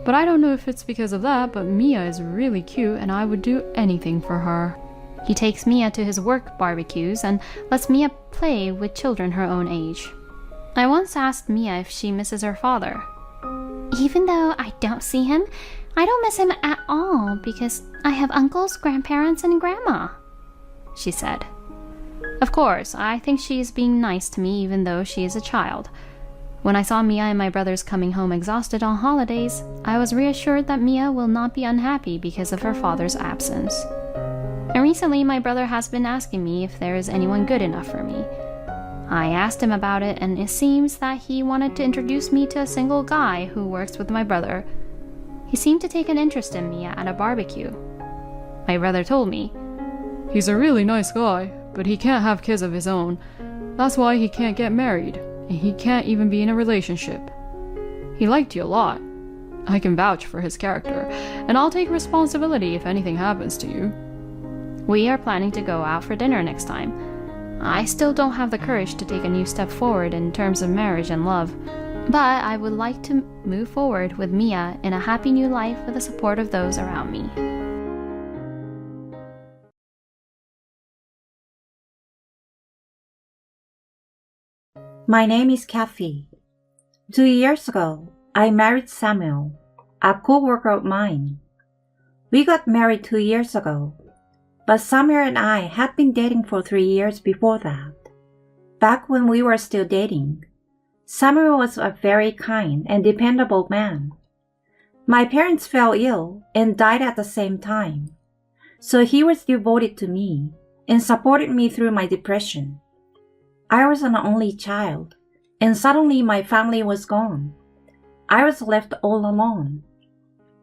But I don't know if it's because of that, but Mia is really cute and I would do anything for her. He takes Mia to his work barbecues and lets Mia play with children her own age. I once asked Mia if she misses her father. "Even though I don't see him, I don't miss him at all because I have uncles, grandparents, and grandma," she said. Of course, I think she is being nice to me even though she is a child. When I saw Mia and my brothers coming home exhausted on holidays, I was reassured that Mia will not be unhappy because of her father's absence. And recently, my brother has been asking me if there is anyone good enough for me. I asked him about it, and it seems that he wanted to introduce me to a single guy who works with my brother. He seemed to take an interest in Mia at a barbecue. My brother told me, He's a really nice guy, but he can't have kids of his own. That's why he can't get married, and he can't even be in a relationship. He liked you a lot. I can vouch for his character, and I'll take responsibility if anything happens to you. We are planning to go out for dinner next time. I still don't have the courage to take a new step forward in terms of marriage and love, but I would like to move forward with Mia in a happy new life with the support of those around me. My name is Kathy. 2 years ago, I married Samuel, a co-worker of mine. We got married 2 years ago, but Samuel and I had been dating for 3 years before that. Back when we were still dating, Samuel was a very kind and dependable man. My parents fell ill and died at the same time, so he was devoted to me and supported me through my depression. I was an only child, and suddenly my family was gone. I was left all alone.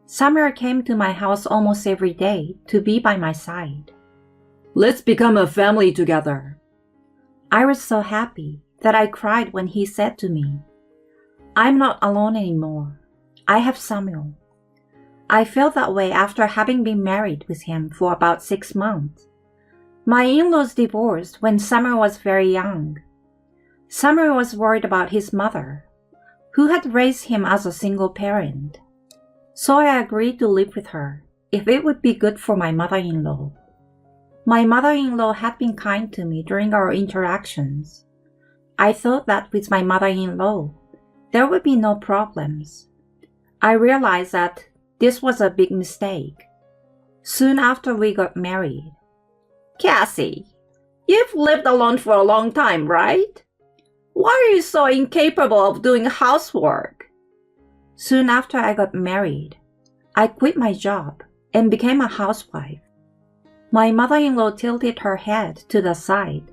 Samuel came to my house almost every day to be by my side. Let's become a family together. I was so happy that I cried when he said to me, I'm not alone anymore. I have Samuel. I felt that way after having been married with him for about 6 months. My in-laws divorced when Samuel was very young. Samuel was worried about his mother, who had raised him as a single parent. So I agreed to live with her if it would be good for my mother-in-law. My mother-in-law had been kind to me during our interactions. I thought that with my mother-in-law, there would be no problems. I realized that this was a big mistake. Soon after we got married, Cassie, You've lived alone for a long time, right? Why are you so incapable of doing housework? Soon after I got married, I quit my job and became a housewife. My mother-in-law tilted her head to the side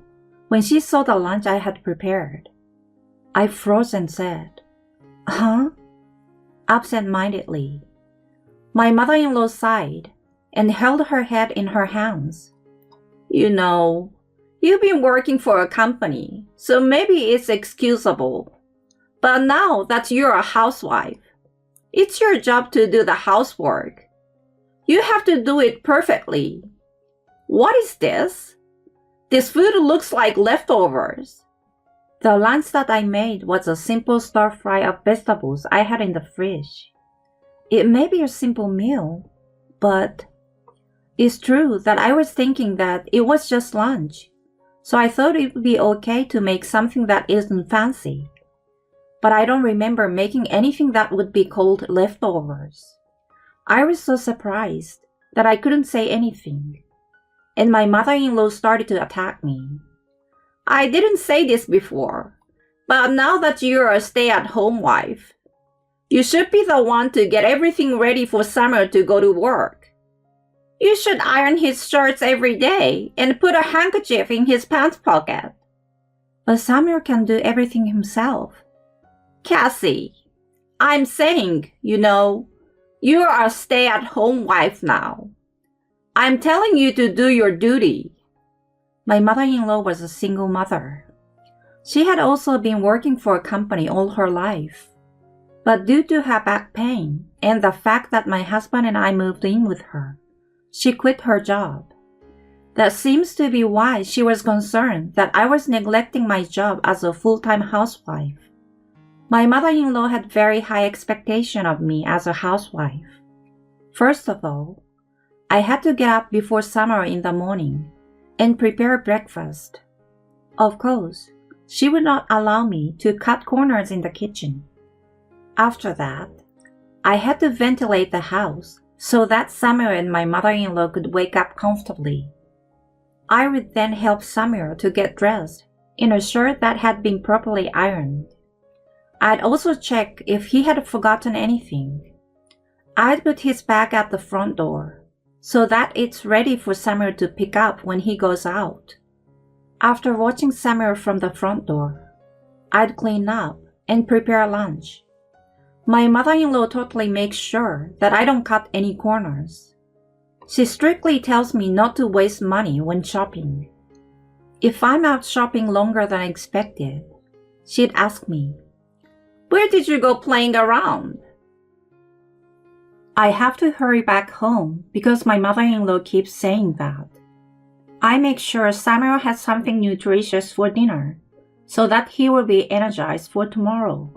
when she saw the lunch I had prepared. I froze and said, "Huh?" absent-mindedly. My mother-in-law sighed and held her head in her hands. You know, you've been working for a company, so maybe it's excusable. But now that you're a housewife, it's your job to do the housework. You have to do it perfectly. What is this? This food looks like leftovers. The lunch that I made was a simple stir-fry of vegetables I had in the fridge. It may be a simple meal, but it's true that I was thinking that it was just lunch, so I thought it would be okay to make something that isn't fancy. But I don't remember making anything that would be called leftovers. I was so surprised that I couldn't say anything, and my mother-in-law started to attack me. I didn't say this before, but now that you're a stay-at-home wife, you should be the one to get everything ready for Summer to go to work. You should iron his shirts every day and put a handkerchief in his pants pocket. But Samuel can do everything himself. Cassie, I'm saying, you are a stay-at-home wife now. I'm telling you to do your duty. My mother-in-law was a single mother. She had also been working for a company all her life. But due to her back pain and the fact that my husband and I moved in with her, she quit her job. That seems to be why she was concerned that I was neglecting my job as a full-time housewife. My mother-in-law had very high expectation of me as a housewife. First of all, I had to get up before Summer in the morning and prepare breakfast. Of course, she would not allow me to cut corners in the kitchen. After that, I had to ventilate the house so that Samuel and my mother-in-law could wake up comfortably. I would then help Samuel to get dressed in a shirt that had been properly ironed. I'd also check if he had forgotten anything. I'd put his bag at the front door so that it's ready for Samuel to pick up when he goes out. After watching Samuel from the front door, I'd clean up and prepare lunch. My mother-in-law totally makes sure that I don't cut any corners. She strictly tells me not to waste money when shopping. If I'm out shopping longer than expected, she'd ask me, "Where did you go playing around?" I have to hurry back home because my mother-in-law keeps saying that. I make sure Samuel has something nutritious for dinner so that he will be energized for tomorrow.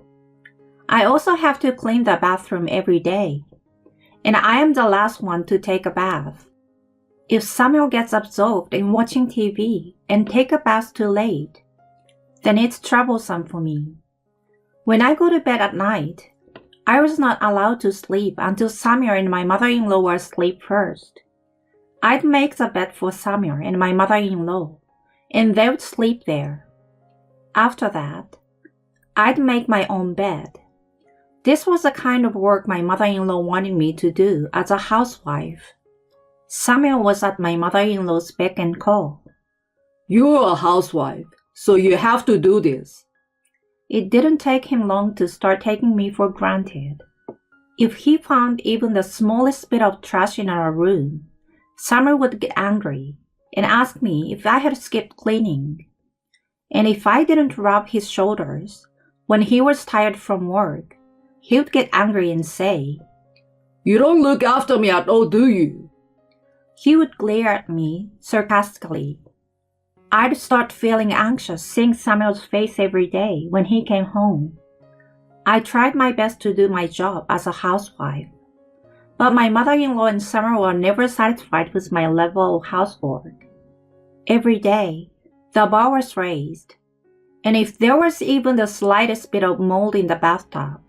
I also have to clean the bathroom every day, and I am the last one to take a bath. If Samuel gets absorbed in watching TV and take a bath too late, then it's troublesome for me. When I go to bed at night, I was not allowed to sleep until Samuel and my mother-in-law were asleep first. I'd make the bed for Samuel and my mother-in-law, and they would sleep there. After that, I'd make my own bed. This was the kind of work my mother-in-law wanted me to do as a housewife. Samuel was at my mother-in-law's beck and call. "You're a housewife, so you have to do this." It didn't take him long to start taking me for granted. If he found even the smallest bit of trash in our room, Samuel would get angry and ask me if I had skipped cleaning. And if I didn't rub his shoulders when he was tired from work, he would get angry and say, "You don't look after me at all, do you?" He would glare at me sarcastically. I'd start feeling anxious seeing Samuel's face every day when he came home. I tried my best to do my job as a housewife, but my mother-in-law and Samuel were never satisfied with my level of housework. Every day, the bar was raised, and if there was even the slightest bit of mold in the bathtub,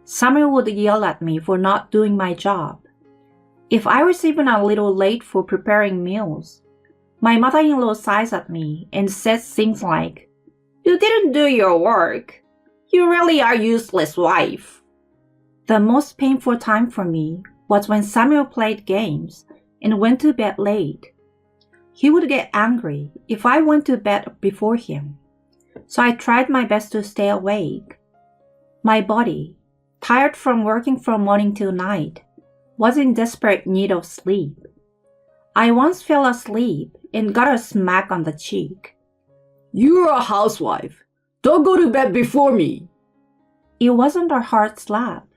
Samuel would yell at me for not doing my job. If I was even a little late for preparing meals, My mother-in-law sighs at me and says things like, "You didn't do your work. You really are a useless wife." The most painful time for me was when Samuel played games and went to bed late. He would get angry if I went to bed before him, so I tried my best to stay awake. My body, tired from working from morning till night, was in desperate need of sleep. I once fell asleep and got a smack on the cheek. "You're a housewife. Don't go to bed before me." It wasn't a hard slap,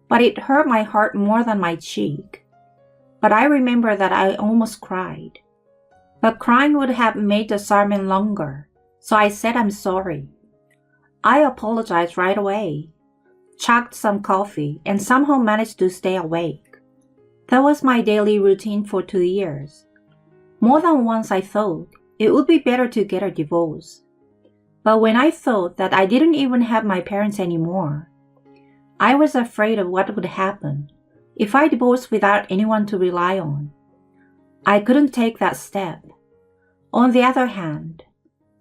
but it hurt my heart more than my cheek. But I remember that I almost cried. But crying would have made the sermon longer, so I said I'm sorry. I apologized right away, chugged some coffee, and somehow managed to stay awake. That was my daily routine for 2 years. More than once I thought it would be better to get a divorce. But when I thought that I didn't even have my parents anymore, I was afraid of what would happen if I divorced without anyone to rely on. I couldn't take that step. On the other hand,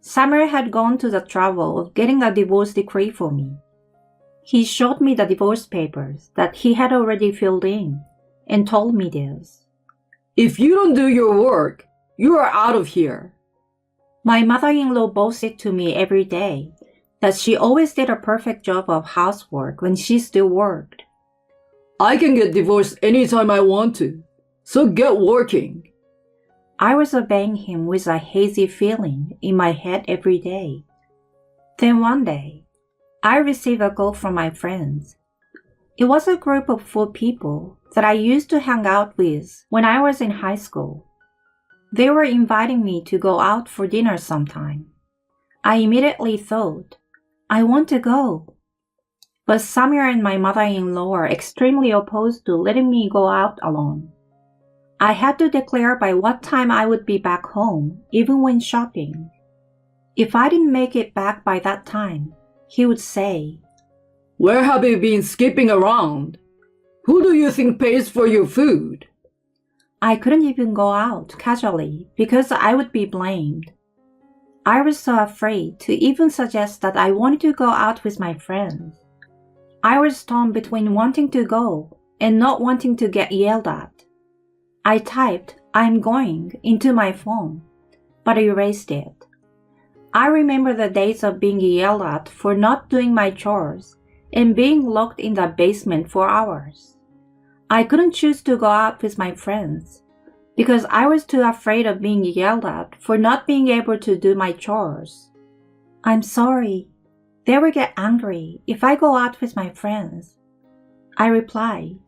Samuel had gone to the trouble of getting a divorce decree for me. He showed me the divorce papers that he had already filled in and told me this. "If you don't do your work, you are out of here." My mother-in-law boasted to me every day that she always did a perfect job of housework when she still worked. "I can get divorced anytime I want to, so get working." I was obeying him with a hazy feeling in my head every day. Then one day, I received a call from my friends. It was a group of 4 people that I used to hang out with when I was in high school. They were inviting me to go out for dinner sometime. I immediately thought, I want to go. But Samuel and my mother-in-law are extremely opposed to letting me go out alone. I had to declare by what time I would be back home, even when shopping. If I didn't make it back by that time, he would say, "Where have you been skipping around? Who do you think pays for your food?" I couldn't even go out casually because I would be blamed. I was so afraid to even suggest that I wanted to go out with my friends. I was torn between wanting to go and not wanting to get yelled at. I typed, "I'm going," into my phone, but erased it. I remember the days of being yelled at for not doing my chores and being locked in the basement for hours. I couldn't choose to go out with my friends because I was too afraid of being yelled at for not being able to do my chores. "I'm sorry. They will get angry if I go out with my friends," I replied,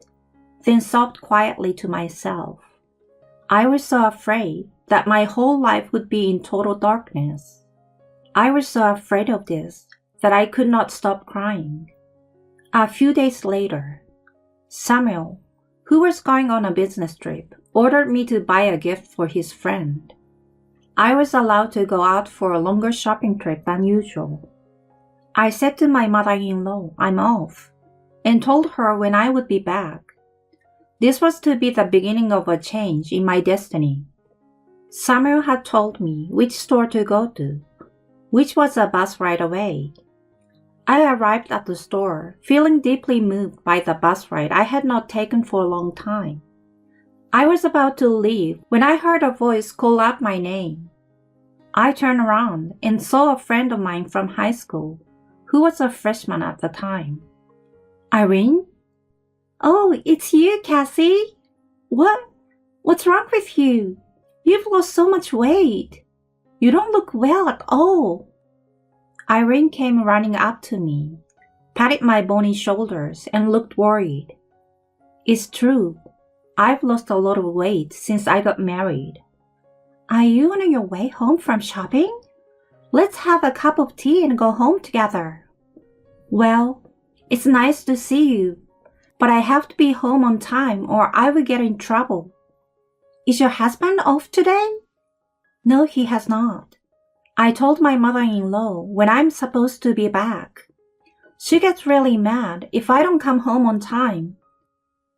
then sobbed quietly to myself. I was so afraid that my whole life would be in total darkness. I was so afraid of this that I could not stop crying. A few days later, Samuel, who was going on a business trip, ordered me to buy a gift for his friend. I was allowed to go out for a longer shopping trip than usual. I said to my mother-in-law, "I'm off," and told her when I would be back. This was to be the beginning of a change in my destiny. Samuel had told me which store to go to, which was a bus ride away. I arrived at the store feeling deeply moved by the bus ride I had not taken for a long time. I was about to leave when I heard a voice call out my name. I turned around and saw a friend of mine from high school, who was a freshman at the time. "Irene?" "Oh, it's you, Cassie. What's wrong with you? You've lost so much weight. You don't look well at all." Irene came running up to me, patted my bony shoulders, and looked worried. "It's true. I've lost a lot of weight since I got married." "Are you on your way home from shopping? Let's have a cup of tea and go home together." "Well, it's nice to see you, but I have to be home on time or I will get in trouble." "Is your husband off today?" "No, he has not. I told my mother-in-law when I'm supposed to be back. She gets really mad if I don't come home on time.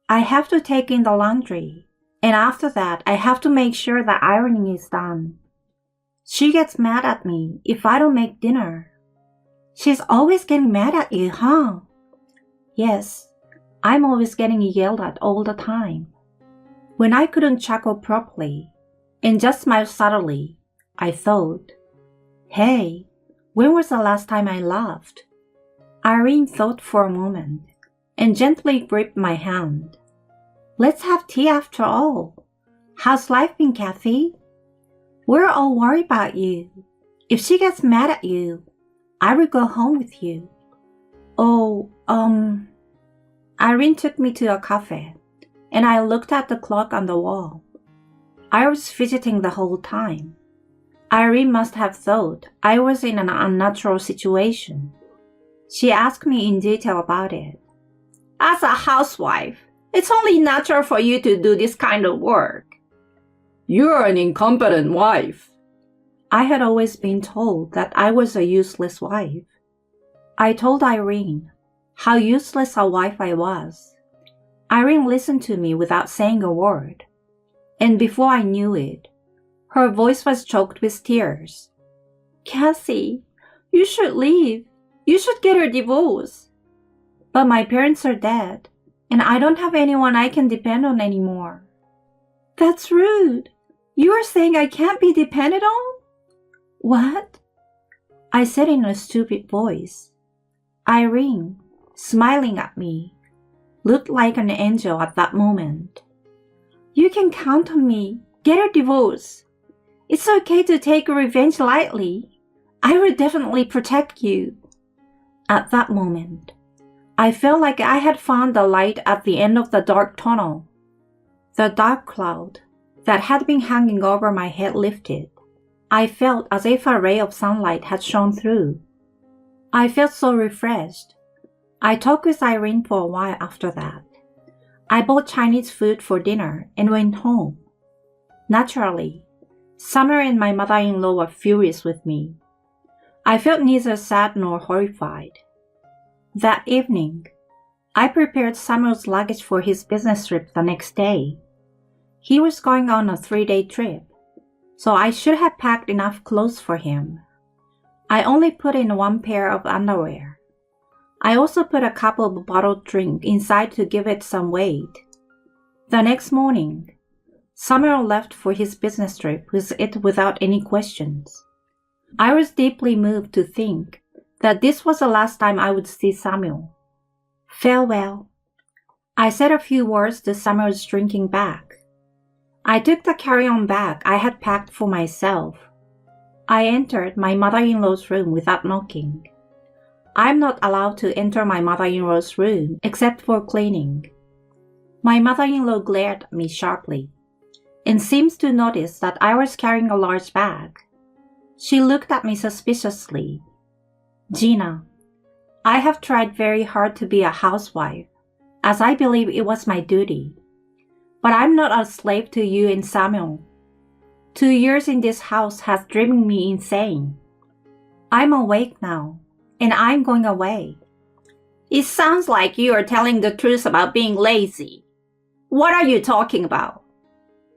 I have to take in the laundry, And after that, I have to make sure that ironing is done. She gets mad at me if I don't make dinner. She's always getting mad at you, huh? Yes, I'm always getting yelled at all the time. When I couldn't chuckle properly and just smile subtly, I thought, hey, when was the last time I laughed? Irene thought for a moment and gently gripped my hand. Let's have tea after all. How's life been, Kathy? We're all worried about you. If she gets mad at you, I will go home with you. Oh, Irene took me to a cafe, and I looked at the clock on the wall. I was fidgeting the whole time. Irene must have thought I was in an unnatural situation. She asked me in detail about it. As a housewife, it's only natural for you to do this kind of work. You're an incompetent wife. I had always been told that I was a useless wife. I told Irene how useless a wife I was. Irene listened to me without saying a word, and before I knew it, her voice was choked with tears. Kathy, you should leave. You should get a divorce. But my parents are dead, and I don't have anyone I can depend on anymore. That's rude. You are saying I can't be depended on? What? I said in a stupid voice. Irene, smiling at me, looked like an angel at that moment. You can count on me. Get a divorce. It's okay to take revenge lightly. I will definitely protect you. At that moment, I felt like I had found the light at the end of the dark tunnel. The dark cloud that had been hanging over my head lifted. I felt as if a ray of sunlight had shone through. I felt so refreshed. I talked with Irene for a while after that. I bought Chinese food for dinner and went home. Naturally, Summer and my mother-in-law were furious with me. I felt neither sad nor horrified. That evening, I prepared Samuel's luggage for his business trip the next day. He was going on a 3-day trip, so I should have packed enough clothes for him. I only put in one pair of underwear. I also put a cup of bottled drink inside to give it some weight. The next morning, Samuel left for his business trip with it without any questions. I was deeply moved to think that this was the last time I would see Samuel. Farewell. I said a few words to Samuel's drinking bag. I took the carry-on bag I had packed for myself. I entered my mother-in-law's room without knocking. I'm not allowed to enter my mother-in-law's room except for cleaning. My mother-in-law glared at me sharply and seems to notice that I was carrying a large bag. She looked at me suspiciously. Gina, I have tried very hard to be a housewife, as I believe it was my duty. But I'm not a slave to you and Samuel. 2 years in this house has driven me insane. I'm awake now, and I'm going away. It sounds like you are telling the truth about being lazy. What are you talking about?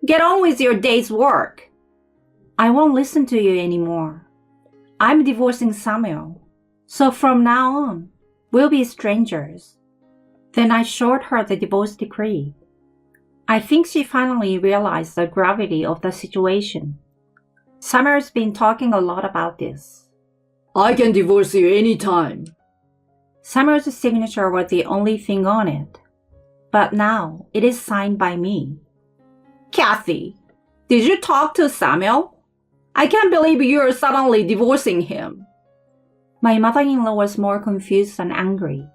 Get on with your day's work. I won't listen to you anymore. I'm divorcing Samuel, so from now on, we'll be strangers. Then I showed her the divorce decree. I think she finally realized the gravity of the situation. Summer's been talking a lot about this. I can divorce you anytime. Summer's signature was the only thing on it, but now it is signed by me. Kathy, did you talk to Samuel? I can't believe you are suddenly divorcing him. My mother-in-law was more confused than angry.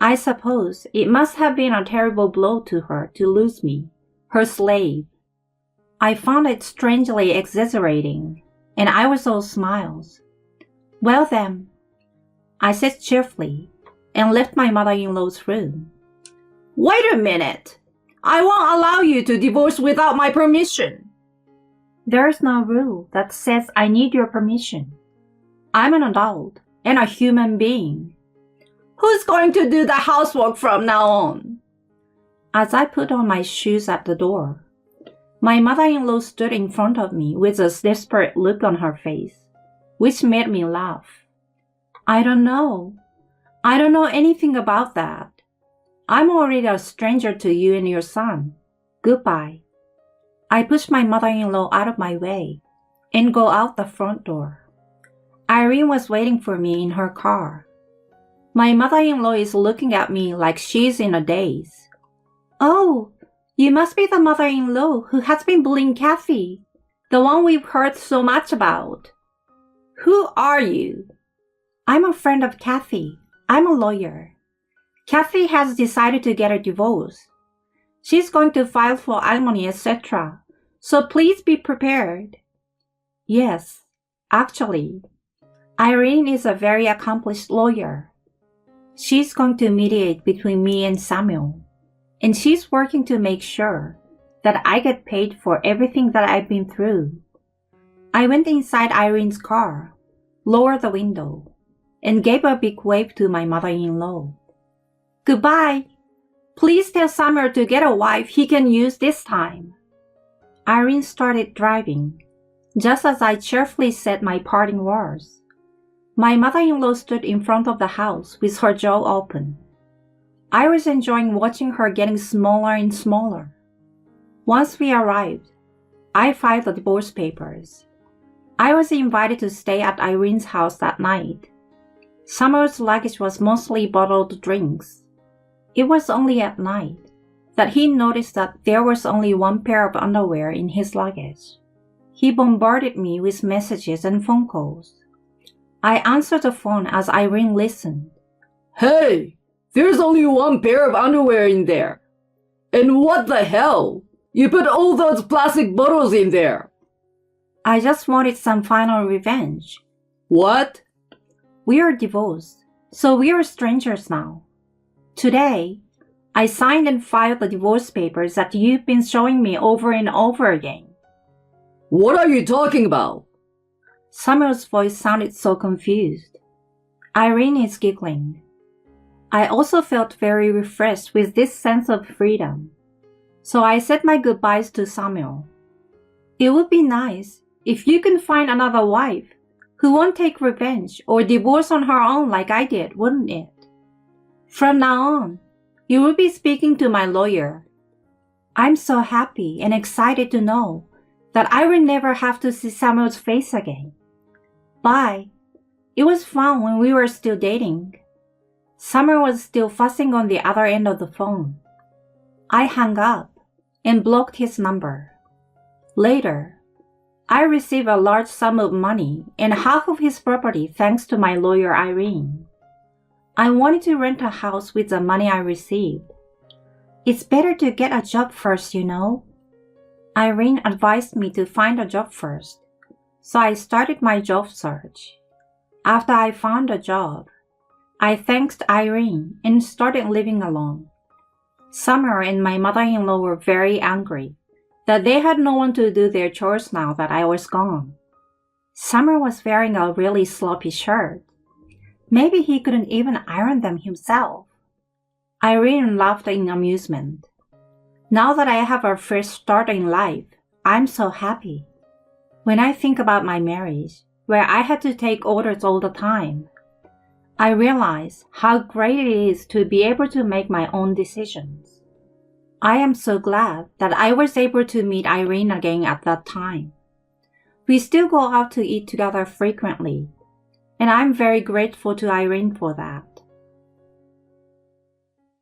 I suppose it must have been a terrible blow to her to lose me, her slave. I found it strangely exasperating, and I was all smiles. Well then, I said cheerfully, and left my mother-in-law's room. Wait a minute! I won't allow you to divorce without my permission. There's no rule that says I need your permission. I'm an adult and a human being. Who's going to do the housework from now on? As I put on my shoes at the door, My mother-in-law stood in front of me with a desperate look on her face, which made me laugh. I don't know anything about that. I'm already a stranger to you and your son. Goodbye. I pushed my mother-in-law out of my way and go out the front door. Irene was waiting for me in her car. My mother-in-law is looking at me like she's in a daze. Oh, you must be the mother-in-law who has been bullying Kathy, the one we've heard so much about. Who are you? I'm a friend of Kathy. I'm a lawyer. Kathy has decided to get a divorce. She's going to file for alimony, etc. So please be prepared. Yes, actually, Irene is a very accomplished lawyer. She's going to mediate between me and Samuel, and she's working to make sure that I get paid for everything that I've been through. I went inside Irene's car, lowered the window, and gave a big wave to my mother-in-law. Goodbye. Please tell Samuel to get a wife he can use this time. Irene started driving, just as I cheerfully said my parting words. My mother-in-law stood in front of the house with her jaw open. I was enjoying watching her getting smaller and smaller. Once we arrived, I filed the divorce papers. I was invited to stay at Irene's house that night. Samuel's luggage was mostly bottled drinks. It was only at night that he noticed that there was only one pair of underwear in his luggage. He bombarded me with messages and phone calls. I answered the phone as Irene listened. Hey, there's only one pair of underwear in there. And what the hell? You put all those plastic bottles in there. I just wanted some final revenge. What? We are divorced, so we are strangers now. Today, I signed and filed the divorce papers that you've been showing me over and over again. What are you talking about? Samuel's voice sounded so confused. Irene is giggling. I also felt very refreshed with this sense of freedom. So I said my goodbyes to Samuel. It would be nice if you can find another wife who won't take revenge or divorce on her own like I did, wouldn't it? From now on, you will be speaking to my lawyer. I'm so happy and excited to know that I will never have to see Samuel's face again. Bye. It was fun when we were still dating. Samuel was still fussing on the other end of the phone. I hung up and blocked his number. Later, I received a large sum of money and half of his property thanks to my lawyer Irene. I wanted to rent a house with the money I received. It's better to get a job first, you know. Irene advised me to find a job first, so I started my job search. After I found a job, I thanked Irene and started living alone. Summer and my mother-in-law were very angry that they had no one to do their chores now that I was gone. Summer was wearing a really sloppy shirt. Maybe he couldn't even iron them himself. Irene laughed in amusement. Now that I have a fresh start in life, I'm so happy. When I think about my marriage, where I had to take orders all the time, I realize how great it is to be able to make my own decisions. I am so glad that I was able to meet Irene again at that time. We still go out to eat together frequently, and I'm very grateful to Irene for that.